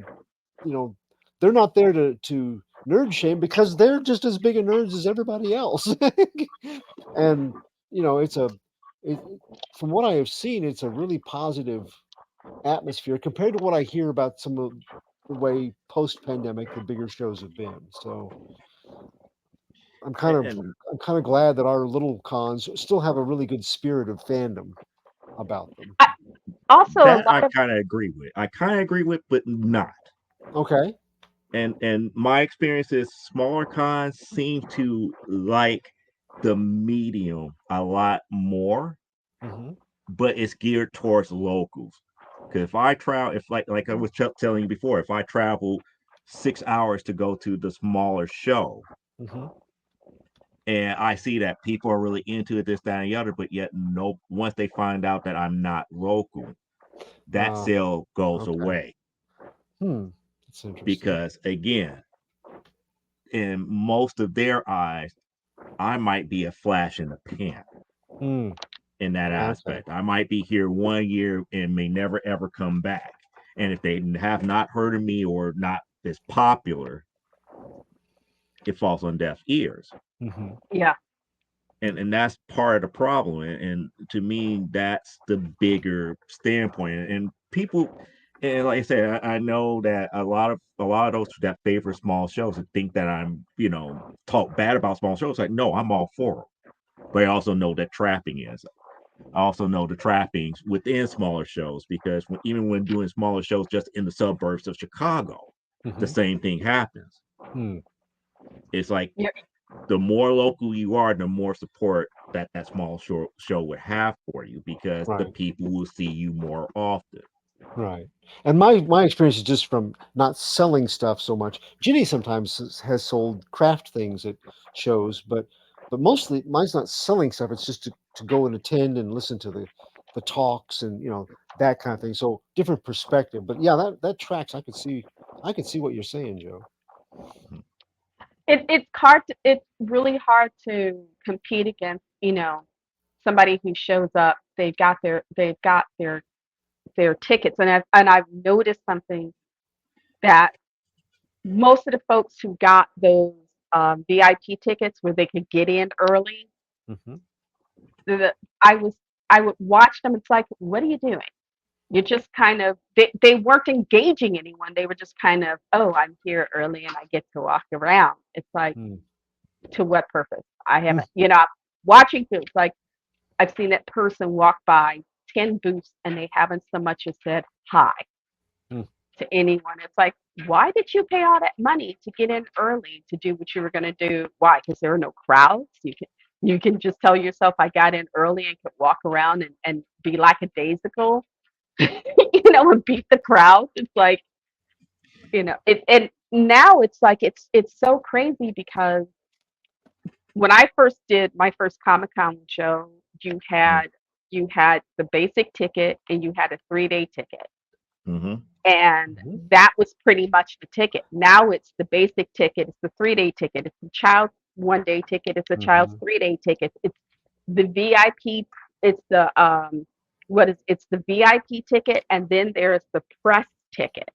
Speaker 2: they're not there to nerd shame because they're just as big a nerds as everybody else. And from what I have seen, it's a really positive atmosphere compared to what I hear about some of the way post-pandemic the bigger shows have been. So I'm kind
Speaker 1: And
Speaker 2: of glad that our little cons still have a really good spirit of fandom about them.
Speaker 5: Also, a
Speaker 1: that I
Speaker 5: lot of
Speaker 1: kind of agree with. I kind of agree with, but not.
Speaker 2: Okay.
Speaker 1: And my experience is smaller cons seem to like the medium a lot more,
Speaker 2: Hmm.
Speaker 1: but it's geared towards locals. Because if I travel, if like I was telling you before, if I travel 6 hours to go to the smaller show,
Speaker 2: Hmm.
Speaker 1: and I see that people are really into it, this, that, and the other, but yet no, once they find out that I'm not local, that
Speaker 2: Uh,
Speaker 1: sale goes
Speaker 2: okay.
Speaker 1: away.
Speaker 2: That's interesting.
Speaker 1: Because again, in most of their eyes, I might be a flash in the pan
Speaker 2: Hmm.
Speaker 1: in that
Speaker 2: Okay.
Speaker 1: aspect. I might be here 1 year and may never ever come back. And if they have not heard of me or not as popular, it falls on deaf ears.
Speaker 2: Hmm.
Speaker 5: yeah.
Speaker 1: And that's part of the problem. And to me, that's the bigger standpoint. And people, and like I said, I know that a lot of those that favor small shows and think that I'm, talk bad about small shows. Like, no, I'm all for them. But I also know that trapping is. I also know the trappings within smaller shows because even when doing smaller shows just in the suburbs of Chicago, the
Speaker 2: Hmm.
Speaker 1: same thing happens.
Speaker 2: Hmm.
Speaker 1: It's like
Speaker 5: Yeah.
Speaker 1: the more local you are, the more support that small show would have for you because the
Speaker 2: Right.
Speaker 1: people will see you more often.
Speaker 2: Right. And my experience is just from not selling stuff so much. Ginny sometimes has sold craft things at shows, but mostly mine's not selling stuff. It's just to go and attend and listen to the talks and that kind of thing. So different perspective. But yeah, that tracks. I could see what you're saying, Joe.
Speaker 5: It's really hard to compete against, somebody who shows up. They've got their tickets, and I've noticed something, that most of the folks who got those VIP tickets where they could get in early,
Speaker 2: Hmm.
Speaker 5: the, I was I would watch them. It's like, what are you doing? You're just kind of, they weren't engaging anyone. They were just kind of, oh, I'm here early and I get to walk around. It's like, to what purpose? I haven't, I'm watching through. It's like I've seen that person walk by 10 booths and they haven't so much as said hi to anyone. It's like, why did you pay all that money to get in early to do what you were going to do? Why? Because there are no crowds. You can just tell yourself, I got in early and could walk around and be lackadaisical, and beat the crowd. It's like, and now it's like it's so crazy because when I first did my first Comic-Con show, you had the basic ticket and you had a 3-day ticket.
Speaker 1: Mm-hmm.
Speaker 5: And that was pretty much the ticket. Now it's the basic ticket, it's the 3-day ticket, it's the child's 1-day ticket, it's the child's 3-day ticket, it's the VIP, it's the it's the VIP ticket, and then there's the press ticket.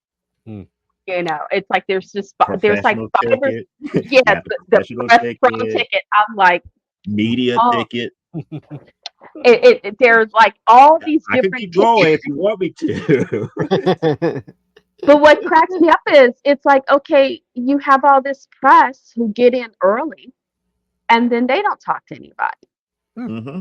Speaker 5: You know, it's like there's like
Speaker 1: Professional
Speaker 5: 5 or
Speaker 1: ticket.
Speaker 5: yeah,
Speaker 1: Got the
Speaker 5: the
Speaker 1: professional
Speaker 5: press pro
Speaker 1: ticket,
Speaker 5: ticket. I'm like,
Speaker 1: media
Speaker 5: oh,
Speaker 1: ticket.
Speaker 5: there's like all these
Speaker 1: I can
Speaker 5: different
Speaker 1: keep
Speaker 5: tickets.
Speaker 1: going if you want me to.
Speaker 5: But what cracks me up is it's like, okay, you have all this press who get in early and then they don't talk to anybody.
Speaker 1: Hmm.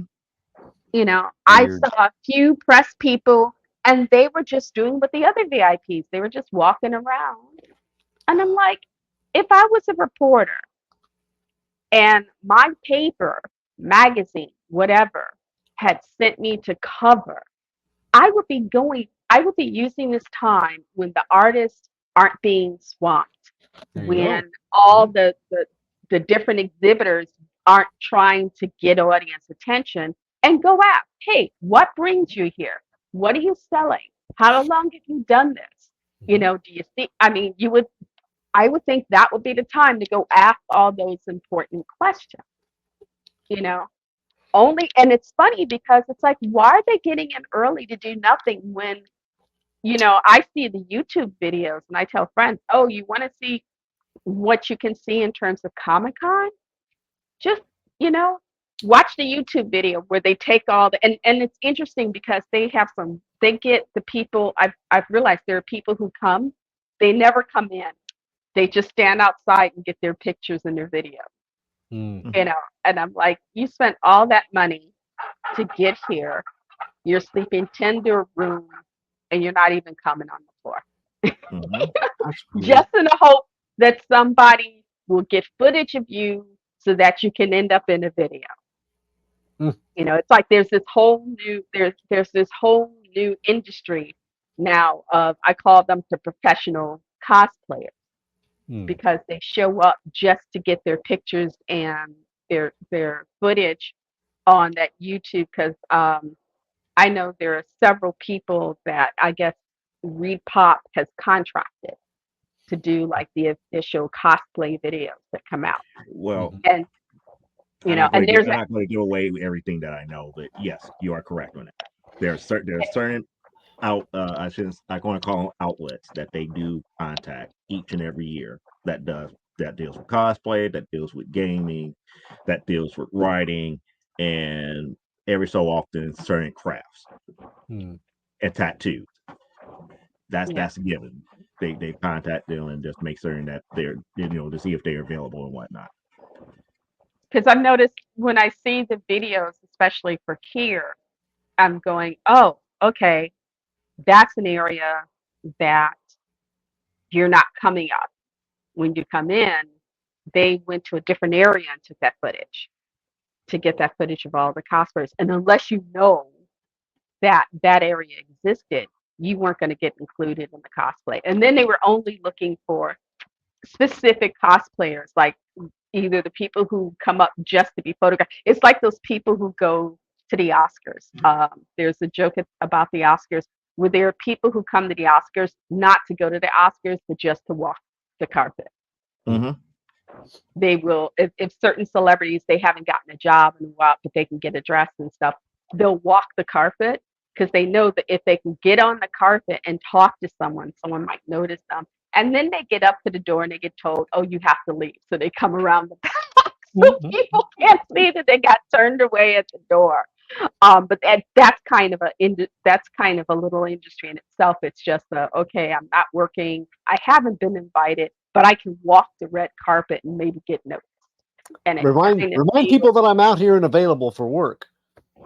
Speaker 5: You know, I
Speaker 2: Weird.
Speaker 5: saw a few press people and they were just doing what the other VIPs, they were just walking around. And I'm like, if I was a reporter and my paper, magazine, whatever, had sent me to cover, I would be using this time when the artists aren't being swamped,
Speaker 2: There you go.
Speaker 5: when all the different exhibitors aren't trying to get audience attention and go out. Hey, what brings you here? What are you selling? How long have you done this? You know, do you see? I mean, I would think that would be the time to go ask all those important questions, you know? Only, and it's funny because it's like, why are they getting in early to do nothing when, you know, I see the YouTube videos and I tell friends, oh, you want to see what you can see in terms of Comic Con? Just, you know, watch the YouTube video where they take all and it's interesting because they get the people, I've realized there are people who come, they never come in. They just stand outside and get their pictures and their videos,
Speaker 2: Mm.
Speaker 5: you know, and I'm like, you spent all that money to get here. You're sleeping 10 to room and you're not even coming on the floor.
Speaker 1: Hmm.
Speaker 2: That's weird.
Speaker 5: Just in the hope that somebody will get footage of you so that you can end up in a video.
Speaker 2: Mm.
Speaker 5: You know, it's like there's this whole new industry now of I call them the professional cosplayers
Speaker 2: Mm.
Speaker 5: because they show up just to get their pictures and their footage on that YouTube because I know there are several people that I guess ReedPop has contracted to do like the official cosplay videos that come out.
Speaker 1: Well,
Speaker 2: Mhm.
Speaker 5: And you know, and there's
Speaker 1: I'm not going to give away everything that I know, but yes, you are correct on that. There are certain I want to call them outlets that they do contact each and every year that deals with cosplay, that deals with gaming, that deals with writing, and every so often certain crafts
Speaker 2: Mm.
Speaker 1: and tattoos.
Speaker 5: yeah,
Speaker 1: That's a given. They contact them and just make certain that they're to see if they're available and whatnot.
Speaker 5: because I've noticed when I see the videos, especially for here, I'm going, oh, okay, that's an area that you're not coming up. When you come in, they went to a different area and took that footage to get that footage of all the cosplayers. And unless you know that that area existed, you weren't going to get included in the cosplay. And then they were only looking for specific cosplayers, like either the people who come up just to be photographed. It's like those people who go to the Oscars. There's a joke about the Oscars where there are people who come to the Oscars not to go to the Oscars, but just to walk the carpet.
Speaker 1: Mm-hmm.
Speaker 5: They will, if certain celebrities, they haven't gotten a job in a while, but they can get a dress and stuff, they'll walk the carpet because they know that if they can get on the carpet and talk to someone might notice them. And then they get up to the door and they get told, oh, you have to leave. So they come around the back so people can't see that they got turned away at the door. But that's kind of a little industry in itself. It's just okay, I'm not working. I haven't been invited, but I can walk the red carpet and maybe get noticed. And it
Speaker 2: Remind
Speaker 5: kind of
Speaker 2: people that I'm out here and available for work.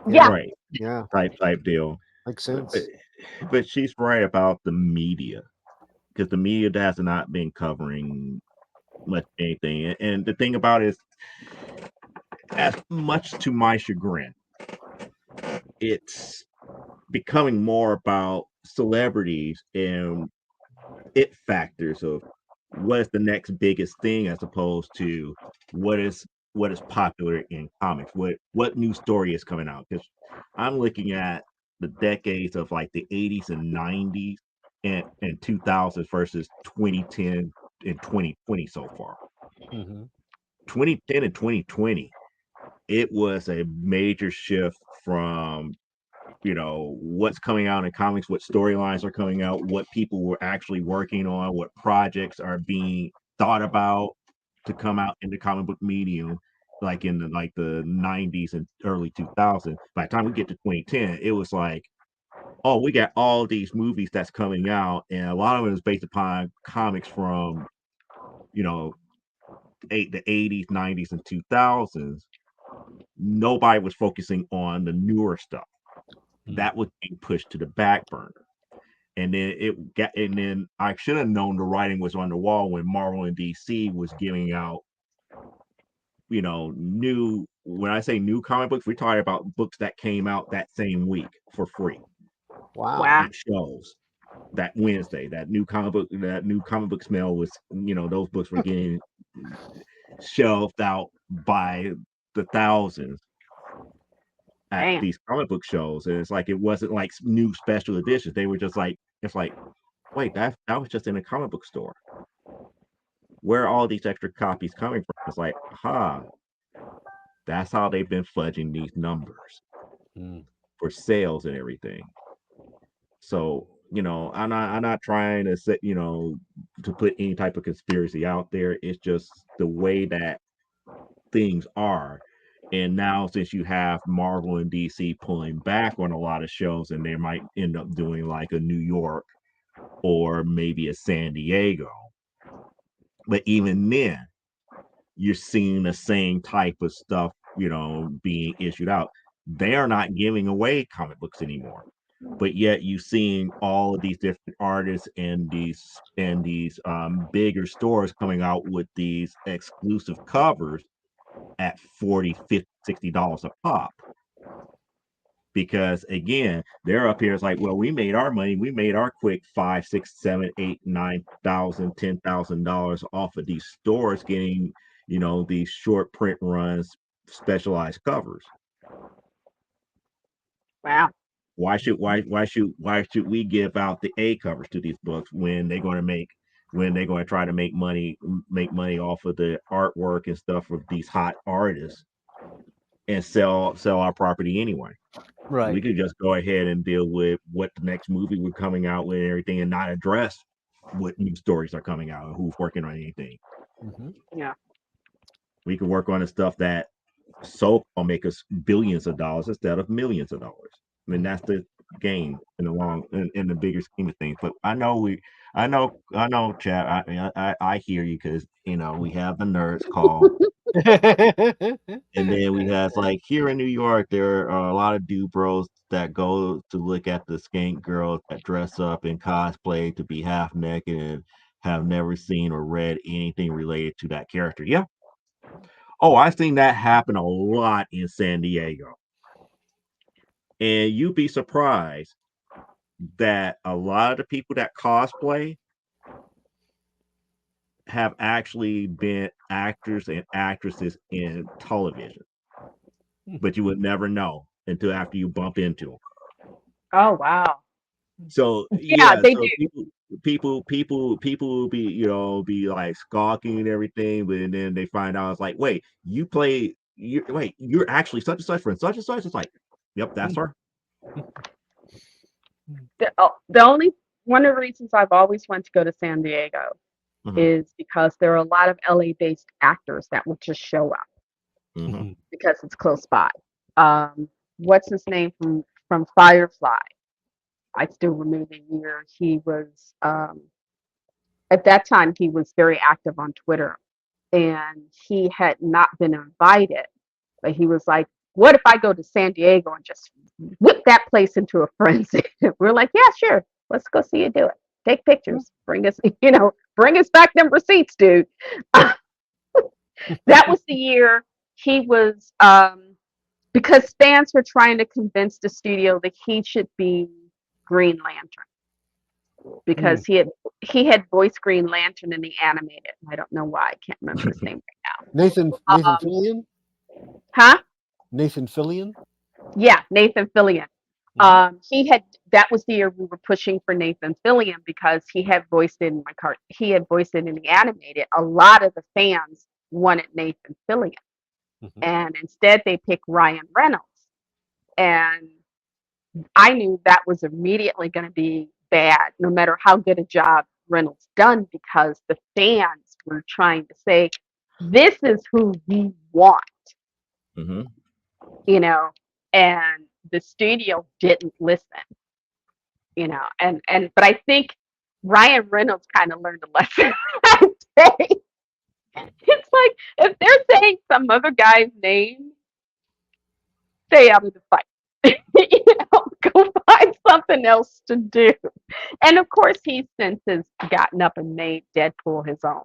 Speaker 5: yeah,
Speaker 1: Right.
Speaker 2: Yeah,
Speaker 1: Type deal.
Speaker 2: makes sense.
Speaker 1: But she's right about the media because the media has not been covering much anything. And the thing about it is, as much to my chagrin, it's becoming more about celebrities and it factors of what is the next biggest thing as opposed to what is popular in comics, what new story is coming out. Because I'm looking at the decades of like the 80s and 90s and 2000s versus 2010 and 2020 so far.
Speaker 2: Mm-hmm.
Speaker 1: 2010 and 2020, it was a major shift from what's coming out in comics, what storylines are coming out, what people were actually working on, what projects are being thought about to come out in the comic book medium, like in the 90s and early 2000s. By the time we get to 2010, it was like, oh, we got all these movies that's coming out, and a lot of it is based upon comics from you know the 80s, 90s, and 2000s. Nobody was focusing on the newer stuff that was being pushed to the back burner. And then I should have known the writing was on the wall when Marvel and DC was giving out, new. When I say new comic books, we're talking about books that came out that same week for free
Speaker 2: Wow.
Speaker 5: Wow.
Speaker 1: at shows. That Wednesday, that new comic book smell was, those books were getting shelved out by the thousands at
Speaker 5: Damn.
Speaker 1: these comic book shows. And it's like, it wasn't like new special editions. They were just like, it's like, wait, that was just in a comic book store. Where are all these extra copies coming from? It's like, that's how they've been fudging these numbers for sales and everything. So, I'm not trying to say, to put any type of conspiracy out there. It's just the way that things are. And now, since you have Marvel and DC pulling back on a lot of shows, and they might end up doing like a New York or maybe a San Diego. But even then, you're seeing the same type of stuff, being issued out. They are not giving away comic books anymore. But yet you're seeing all of these different artists and these bigger stores coming out with these exclusive covers at $40, $50, $60 a pop. Because again, they're up here. It's like, well, we made our money. We made our quick $5, $6, $7, $8, $9,000, $10,000 off of these stores getting, these short print runs, specialized covers.
Speaker 5: Wow.
Speaker 1: Why should we give out the A covers to these books when they're going to try to make money off of the artwork and stuff of these hot artists and sell our property anyway?
Speaker 2: Right.
Speaker 1: We could just go ahead and deal with what the next movie we're coming out with and everything, and not address what new stories are coming out and who's working on anything.
Speaker 5: Yeah.
Speaker 1: We could work on the stuff that will make us billions of dollars instead of millions of dollars. I mean, that's the game in the bigger scheme of things. But I know, Chad. I hear you, because we have the nerds call. And then we have, like, here in New York, there are a lot of dude bros that go to look at the skank girls that dress up in cosplay to be half naked and have never seen or read anything related to that character. Yeah. Oh, I've seen that happen a lot in San Diego. And you'd be surprised that a lot of the people that cosplay have actually been actors and actresses in television. But you would never know until after you bump into them.
Speaker 5: Oh wow.
Speaker 1: So
Speaker 5: Yeah, they
Speaker 1: so
Speaker 5: do.
Speaker 1: people will be like stalking and everything, but then they find out, it's like, wait, you're actually such and such from such and such. It's like, yep, that's her.
Speaker 5: The only one of the reasons I've always wanted to go to San Diego is because there are a lot of LA-based actors that would just show up because it's close by. What's his name from Firefly? I still remember the year he was. At that time, he was very active on Twitter, and he had not been invited, but he was like, "What if I go to San Diego and just whip that place into a frenzy?" We're like, "Yeah, sure. Let's go see you do it. Take pictures. Bring us, bring us back them receipts, dude." That was the year he was, because fans were trying to convince the studio that he should be Green Lantern, because he had voiced Green Lantern in the animated. I don't know why. I can't remember his name right now.
Speaker 2: Nathan Fillion?
Speaker 5: Huh?
Speaker 2: Nathan Fillion?
Speaker 5: Yeah, Nathan Fillion. That was the year we were pushing for Nathan Fillion, because he had voiced it in he had voiced it in the animated. A lot of the fans wanted Nathan Fillion, and instead they picked Ryan Reynolds. And I knew that was immediately going to be bad, no matter how good a job Reynolds done, because the fans were trying to say, "This is who we want,"
Speaker 1: Hmm.
Speaker 5: you know, and the studio didn't listen, but I think Ryan Reynolds kind of learned a lesson. I'd say. It's like if they're saying some other guy's name, stay out of the fight. Go find something else to do. And of course, he since has gotten up and made Deadpool his own.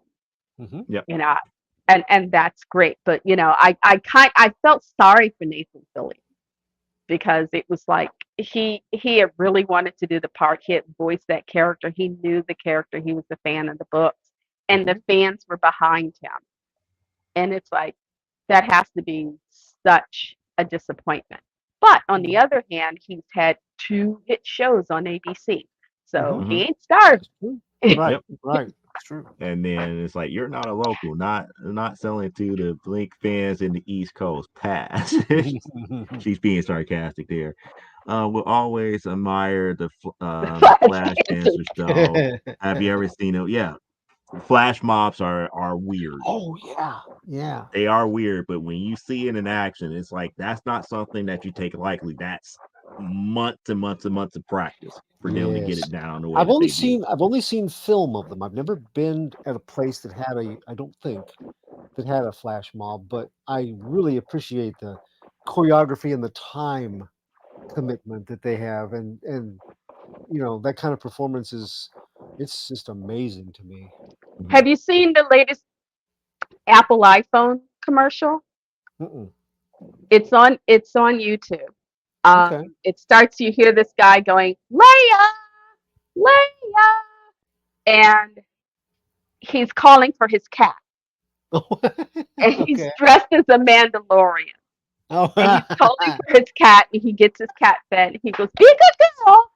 Speaker 2: Mhm.
Speaker 5: You know, and that's great. But I felt sorry for Nathan Fillion because it was like he had really wanted to do the part. He had voiced that character. He knew the character. He was a fan of the books, and the fans were behind him. And it's like that has to be such a disappointment. But on the other hand, he's had 2 hit shows on ABC, so
Speaker 2: Mhm.
Speaker 5: he ain't starved.
Speaker 2: Right,
Speaker 1: Yep.
Speaker 2: right. It's true.
Speaker 1: And then it's like you're not a local, not selling to the Blink fans in the East Coast. Pass. She's being sarcastic there. We'll always admire the Flash
Speaker 5: Dancers.
Speaker 1: Dancer show. Have you ever seen it? Yeah, flash mobs are weird.
Speaker 2: Oh yeah, yeah.
Speaker 1: They are weird, but when you see it in action, it's like that's not something that you take lightly. That's months and months and months of practice for them to get
Speaker 2: Yes.
Speaker 1: it down the way that they do.
Speaker 2: I've only seen film of them. I've never been at a place that had I don't think that had a flash mob, but I really appreciate the choreography and the time commitment that they have, and that kind of performance it's just amazing to me.
Speaker 5: Have you seen the latest Apple iPhone commercial?
Speaker 2: Mm-mm.
Speaker 5: It's on YouTube.
Speaker 2: Okay.
Speaker 5: It starts, you hear this guy going, Leia, Leia, and he's calling for his cat. And he's
Speaker 2: Okay.
Speaker 5: dressed as a Mandalorian.
Speaker 2: Oh.
Speaker 5: And he's calling for his cat, and he gets his cat fed. And he goes, be a good girl.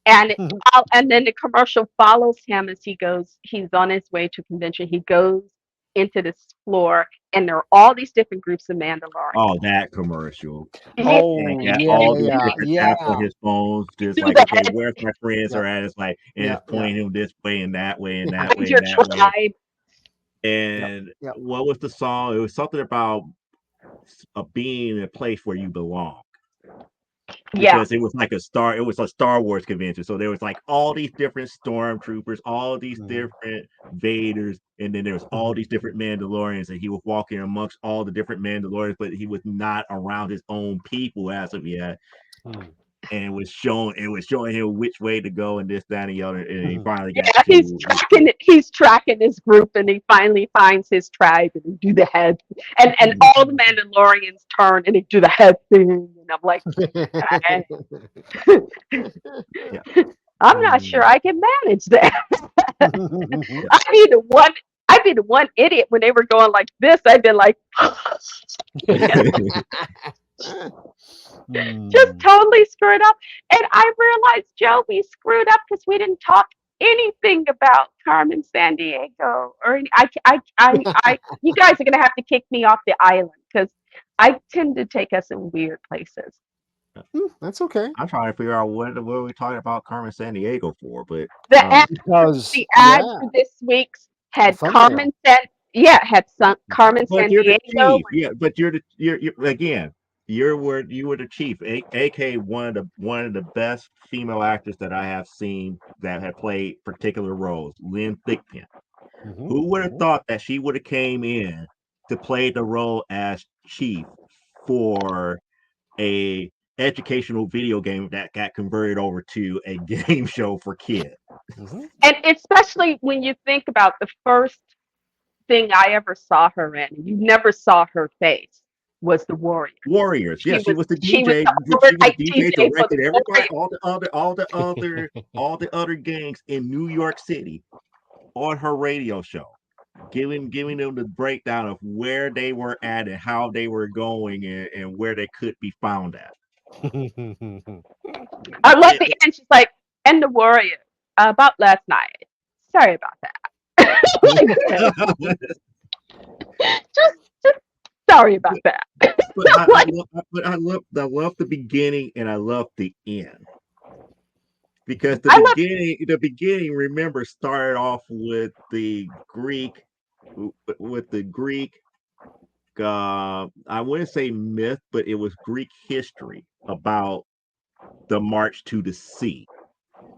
Speaker 5: And then the commercial follows him as he's on his way to a convention. He goes into this floor, and there are all these different groups of Mandalorians.
Speaker 1: Oh, that commercial.
Speaker 2: Oh
Speaker 1: And got
Speaker 2: yeah,
Speaker 1: all these
Speaker 2: yeah,
Speaker 1: different taps on
Speaker 2: yeah,
Speaker 1: his phones, just
Speaker 5: Do
Speaker 1: like,
Speaker 5: that.
Speaker 1: okay, where's my friends
Speaker 2: yeah,
Speaker 1: are at? It's like, and
Speaker 2: yeah,
Speaker 1: it's pointing him this way and that way and that
Speaker 5: Find
Speaker 1: way
Speaker 5: your
Speaker 1: and that way.
Speaker 5: tribe.
Speaker 1: And
Speaker 2: yeah.
Speaker 1: what was the song? It was something about being in a place where you belong.
Speaker 5: Yeah.
Speaker 1: Because it was a Star Wars convention. So there was like all these different stormtroopers, all these different Vaders, and then there was all these different Mandalorians, and he was walking amongst all the different Mandalorians, but he was not around his own people as of yet. And it was showing him which way to go and this, that, and the other. And he finally got to
Speaker 5: He's tracking his group, and he finally finds his tribe, and he do the head, and all the Mandalorians turn and they do the head thing, and I'm like, okay. I'm not sure I can manage that. I'd be the one idiot when they were going like this. I'd been like, just totally screwed up. And I realized, Joe, we screwed up because we didn't talk anything about Carmen Sandiego. You guys are gonna have to kick me off the island because I tend to take us in weird places.
Speaker 2: That's okay.
Speaker 1: I'm trying to figure out what are we talking about Carmen Sandiego for, but
Speaker 5: The ad for this week's had Carmen Carmen
Speaker 1: but you're the
Speaker 5: Sandiego.
Speaker 1: chief. Yeah, but you're again. You were the chief. AK one of the best female actors that I have seen that have played particular roles. Lynn Thigpen. Who would have thought that she would have came in to play the role as chief for a educational video game that got converted over to a game show for kids?
Speaker 5: And especially when you think about the first thing I ever saw her in, you never saw her face, was the Warriors.
Speaker 1: Yes, she was the DJ. She was DJ, directed everybody, all the other gangs in New York City on her radio show, giving them the breakdown of where they were at and how they were going and where they could be found at.
Speaker 5: I love the end. She's like, and the Warriors about last night. Sorry about that. just sorry about that.
Speaker 1: I love the beginning and I love the end because
Speaker 5: I love
Speaker 1: the beginning, remember, started off with the Greek, with the Greek. I wouldn't say myth, but it was Greek history about the march to the sea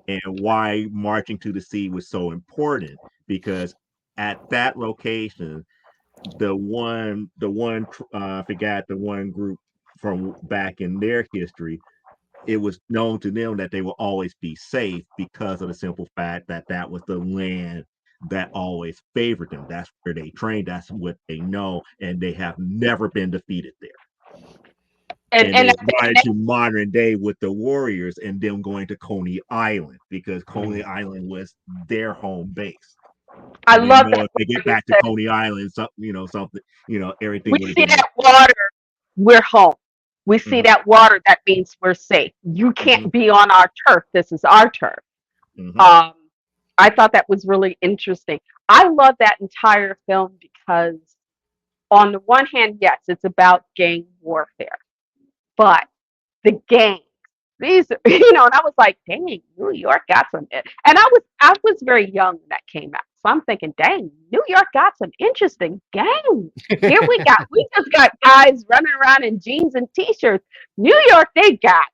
Speaker 1: and why marching to the sea was so important because at that location I forgot the one group from back in their history, it was known to them that they will always be safe because of the simple fact that that was the land that always favored them. That's where they trained, that's what they know, and they have never been defeated there. And
Speaker 5: and
Speaker 1: they brought it to modern day with the Warriors and them going to Coney Island because Coney Island was their home base.
Speaker 5: I
Speaker 1: And they
Speaker 5: love
Speaker 1: know
Speaker 5: that
Speaker 1: if they get
Speaker 5: you
Speaker 1: back to
Speaker 5: said
Speaker 1: Coney Island, something, everything
Speaker 5: we
Speaker 1: would have
Speaker 5: see
Speaker 1: been okay.
Speaker 5: that water, we're home. We see
Speaker 1: Mhm,
Speaker 5: that water, that means we're safe. You
Speaker 1: mhm,
Speaker 5: can't be on our turf. This is our turf.
Speaker 1: mhm.
Speaker 5: Um, I thought that was really interesting. I love that entire film because, on the one hand, yes, it's about gang warfare, but the gangs, these, and I was like, dang, New York got some, and I was very young when that came out, so I'm thinking, dang, New York got some interesting gangs. Here we just got guys running around in jeans and t-shirts. New York, they got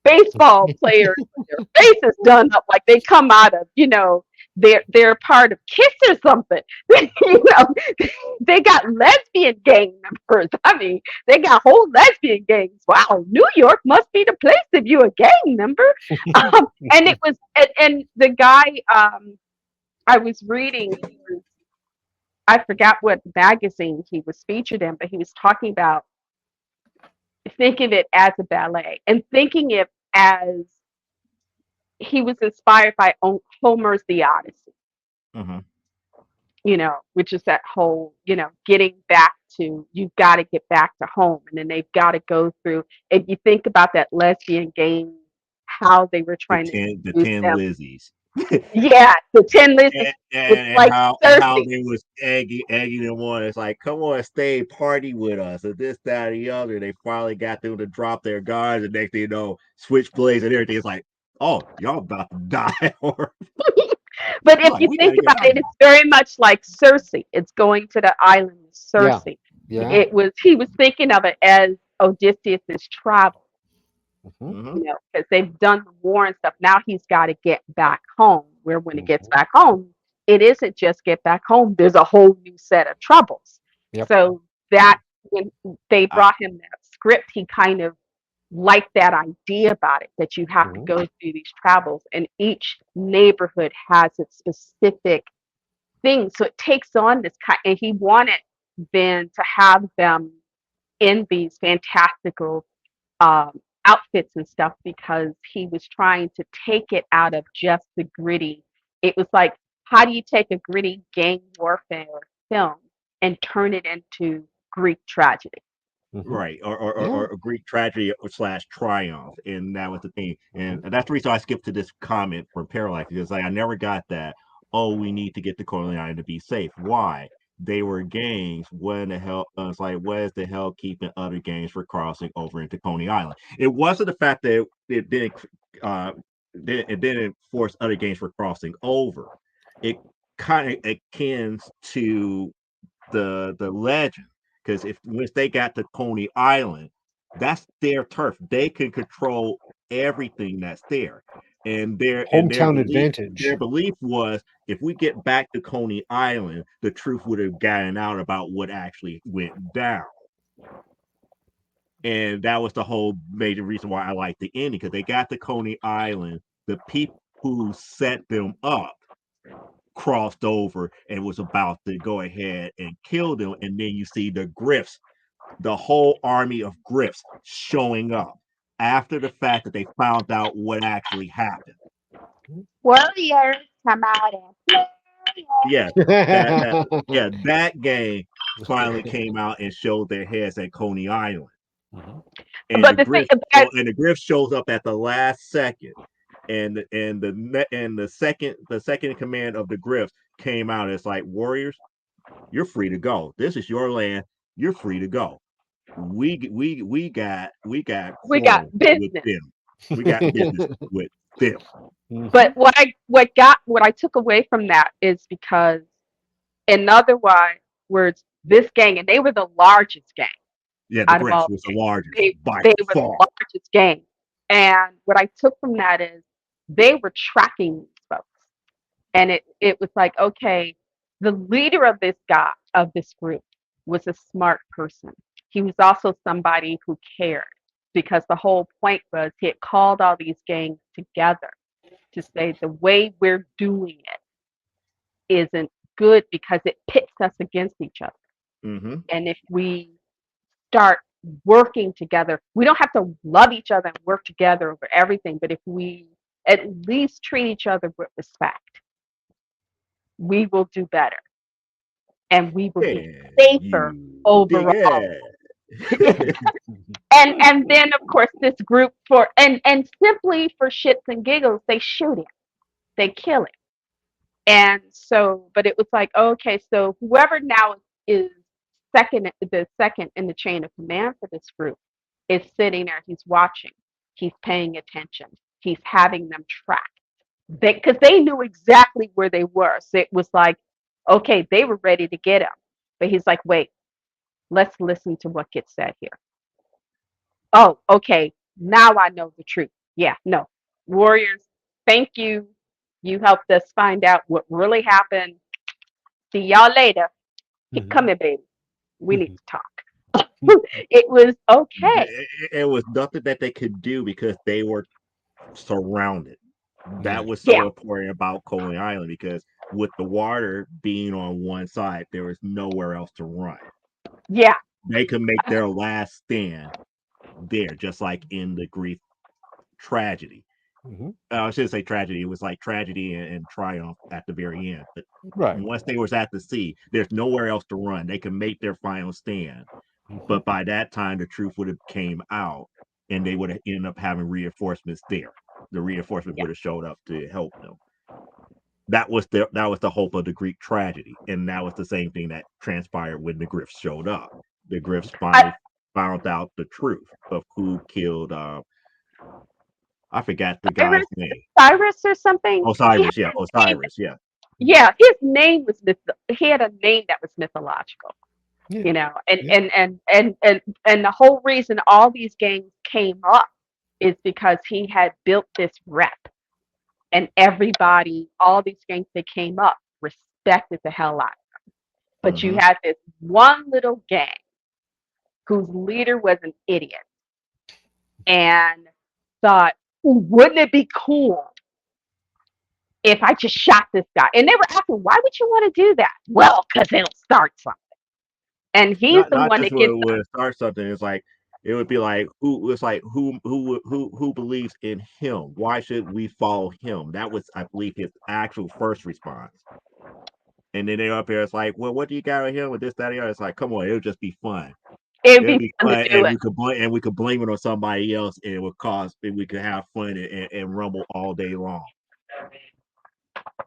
Speaker 5: baseball players with their faces done up like they come out of, they're part of Kiss or something. you know, they got lesbian gang members. I mean, they got whole lesbian gangs. Wow, New York must be the place if you're a gang member. And it was, and the guy I was reading, I forgot what magazine he was featured in, but he was talking about thinking of it as a ballet and thinking it as he was inspired by Homer's The Odyssey,
Speaker 1: Mhm.
Speaker 5: which is that whole, getting back to, you've got to get back to home. And then they've got to go through, if you think about that lesbian game, how they were
Speaker 1: The
Speaker 5: trying to
Speaker 1: the
Speaker 5: seduce
Speaker 1: 10
Speaker 5: them.
Speaker 1: Lizzies.
Speaker 5: Yeah, the 10 lizards with
Speaker 1: And
Speaker 5: like
Speaker 1: how
Speaker 5: Cersei.
Speaker 1: they was egging them on. It's like, come on, stay party with us, and this, that, or the other. They finally got them to drop their guards, and next thing you know, switchblades and everything. It's like, oh, y'all about to die, or
Speaker 5: But if
Speaker 1: like,
Speaker 5: you
Speaker 1: we
Speaker 5: think
Speaker 1: gotta get
Speaker 5: about
Speaker 1: out of
Speaker 5: it,
Speaker 1: here.
Speaker 5: it's very much like Cersei. It's going to the island of
Speaker 2: Yeah.
Speaker 5: Cersei.
Speaker 2: Yeah.
Speaker 5: He was thinking of it as Odysseus's travel,
Speaker 2: Mhm.
Speaker 1: Mhm.
Speaker 5: because they've done the war and stuff. Now he's got to get back home. Where when it gets
Speaker 2: Mhm.
Speaker 5: back home, it isn't just get back home. There's a whole new set of troubles.
Speaker 2: Yep.
Speaker 5: So that when they
Speaker 1: I,
Speaker 5: brought him that script, he kind of liked that idea about it, that you have to
Speaker 2: Mhm.
Speaker 5: go through these travels, and each neighborhood has its specific thing. So it takes on this kind, and he wanted then to have them in these fantastical outfits and stuff because he was trying to take it out of just the gritty. It was like, how do you take a gritty gang warfare film and turn it into Greek tragedy?
Speaker 2: Mhm.
Speaker 1: right, or,
Speaker 2: Yeah.
Speaker 1: or Greek tragedy or slash triumph, and that was the thing, and that's the reason I skipped to this comment from Parallax because like I never got that. Oh, we need to get the Coney Island to be safe. Why? They were gangs. What in the hell? It's like, what is the hell keeping other gangs from crossing over into Coney Island? It wasn't the fact that uh, it didn't force other gangs from crossing over. It kind of akin to the legend because if once they got to Coney Island, that's their turf. They can control everything that's there. And
Speaker 2: Hometown advantage.
Speaker 1: their belief was if we get back to Coney Island, the truth would have gotten out about what actually went down. And that was the whole major reason why I liked the ending because they got to Coney Island. The people who set them up crossed over and was about to go ahead and kill them. And then you see the Griffs, the whole army of Griffs showing up after the fact that they found out what actually happened.
Speaker 5: Warriors come out and play.
Speaker 1: Yeah, that gang finally came out and showed their heads at Coney Island.
Speaker 2: Mhm.
Speaker 1: And
Speaker 5: But the thing that
Speaker 1: the Griff shows up at the last second. And the second in command of the Griffs came out. It's like, Warriors, you're free to go. This is your land. You're free to go. we got
Speaker 5: We got
Speaker 1: quarrel with
Speaker 5: business.
Speaker 1: them. We got business with them.
Speaker 5: But what I took away from that is because, in other words, this gang, and they were the largest gang
Speaker 1: Yeah, the
Speaker 5: out of all
Speaker 1: Griffs was the
Speaker 5: the gangs.
Speaker 1: largest
Speaker 5: They
Speaker 1: by
Speaker 5: they were the
Speaker 1: far.
Speaker 5: largest gang. And what I took from that is they were tracking these folks. And it was like, okay, the leader of this group was a smart person. He was also somebody who cared, because the whole point was he had called all these gangs together to say the way we're doing it isn't good because it pits us against each other.
Speaker 1: Hmm.
Speaker 5: And if we start working together, we don't have to love each other and work together over everything, but if we at least treat each other with respect, we will do better and we will be
Speaker 1: Yeah,
Speaker 5: safer
Speaker 1: you dig.
Speaker 5: overall.
Speaker 1: Yeah.
Speaker 5: And then of course this group for and simply for shits and giggles, they shoot him, they kill him. And so, but it was like, okay, so whoever now is the second in the chain of command for this group is sitting there, he's watching, he's paying attention, he's having them tracked. Because they knew exactly where they were. So it was like, okay, they were ready to get him. But he's like, wait, let's listen to what gets said here. Oh, okay, now I know the truth. Yeah, no. Warriors, thank you. You helped us find out what really happened. See y'all later. Come here, baby. We need to talk. It was okay.
Speaker 1: It was nothing that they could do because they were surrounded. That was
Speaker 5: Yeah,
Speaker 1: so important about Coney Island because with the water being on one side, there was nowhere else to run.
Speaker 5: yeah.
Speaker 1: They could make their last stand there, just like in the Greek tragedy.
Speaker 2: Mhm.
Speaker 1: I shouldn't say tragedy. It was like tragedy and triumph at the very end. But
Speaker 2: Right.
Speaker 1: once they was at the sea, there's nowhere else to run. They could make their final stand.
Speaker 2: Mhm.
Speaker 1: But by that time, the truth would have came out, and they would have ended up having reinforcements there. The reinforcements
Speaker 5: Yeah.
Speaker 1: would have showed up to help them. That was the hope of the Greek tragedy, and that was the same thing that transpired when the Griffs showed up. The Griffs
Speaker 5: I,
Speaker 1: finally found out the truth of who killed. I forgot the guy's
Speaker 5: Cyrus,
Speaker 1: name.
Speaker 5: Cyrus or something. He had
Speaker 1: Osiris, yeah,
Speaker 5: a name.
Speaker 1: Osiris, yeah.
Speaker 5: Yeah, his name was he had a name that was mythological.
Speaker 2: Yeah.
Speaker 5: You know, and
Speaker 2: Yeah.
Speaker 5: and the whole reason all these gangs came up is because he had built this rep, and everybody, all these gangs that came up, respected the hell out of him. But you
Speaker 1: Hmm.
Speaker 5: had this one little gang whose leader was an idiot and thought, wouldn't it be cool if I just shot this guy? And they were asking, why would you want to do that? Well, because it'll start something. And he's the
Speaker 1: Not
Speaker 5: one
Speaker 1: just
Speaker 5: that gets
Speaker 1: would start something. It's like it would be like who believes in him? Why should we follow him? That was, I believe, his actual first response. And then they're up here. It's like, well, what do you got with him with this, that, and the other? It's like, come on, it'll just be fun.
Speaker 5: it'd
Speaker 1: It'll
Speaker 5: be
Speaker 1: be
Speaker 5: fun to
Speaker 1: fun,
Speaker 5: do
Speaker 1: and
Speaker 5: it.
Speaker 1: we could blame it on somebody else, and it would cause, and we could have fun and rumble all day long.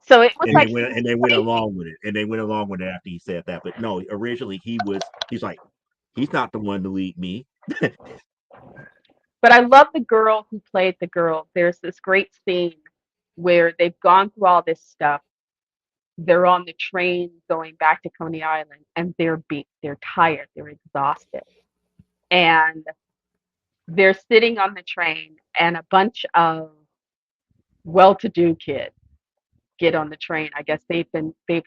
Speaker 5: So it was like he was
Speaker 1: And they went
Speaker 5: waiting.
Speaker 1: along with it, and they went along with it after he said that. But no, originally he's like, he's not the one to lead me.
Speaker 5: But I love the girl who played the girl. There's this great scene where they've gone through all this stuff. They're on the train going back to Coney Island and they're beat, they're tired, they're exhausted. And they're sitting on the train and a bunch of well-to-do kids get on the train. I guess they've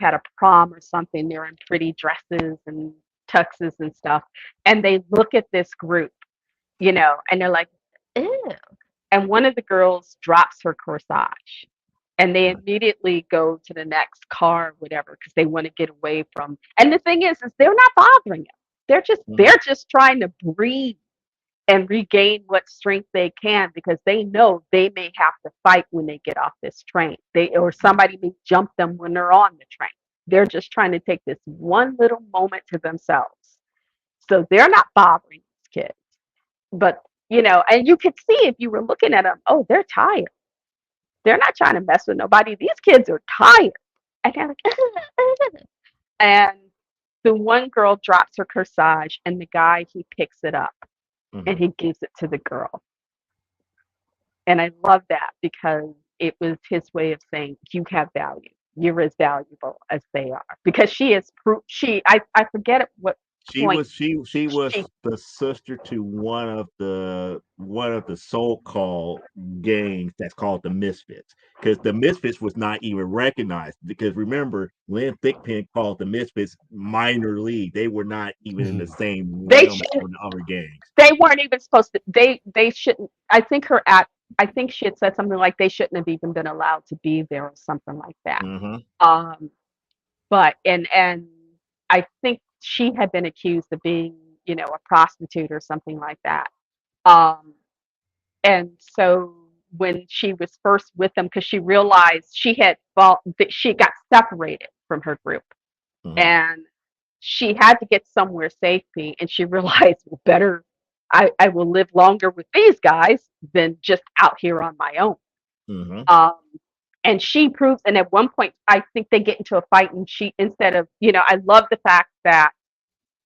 Speaker 5: had a prom or something. They're in pretty dresses and tuxes and stuff. And they look at this group, and they're like, ew. And one of the girls drops her corsage and they immediately go to the next car or whatever because they want to get away from. And the thing is they're not bothering them. They're just trying to breathe and regain what strength they can because they know they may have to fight when they get off this train. Or somebody may jump them when they're on the train. They're just trying to take this one little moment to themselves. So they're not bothering these kids. But and you could see if you were looking at them, oh, they're tired. They're not trying to mess with nobody. These kids are tired. And they're like, and the one girl drops her corsage, and the guy, he picks it up and
Speaker 1: Mhm.
Speaker 5: he gives it to the girl. And I love that because it was his way of saying, you have value. You're as valuable as they are. Because she is I forget at what point
Speaker 1: She
Speaker 5: she
Speaker 1: was the sister to one of the so-called gangs that's called the Misfits. Because the Misfits was not even recognized. Because remember, Lynn Thigpen called the Misfits minor league. They were not even in the
Speaker 2: Mhm.
Speaker 1: same
Speaker 5: they
Speaker 1: realm as
Speaker 5: shouldn't
Speaker 1: the other gangs.
Speaker 5: they weren't even supposed to they shouldn't I think she had said something like they shouldn't have even been allowed to be there or something like that.
Speaker 1: Hmm.
Speaker 5: Um but and I think she had been accused of being, a prostitute or something like that. Um and so when she was first with them, because she realized that she got separated from her group,
Speaker 1: Hmm.
Speaker 5: and she had to get somewhere safety, and she realized, well, better I will live longer with these guys than just out here on my own.
Speaker 1: Hmm.
Speaker 5: Um, and she proves, and at one point, I think they get into a fight, and she, instead of, I love the fact that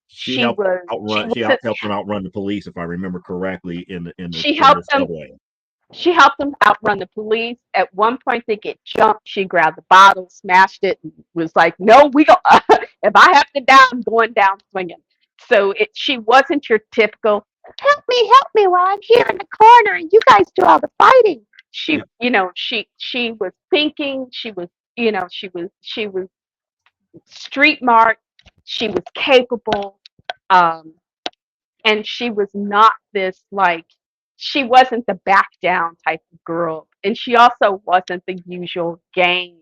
Speaker 5: she was, she
Speaker 1: She
Speaker 5: wasn't,
Speaker 1: helped them outrun the police, if I remember correctly,
Speaker 5: she
Speaker 1: in the
Speaker 5: helped them,
Speaker 1: subway.
Speaker 5: she helped them outrun the police. At one point, they get jumped. She grabbed the bottle, smashed it, and was like, "No, we go. If I have to die, I'm going down swinging." So she wasn't your typical help me while I'm here in the corner and you guys do all the fighting.
Speaker 1: Yeah.
Speaker 5: She was thinking. She was street smart. She was capable. Um, and she was not this like she wasn't the back down type of girl, and she also wasn't the usual gang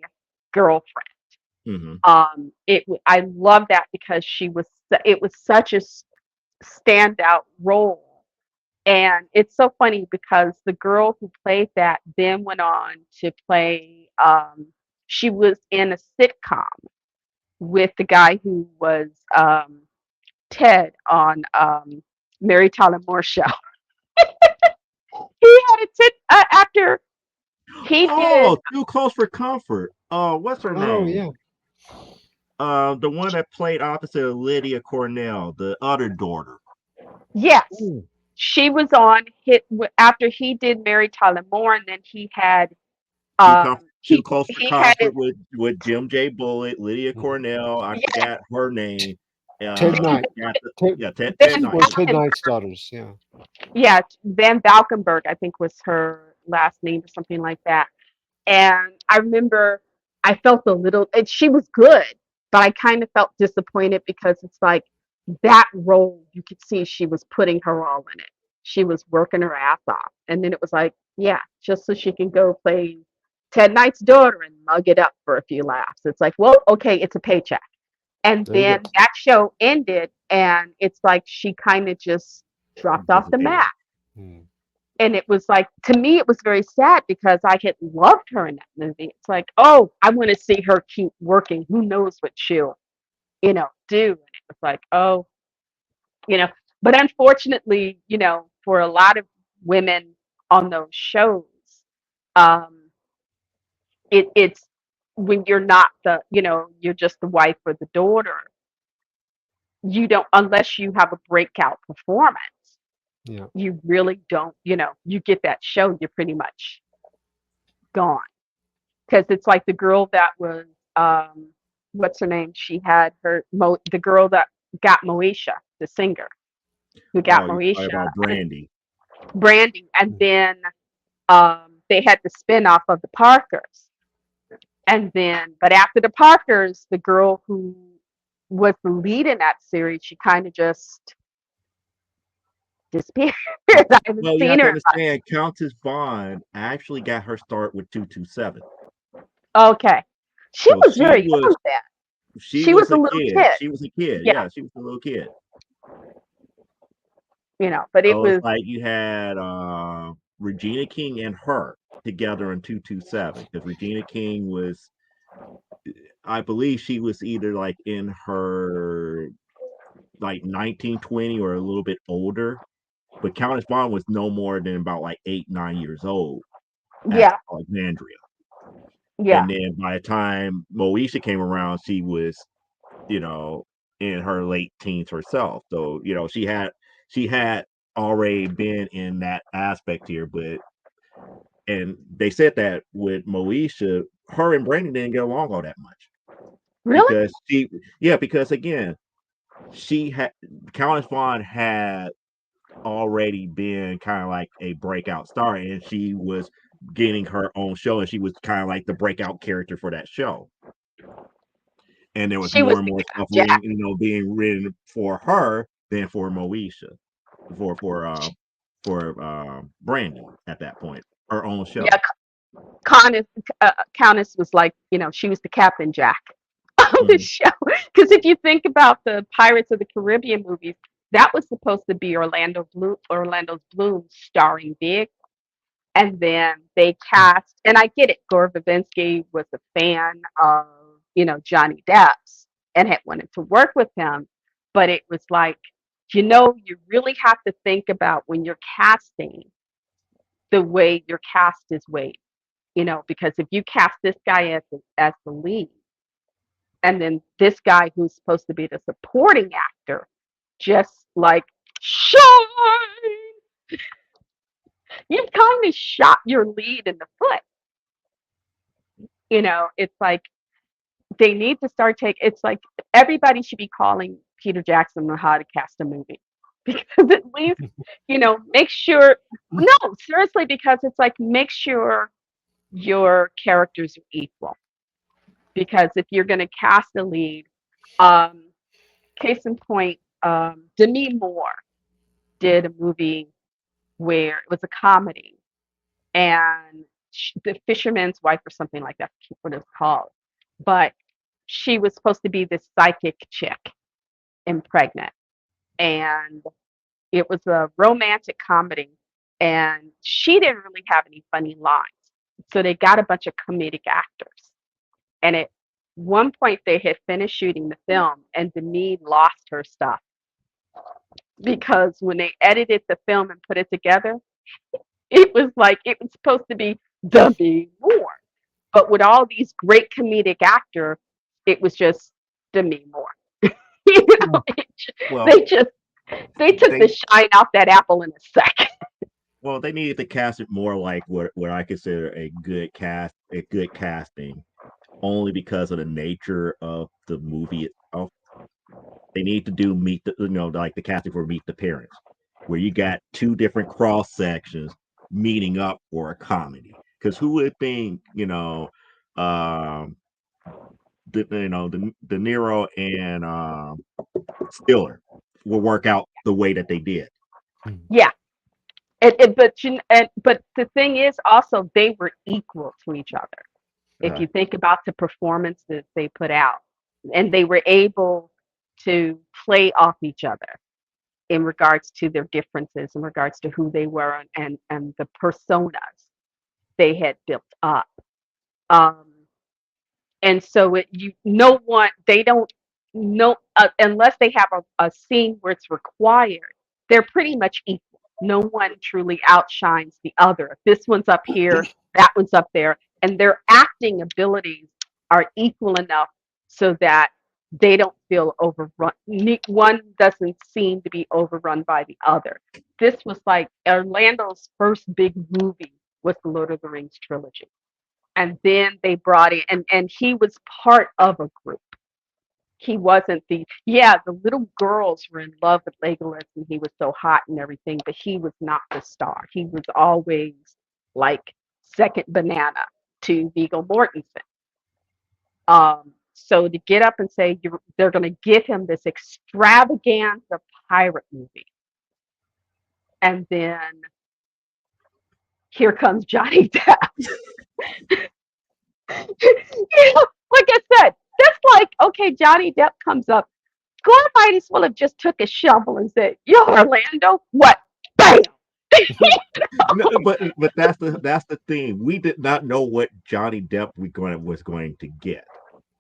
Speaker 5: girlfriend.
Speaker 1: Hmm.
Speaker 5: I love that because it was such a standout role. And it's so funny because the girl who played that then went on to play she was in a sitcom with the guy who was Ted on Mary Tyler Moore show. He had a tit after he did.
Speaker 1: Oh, Too Close for Comfort. What's her
Speaker 2: Oh
Speaker 1: name?
Speaker 2: yeah.
Speaker 1: The one that played opposite of Lydia Cornell, the other daughter.
Speaker 5: Yes,
Speaker 2: Ooh.
Speaker 5: she was on hit after he did Mary Tyler Moore, and then he had
Speaker 1: Too Close for
Speaker 5: he had
Speaker 1: Comfort
Speaker 5: his
Speaker 1: with Jim J. Bullitt, Lydia
Speaker 2: Mhm.
Speaker 1: Cornell. I
Speaker 5: yeah,
Speaker 1: forgot her name.
Speaker 2: Ted
Speaker 5: and
Speaker 2: Knight.
Speaker 1: Yeah, Ted
Speaker 5: Van
Speaker 1: Knight.
Speaker 2: Was
Speaker 1: Yeah.
Speaker 2: Ted
Speaker 5: Valkenburg.
Speaker 2: Knight's daughters. Yeah.
Speaker 5: Yeah, Van Valkenburg, I think was her last name or something like that. And I remember I felt a little, and she was good, but I kind of felt disappointed because it's like that role, you could see she was putting her all in it. She was working her ass off. And then it was like, yeah, just so she can go play Ted Knight's daughter and mug it up for a few laughs. It's like, well, okay, it's a paycheck. And
Speaker 2: There you go.
Speaker 5: then that show ended, and it's like she kind of just dropped off the
Speaker 1: Disappeared.
Speaker 5: map.
Speaker 2: Hmm.
Speaker 5: And it was like, to me, it was very sad because I had loved her in that movie. It's like, oh, I want to see her keep working. Who knows what she'll, do. And it was like, oh, you know, but unfortunately, for a lot of women on those shows, um, it's when you're not you're just the wife or the daughter, you don't, unless you have a breakout performance,
Speaker 2: Yeah.
Speaker 5: you really don't, you get that show, you're pretty much gone. Because it's like the girl that was what's her name? She had the girl that got Moesha, the singer who got
Speaker 1: Oh, you're talking
Speaker 5: Moesha,
Speaker 1: about Brandy.
Speaker 5: Brandy, and
Speaker 2: Mm.
Speaker 5: then they had the spinoff of the Parkers. And then, but after the Parkers, the girl who was the lead in that series, she kind of just disappeared. I haven't
Speaker 1: Well, you
Speaker 5: seen
Speaker 1: have to
Speaker 5: her.
Speaker 1: understand, Countess Vaughn actually got her start with 227.
Speaker 5: Okay. She
Speaker 1: So
Speaker 5: was very young then.
Speaker 1: she
Speaker 5: She was
Speaker 1: was
Speaker 5: a
Speaker 1: a
Speaker 5: little
Speaker 1: kid.
Speaker 5: kid.
Speaker 1: She was a kid.
Speaker 5: Yeah,
Speaker 1: Yeah, she was a little kid.
Speaker 5: but it
Speaker 1: So it's
Speaker 5: was,
Speaker 1: like you had Regina King and her together in 227 because Regina King was, I believe she was either like in her like 1920 or a little bit older, but Countess Vaughn was no more than about like 8, 9 years old at
Speaker 5: yeah,
Speaker 1: Alexandria.
Speaker 5: yeah,
Speaker 1: And then by the time Moesha came around, she was, you know, in her late teens herself. So, she had already been in that aspect here, and they said that with Moesha, her and Brandon didn't get along all that much
Speaker 5: Really?
Speaker 1: because because again, she had Countess Vaughn had already been kind of like a breakout star, and she was getting her own show, and she was kind of like the breakout character for that show. And there was
Speaker 5: She
Speaker 1: more
Speaker 5: was
Speaker 1: and
Speaker 5: the
Speaker 1: more stuff
Speaker 5: Jack.
Speaker 1: being written for her than for Moesha, Brandy at that point, her own
Speaker 5: Yeah,
Speaker 1: show.
Speaker 5: Countess was like, she was the Captain Jack of the
Speaker 1: Mhm.
Speaker 5: show. Because if you think about the Pirates of the Caribbean movies, that was supposed to be Orlando's Bloom starring Big. And then they cast, and I get it, Gore Verbinski was a fan of, Johnny Depp's and had wanted to work with him. But it was like, you really have to think about when you're casting the way your cast is weighed, because if you cast this guy as the lead, and then this guy who's supposed to be the supporting actor, just like shine, you've kind of shot your lead in the foot. It's like they need to start it's like everybody should be calling Peter Jackson on how to cast a movie. Because at least, make sure, no, seriously, because it's like make sure your characters are equal. Because if you're going to cast a lead, um, case in point, Demi Moore did a movie where it was a comedy, and the Fisherman's Wife or something like that. I forget what it's called, but she was supposed to be this psychic chick and pregnant, and it was a romantic comedy, and she didn't really have any funny lines, so they got a bunch of comedic actors, and at one point they had finished shooting the film, and Demi lost her stuff because when they edited the film and put it together, it was like it was supposed to be Demi Moore. But with all these great comedic actors, it was just Demi Moore.
Speaker 1: Well,
Speaker 5: They just they took the
Speaker 1: they
Speaker 5: shine off that apple in a second.
Speaker 1: well they needed to cast it more like what I consider a good casting, only because of the nature of the movie itself. They need to do meet the like the casting for Meet the Parents, where you got two different cross sections meeting up for a comedy. Because who would think um, the Nero and Stiller will work out the way that they did.
Speaker 5: Yeah, but the thing is also they were equal to each other. If
Speaker 1: Uh,
Speaker 5: you think about the performances they put out, and they were able to play off each other in regards to their differences, in regards to who they were and the personas they had built up. Um, and so no one, they don't know, unless they have a scene where it's required, they're pretty much equal. No one truly outshines the other. If this one's up here, that one's up there, and their acting abilities are equal enough so that they don't feel overrun. One doesn't seem to be overrun by the other. This was like Orlando's first big movie was the Lord of the Rings trilogy, and then they brought in, and he was part of a group. He wasn't the little girls were in love with Legolas and he was so hot and everything, but he was not the star. He was always like second banana to Viggo Mortensen. So to get up and say they're going to give him this extravaganza pirate movie, and then here comes Johnny Depp. Like I said, that's like, okay, Johnny Depp comes up. Gore might as well have just took a shovel and said, "Yo, Orlando, what?" Bam.
Speaker 1: no, but that's the thing. We did not know what Johnny Depp was going to get.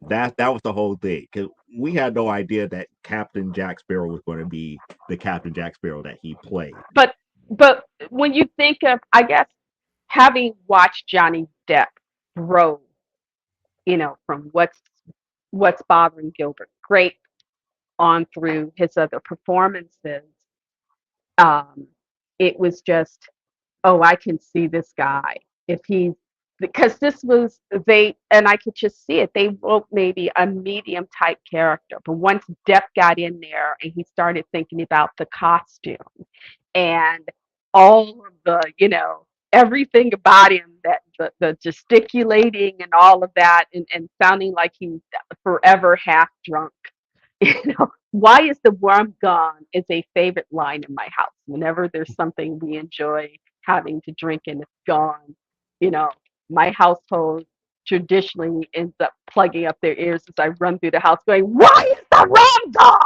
Speaker 1: That was the whole thing, because we had no idea that Captain Jack Sparrow was going to be the Captain Jack Sparrow that he played.
Speaker 5: But when you think of, I guess, having watched Johnny Depp grow, from what's bothering Gilbert, great on through his other performances, um, it was just, oh, I can see this guy. If he's because this was they and I could just see it. They wrote maybe a medium type character, but once Depp got in there and he started thinking about the costume and all of the, everything about him, that the gesticulating and all of that, and sounding like he's forever half drunk. Why is the worm gone is a favorite line in my house. Whenever there's something we enjoy having to drink and it's gone, you know, my household traditionally ends up plugging up their ears as I run through the house going, why is the rum gone?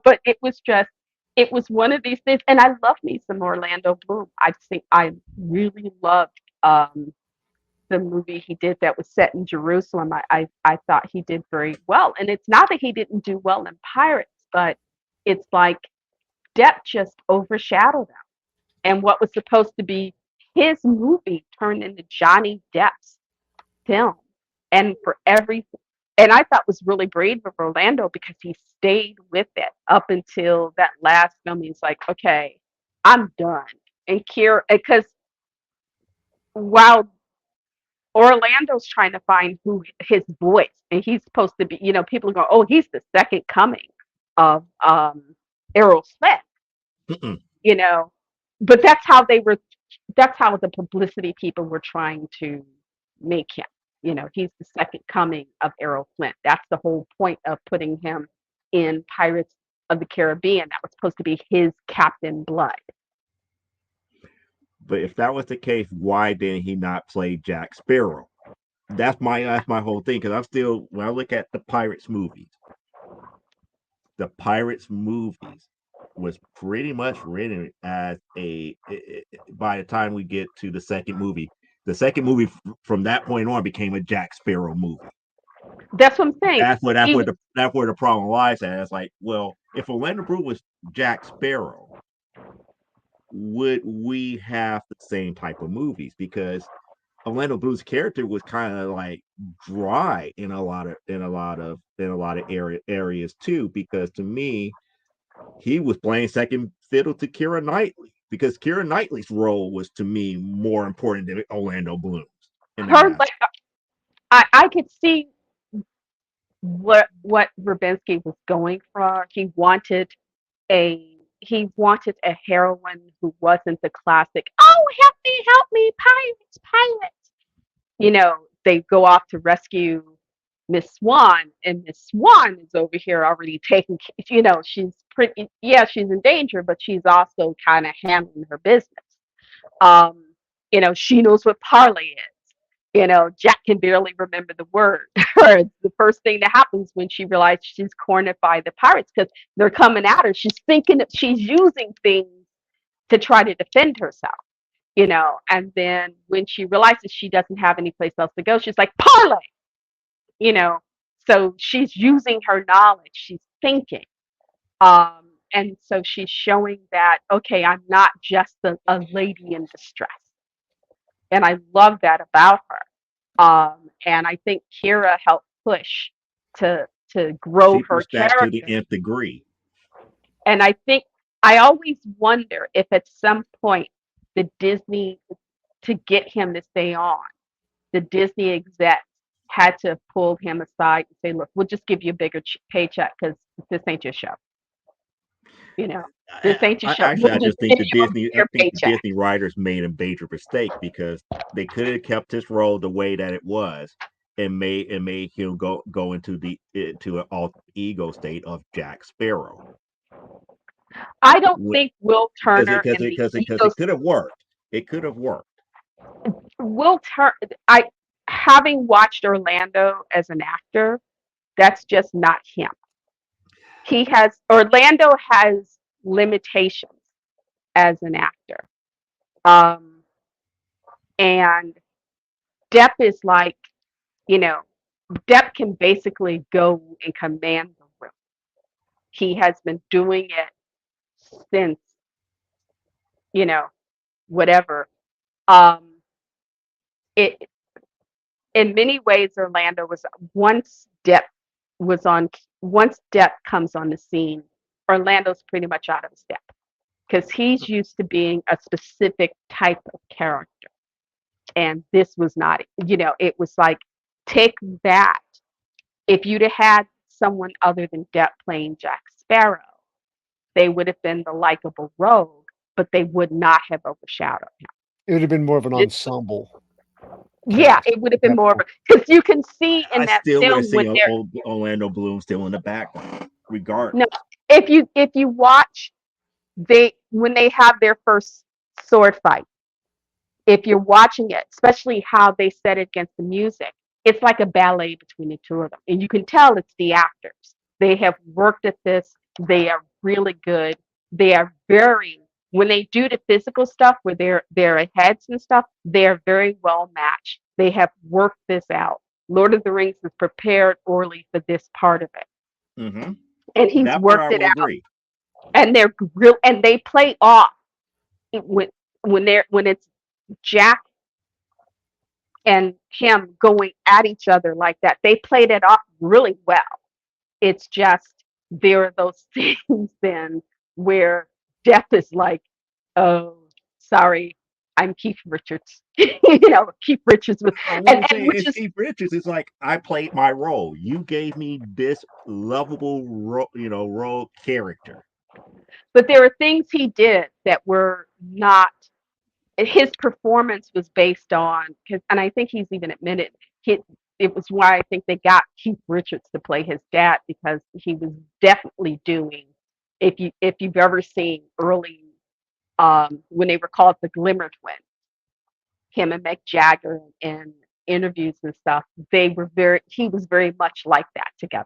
Speaker 5: But it was one of these things. And I love me some Orlando Bloom. I really loved the movie he did that was set in Jerusalem. I thought he did very well. And it's not that he didn't do well in Pirates, but it's like Depp just overshadowed him. And what was supposed to be his movie turned into Johnny Depp's film. And I thought was really brave of Orlando because he stayed with it up until that last film. He's like, okay, I'm done. And Kiera, because while Orlando's trying to find who his voice, and he's supposed to be, people go, oh, he's the second coming of Errol Flynn,
Speaker 1: Mm-mm.
Speaker 5: But that's how the publicity people were trying to make him. He's the second coming of Errol Flynn. That's the whole point of putting him in Pirates of the Caribbean. That was supposed to be his Captain Blood.
Speaker 1: But if that was the case, why didn't he not play Jack Sparrow? That's my whole thing. Because when I look at the Pirates movies was pretty much written as by the time we get to the second movie from that point on became a Jack Sparrow movie.
Speaker 5: That's what I'm saying.
Speaker 1: That's where the problem lies at. It's like, well, if Orlando Bloom was Jack Sparrow, would we have the same type of movies? Because Orlando Bloom's character was kind of like dry in a lot of areas too. Because to me, he was playing second fiddle to Keira Knightley, because Keira Knightley's role was to me more important than Orlando Bloom's.
Speaker 5: I could see what Verbinski was going for. He wanted a heroine who wasn't the classic, oh, help me, pirates. They go off to rescue Miss Swan, and Miss Swan is over here already taking, she's she's in danger, but she's also kind of handling her business. She knows what parlay is. Jack can barely remember the word. The first thing that happens when she realizes she's cornered by the pirates because they're coming at her, she's thinking that she's using things to try to defend herself. And then when she realizes she doesn't have any place else to go, she's like, parlay. So she's using her knowledge, she's thinking. And so she's showing that, okay, I'm not just a lady in distress. And I love that about her. And I think Keira helped push to grow her character
Speaker 1: to the nth degree.
Speaker 5: And I always wonder if at some point the Disney, to get him to stay on, the Disney execs had to pull him aside and say, look, we'll just give you a bigger paycheck because this ain't your show. This ain't your show.
Speaker 1: Actually, I just think the Disney writers made a major mistake, because they could have kept his role the way that it was and made him go into an alter ego state of Jack Sparrow.
Speaker 5: I don't think Will Turner
Speaker 1: because it could have worked. It could have worked.
Speaker 5: Will Turner, having watched Orlando as an actor, that's just not him. Orlando has limitations as an actor. And Depp is like, Depp can basically go and command the room. He has been doing it since, whatever. In many ways, Orlando was, once Depp was on. Once Depp comes on the scene, Orlando's pretty much out of his depth because he's used to being a specific type of character, and this was not. It was like take that. If you'd have had someone other than Depp playing Jack Sparrow, they would have been the likable rogue, but they would not have overshadowed him.
Speaker 2: It would have been more of an
Speaker 5: It-
Speaker 2: ensemble.
Speaker 5: Yeah, it would have been more of because you can see in
Speaker 1: I
Speaker 5: that
Speaker 1: still would have
Speaker 5: film when
Speaker 1: seen
Speaker 5: they're
Speaker 1: Orlando Bloom still in the background, regardless.
Speaker 5: no, if you watch when they have their first sword fight, if you're watching it, especially how they set it against the music, it's like a ballet between the two of them, and you can tell it's the actors. They have worked at this. They are really good. They are very when they do the physical stuff where their heads and stuff, they are very well matched. They have worked this out. Lord of the Rings has prepared Orly for this part of it,
Speaker 1: Mm-hmm.
Speaker 5: and he's
Speaker 1: That part I
Speaker 5: worked it
Speaker 1: will
Speaker 5: out.
Speaker 1: agree.
Speaker 5: And they're real, and they play off when it's Jack and him going at each other like that. They played it off really well. It's just there are those things then where Death is like, oh, sorry, I'm Keith Richards. Keith Richards was,
Speaker 1: What I'm
Speaker 5: and
Speaker 1: saying
Speaker 5: which
Speaker 1: is
Speaker 5: is,
Speaker 1: Steve Richards is like, I played my role. You gave me this lovable role character.
Speaker 5: but there are things he did that were not. His performance was based on because, and I think he's even admitted it was why I think they got Keith Richards to play his dad because he was definitely doing. If you've ever seen early when they were called the Glimmer Twins, him and Mick Jagger in interviews and stuff, he was very much like that together.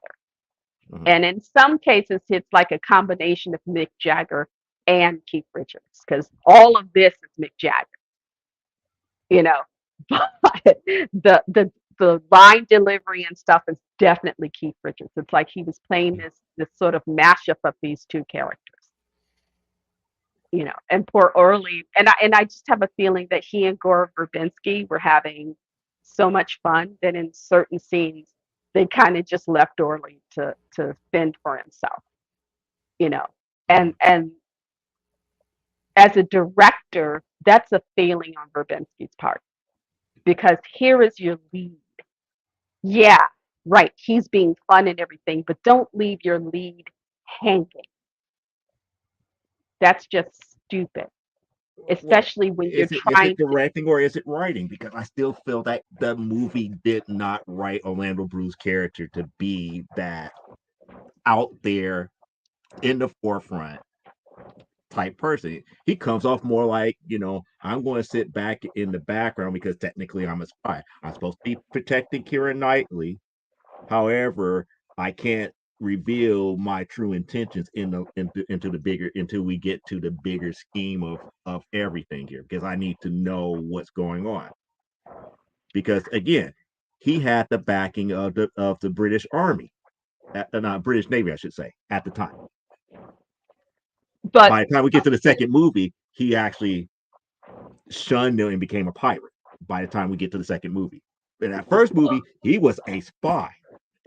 Speaker 1: Mhm.
Speaker 5: And in some cases, it's like a combination of Mick Jagger and Keith Richards because all of this is Mick Jagger, but the line delivery and stuff is definitely Keith Richards. It's like he was playing this sort of mashup of these two characters, and poor Orly, and I just have a feeling that he and Gore Verbinski were having so much fun that in certain scenes they kind of just left Orly to fend for himself, and as a director, that's a failing on Verbinski's part because here is your lead. Yeah, right. He's being fun and everything, but don't leave your lead hanging. That's just stupid,
Speaker 1: Well,
Speaker 5: especially when you're
Speaker 1: is it
Speaker 5: trying to.
Speaker 1: directing or is it writing? Because I still feel that the movie did not write Orlando Bloom's character to be that out there in the forefront type person. He comes off more like, I'm going to sit back in the background because technically I'm a spy. I'm supposed to be protecting Keira Knightley. However, I can't reveal my true intentions into the bigger until we get to the bigger scheme of everything here because I need to know what's going on. Because again, he had the backing of the British Army, not British Navy, I should say, at the time.
Speaker 5: But
Speaker 1: By the time we get to the second movie, he actually shunned them and became a pirate. By the time we get to the second movie, in that first movie, he was a spy.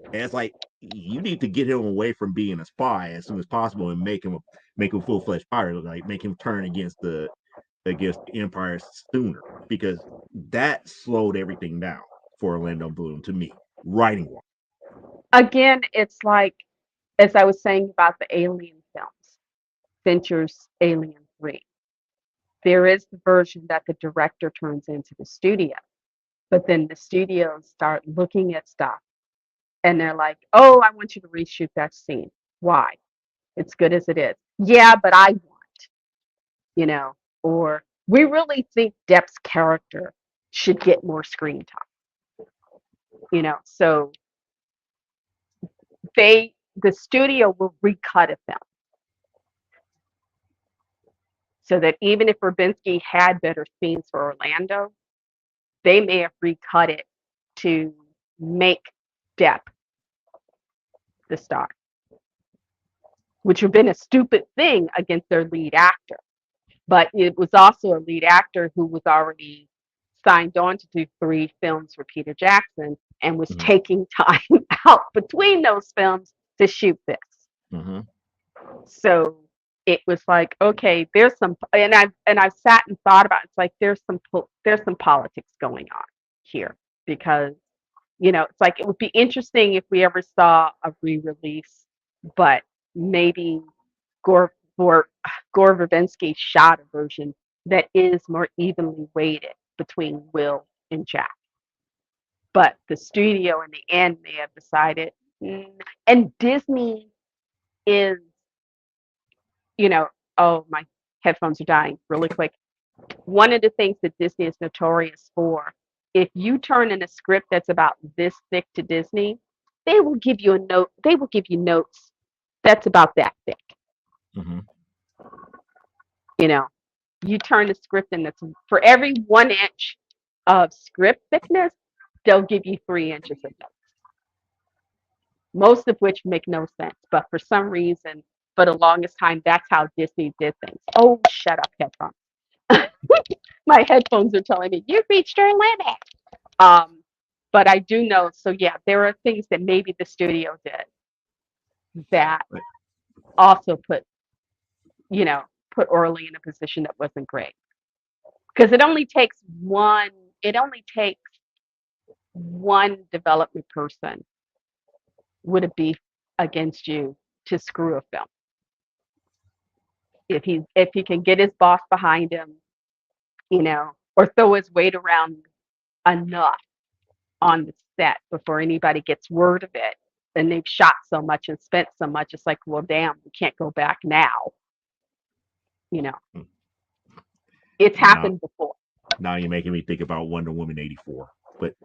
Speaker 1: And it's like you need to get him away from being a spy as soon as possible and make him a full-fledged pirate, like make him turn against the Empire sooner because that slowed everything down for Orlando Bloom to me, writing wise.
Speaker 5: again, it's like, as I was saying about the Alien films, Fincher's Alien 3, there is the version that the director turns into the studio, but then the studios start looking at stuff and they're like, oh, I want you to reshoot that scene. Why? It's good as it is. Yeah, but I want, or we really think Depp's character should get more screen time, so the studio will recut a film so that even if Verbinski had better scenes for Orlando, they may have recut it to make Depp the star, which would have been a stupid thing against their lead actor. But it was also a lead actor who was already signed on to do 3 films for Peter Jackson, and was
Speaker 1: Mhm.
Speaker 5: taking time out between those films to shoot this.
Speaker 1: Hmm.
Speaker 5: So it was like, okay, there's some, and I've sat and thought about it. It's like there's some politics going on here because it's like it would be interesting if we ever saw a re-release, but maybe Gore Gore, Gore Verbinski shot a version that is more evenly weighted between Will and Jack. But the studio in the end may have decided, and Disney is, oh, my headphones are dying really quick. One of the things that Disney is notorious for, if you turn in a script that's about this thick to Disney, they will give you a note. They will give you notes that's about that thick.
Speaker 1: Hmm.
Speaker 5: You know, you turn the script in that's for every 1 inch of script thickness, they'll give you 3 inches of notes, most of which make no sense. But for some reason, for the longest time, that's how Disney did things. Oh, shut up, headphones. My headphones are telling me you reached your limit. Um, but I do know. So yeah, there are things that maybe the studio did that also you know, put Orly in a position that wasn't great because it only takes one. It only takes one development person with a beef against you to screw a film. If he can get his boss behind him, or throw his weight around enough on the set before anybody gets word of it, and they've shot so much and spent so much, it's like, well, damn, we can't go back now. You know, it's
Speaker 1: Now,
Speaker 5: happened before.
Speaker 1: now you're making me think about Wonder Woman 84, but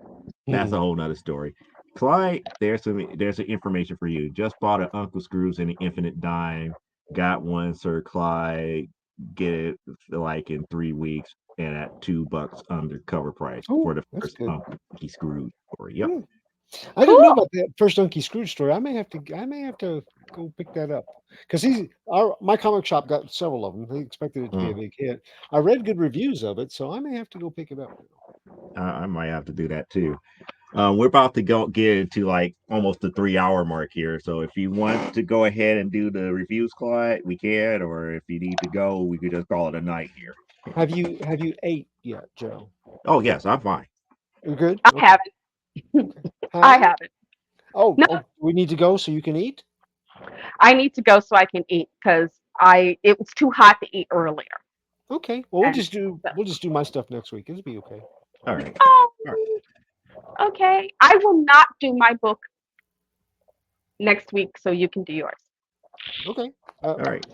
Speaker 1: that's a
Speaker 2: Mhm.
Speaker 1: whole nother story. Clyde, there's some information for you. Just bought an Uncle Scrooge and the Infinite Dime. Got one, Sir Clyde. Get it like in 3 weeks and at $2 under cover price
Speaker 2: Oh,
Speaker 1: for the
Speaker 2: that's
Speaker 1: first
Speaker 2: good.
Speaker 1: Uncle Scrooge story. Yep.
Speaker 2: Hmm. I didn't know
Speaker 5: Cool.
Speaker 2: about that first Donkey Scrooge story. I may have to go pick that up because my comic shop got several of them. They expected it to be a
Speaker 1: Mm.
Speaker 2: big hit. I read good reviews of it, so I may have to go pick it up.
Speaker 1: I might have to do that too. We're about to get into like almost the 3 hour mark here. So if you want to go ahead and do the reviews, Clyde, we can. Or if you need to go, we could just call it a night here.
Speaker 2: Have you ate yet, Joe?
Speaker 1: Oh yes, I'm fine.
Speaker 2: You good?
Speaker 5: I
Speaker 2: Okay.
Speaker 5: haven't.
Speaker 2: Okay.
Speaker 5: I
Speaker 2: Huh?
Speaker 5: haven't.
Speaker 2: Oh,
Speaker 5: No,
Speaker 2: oh, we need to go so you can eat.
Speaker 5: I need to go so I can eat because it was too hot to eat earlier.
Speaker 2: Okay. Well,
Speaker 5: And
Speaker 2: we'll just do my stuff next week. It'll be okay.
Speaker 1: All right.
Speaker 5: oh,
Speaker 1: All right.
Speaker 5: okay. I will not do my book next week, so you can do yours.
Speaker 2: Okay.
Speaker 1: All right.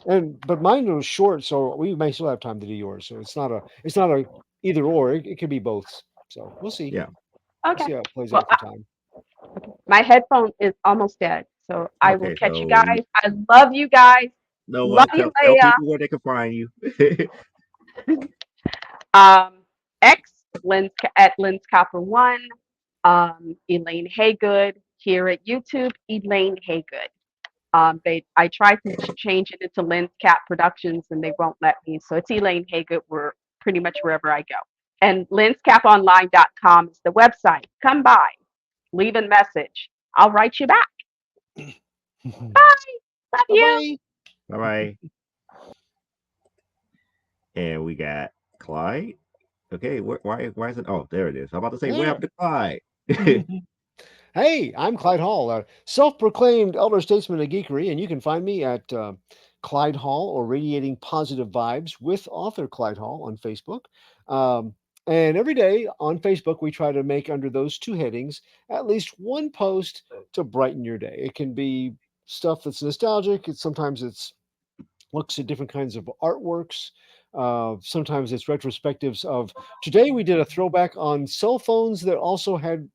Speaker 2: But mine was short, so we may still have time to do yours. So it's not a either or. It could be both. So we'll see.
Speaker 1: Yeah.
Speaker 2: We'll
Speaker 5: Okay.
Speaker 2: see how it plays
Speaker 5: Well,
Speaker 2: out for time.
Speaker 5: my headphone is almost dead, so I will
Speaker 1: Okay.
Speaker 5: catch you
Speaker 1: So
Speaker 5: guys. I love you guys.
Speaker 1: no,
Speaker 5: Love you,
Speaker 1: tell
Speaker 5: Leah.
Speaker 1: people where they can find you.
Speaker 5: X at Lens Copper One. Elaine Haygood here at YouTube. Elaine Haygood. I tried to change it into Lens Cap Productions and they won't let me. So it's Elaine Haygood. We're pretty much wherever I go. And lenscaponline.com is the website. Come by, leave a message. I'll write you back. Bye. Love
Speaker 2: Bye
Speaker 5: you.
Speaker 2: bye.
Speaker 1: Bye bye. And we got Clyde. Okay. Why is it? Oh, there it is. I'm about to say what
Speaker 2: There.
Speaker 1: happened to Clyde.
Speaker 2: Hey, I'm Clyde Hall, a self-proclaimed elder statesman of geekery, and you can find me at Clyde Hall or Radiating Positive Vibes with author Clyde Hall on Facebook. Um, and every day on Facebook, we try to make under those two headings at least one post to brighten your day. It can be stuff that's nostalgic. Sometimes it's looks at different kinds of artworks. Sometimes it's retrospectives of today. We did a throwback on cell phones that also had.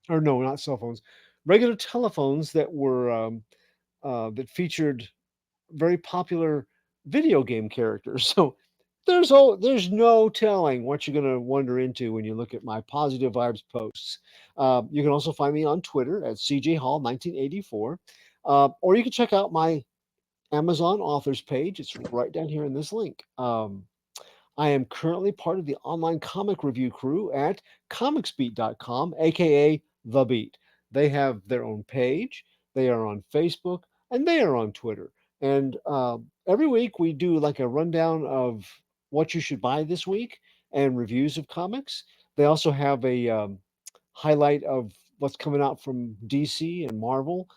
Speaker 2: Or no, not cell phones, regular telephones that were that featured very popular video game characters. So there's no telling what you're going to wander into when you look at my positive vibes posts. You can also find me on Twitter at CJ Hall 1984, or you can check out my Amazon authors page. It's right down here in this link. I am currently part of the online comic review crew at comicsbeat.com, aka The Beat. They have their own page, they are on Facebook, and they are on Twitter. And every week we do like a rundown of what you should buy this week and reviews of comics. They also have a highlight of what's coming out from DC and Marvel.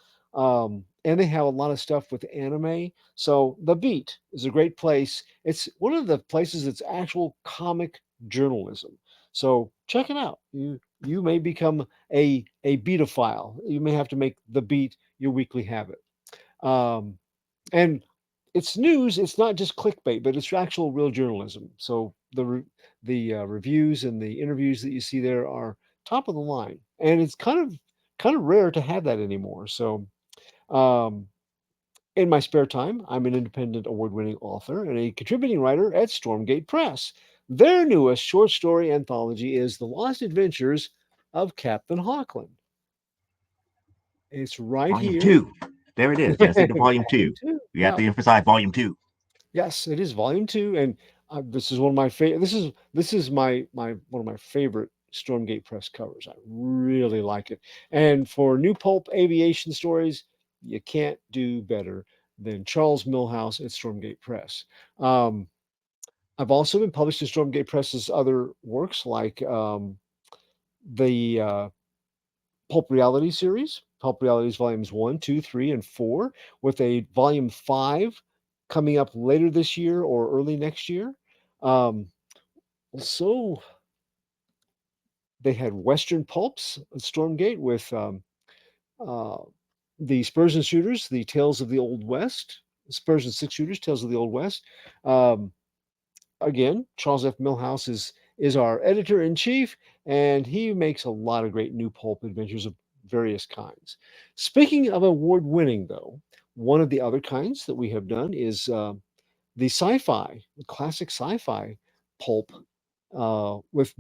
Speaker 2: And they have a lot of stuff with anime. So The Beat is a great place. It's one of the places that's actual comic journalism. So check it out. You may become a beatophile. You may have to make The Beat your weekly habit. And it's news. It's not just clickbait, but it's actual real journalism. So the reviews and the interviews that you see there are top of the line, and it's kind of rare to have that anymore. So um, in my spare time, I'm an independent award-winning author and a contributing writer at Stormgate Press. Their newest short story anthology is The Lost Adventures of Captain Hawkland. It's right
Speaker 1: Volume
Speaker 2: here.
Speaker 1: 2. There it is. Yes, into Volume 2.
Speaker 2: Volume two.
Speaker 1: You have
Speaker 2: Yeah.
Speaker 1: to emphasize Volume 2.
Speaker 2: Yes, it is volume 2, and this is one of my favorite. This is my one of my favorite Stormgate Press covers. I really like it. And for new pulp aviation stories, you can't do better than Charles Millhouse at Stormgate Press. I've also been published in Stormgate Press's other works, like the Pulp Reality series, Pulp Realities volumes 1, 2, 3, and 4, with a volume 5 coming up later this year or early next year. So they had Western Pulps at Stormgate with uh, the Spurs and Shooters, the Tales of the Old West, Spurs and Six Shooters, Tales of the Old West. Um, Again, Charles F. Millhouse is our editor in chief, and he makes a lot of great new pulp adventures of various kinds. Speaking of award winning, though, one of the other kinds that we have done is the sci-fi, the classic sci-fi pulp with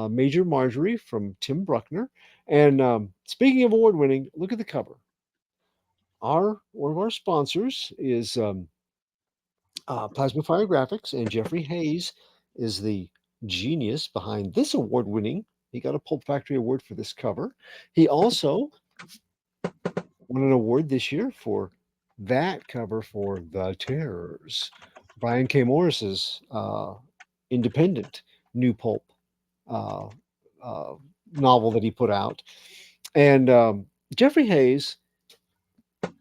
Speaker 2: Major Marjorie from Tim Bruckner. And speaking of award winning, look at the cover. One of our sponsors is Plasma Fire Graphics, and Jeffrey Hayes is the genius behind this award winning. He got a Pulp Factory Award for this cover. He also won an award this year for that cover for The Terrors, Brian K. Morris's independent new pulp uh, novel that he put out. And Jeffrey Hayes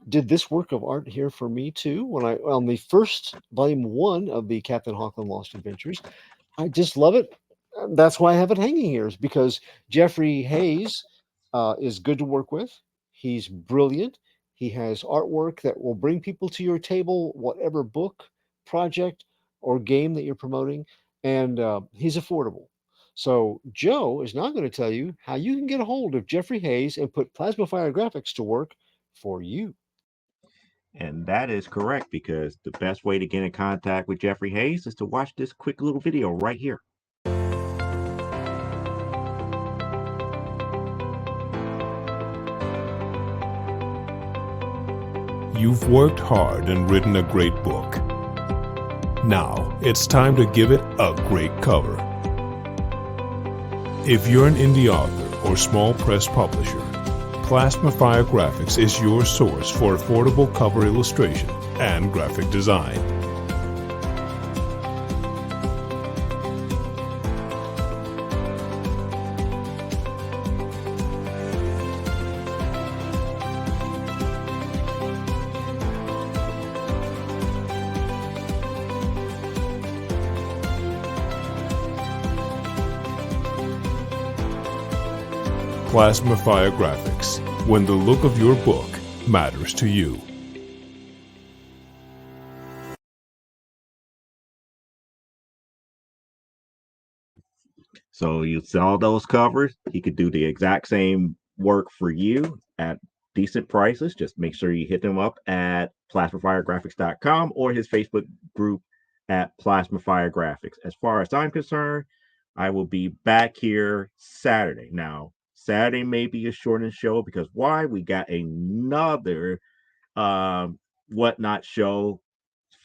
Speaker 2: did this work of art here for me too. When I on the first volume 1 of the Captain Hawkland Lost Adventures, I just love it. That's why I have it hanging here, is because Jeffrey Hayes is good to work with. He's brilliant. He has artwork that will bring people to your table, whatever book, project, or game that you're promoting, and he's affordable. So Joe is now going to tell you how you can get a hold of Jeffrey Hayes and put Plasma Fire Graphics to work for you.
Speaker 1: And that is correct, because the best way to get in contact with Jeffrey Hayes is to watch this quick little video right here.
Speaker 6: You've worked hard and written a great book. Now it's time to give it a great cover. If you're an indie author or small press publisher, Plasma Fire Graphics is your source for affordable cover illustration and graphic design. Plasma Fire Graphics, when the look of your book matters to you.
Speaker 1: So you saw those covers. He could do the exact same work for you at decent prices. Just make sure you hit him up at plasmafiregraphics.com or his Facebook group at Plasma Fire Graphics. As far as I'm concerned, I will be back here Saturday. Now, Saturday may be a shortened show because why? We got another whatnot show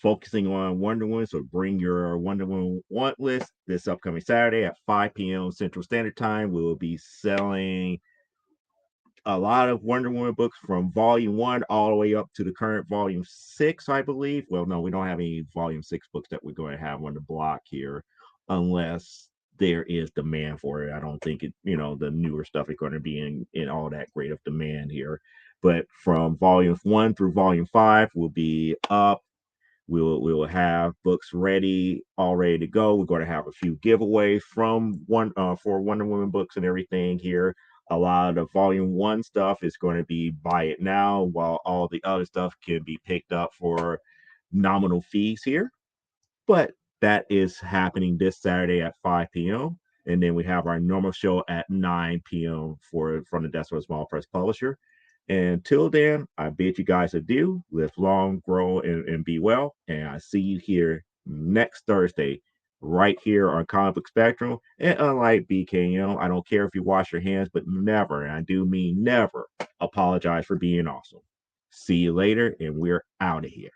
Speaker 1: focusing on Wonder Woman. So bring your Wonder Woman want list this upcoming Saturday at 5 p.m. Central Standard Time. We will be selling a lot of Wonder Woman books from volume 1 all the way up to the current volume 6, I believe. Well, no, we don't have any volume 6 books that we're going to have on the block here unless there is demand for it. I don't think it, the newer stuff is going to be in all that great of demand here. But from volumes 1 through volume 5 will be up. We will have books all ready to go. We're going to have a few giveaways from for Wonder Woman books and everything here. A lot of the volume 1 stuff is going to be buy it now, while all the other stuff can be picked up for nominal fees here. But that is happening this Saturday at 5 p.m. And then we have our normal show at 9 p.m. from the Desk of a Small Press Publisher. And until then, I bid you guys adieu. Live long, grow, and be well. And I see you here next Thursday, right here on Comic Book Spectrum. And unlike BKM, I don't care if you wash your hands, but never, and I do mean never, apologize for being awesome. See you later, and we're out of here.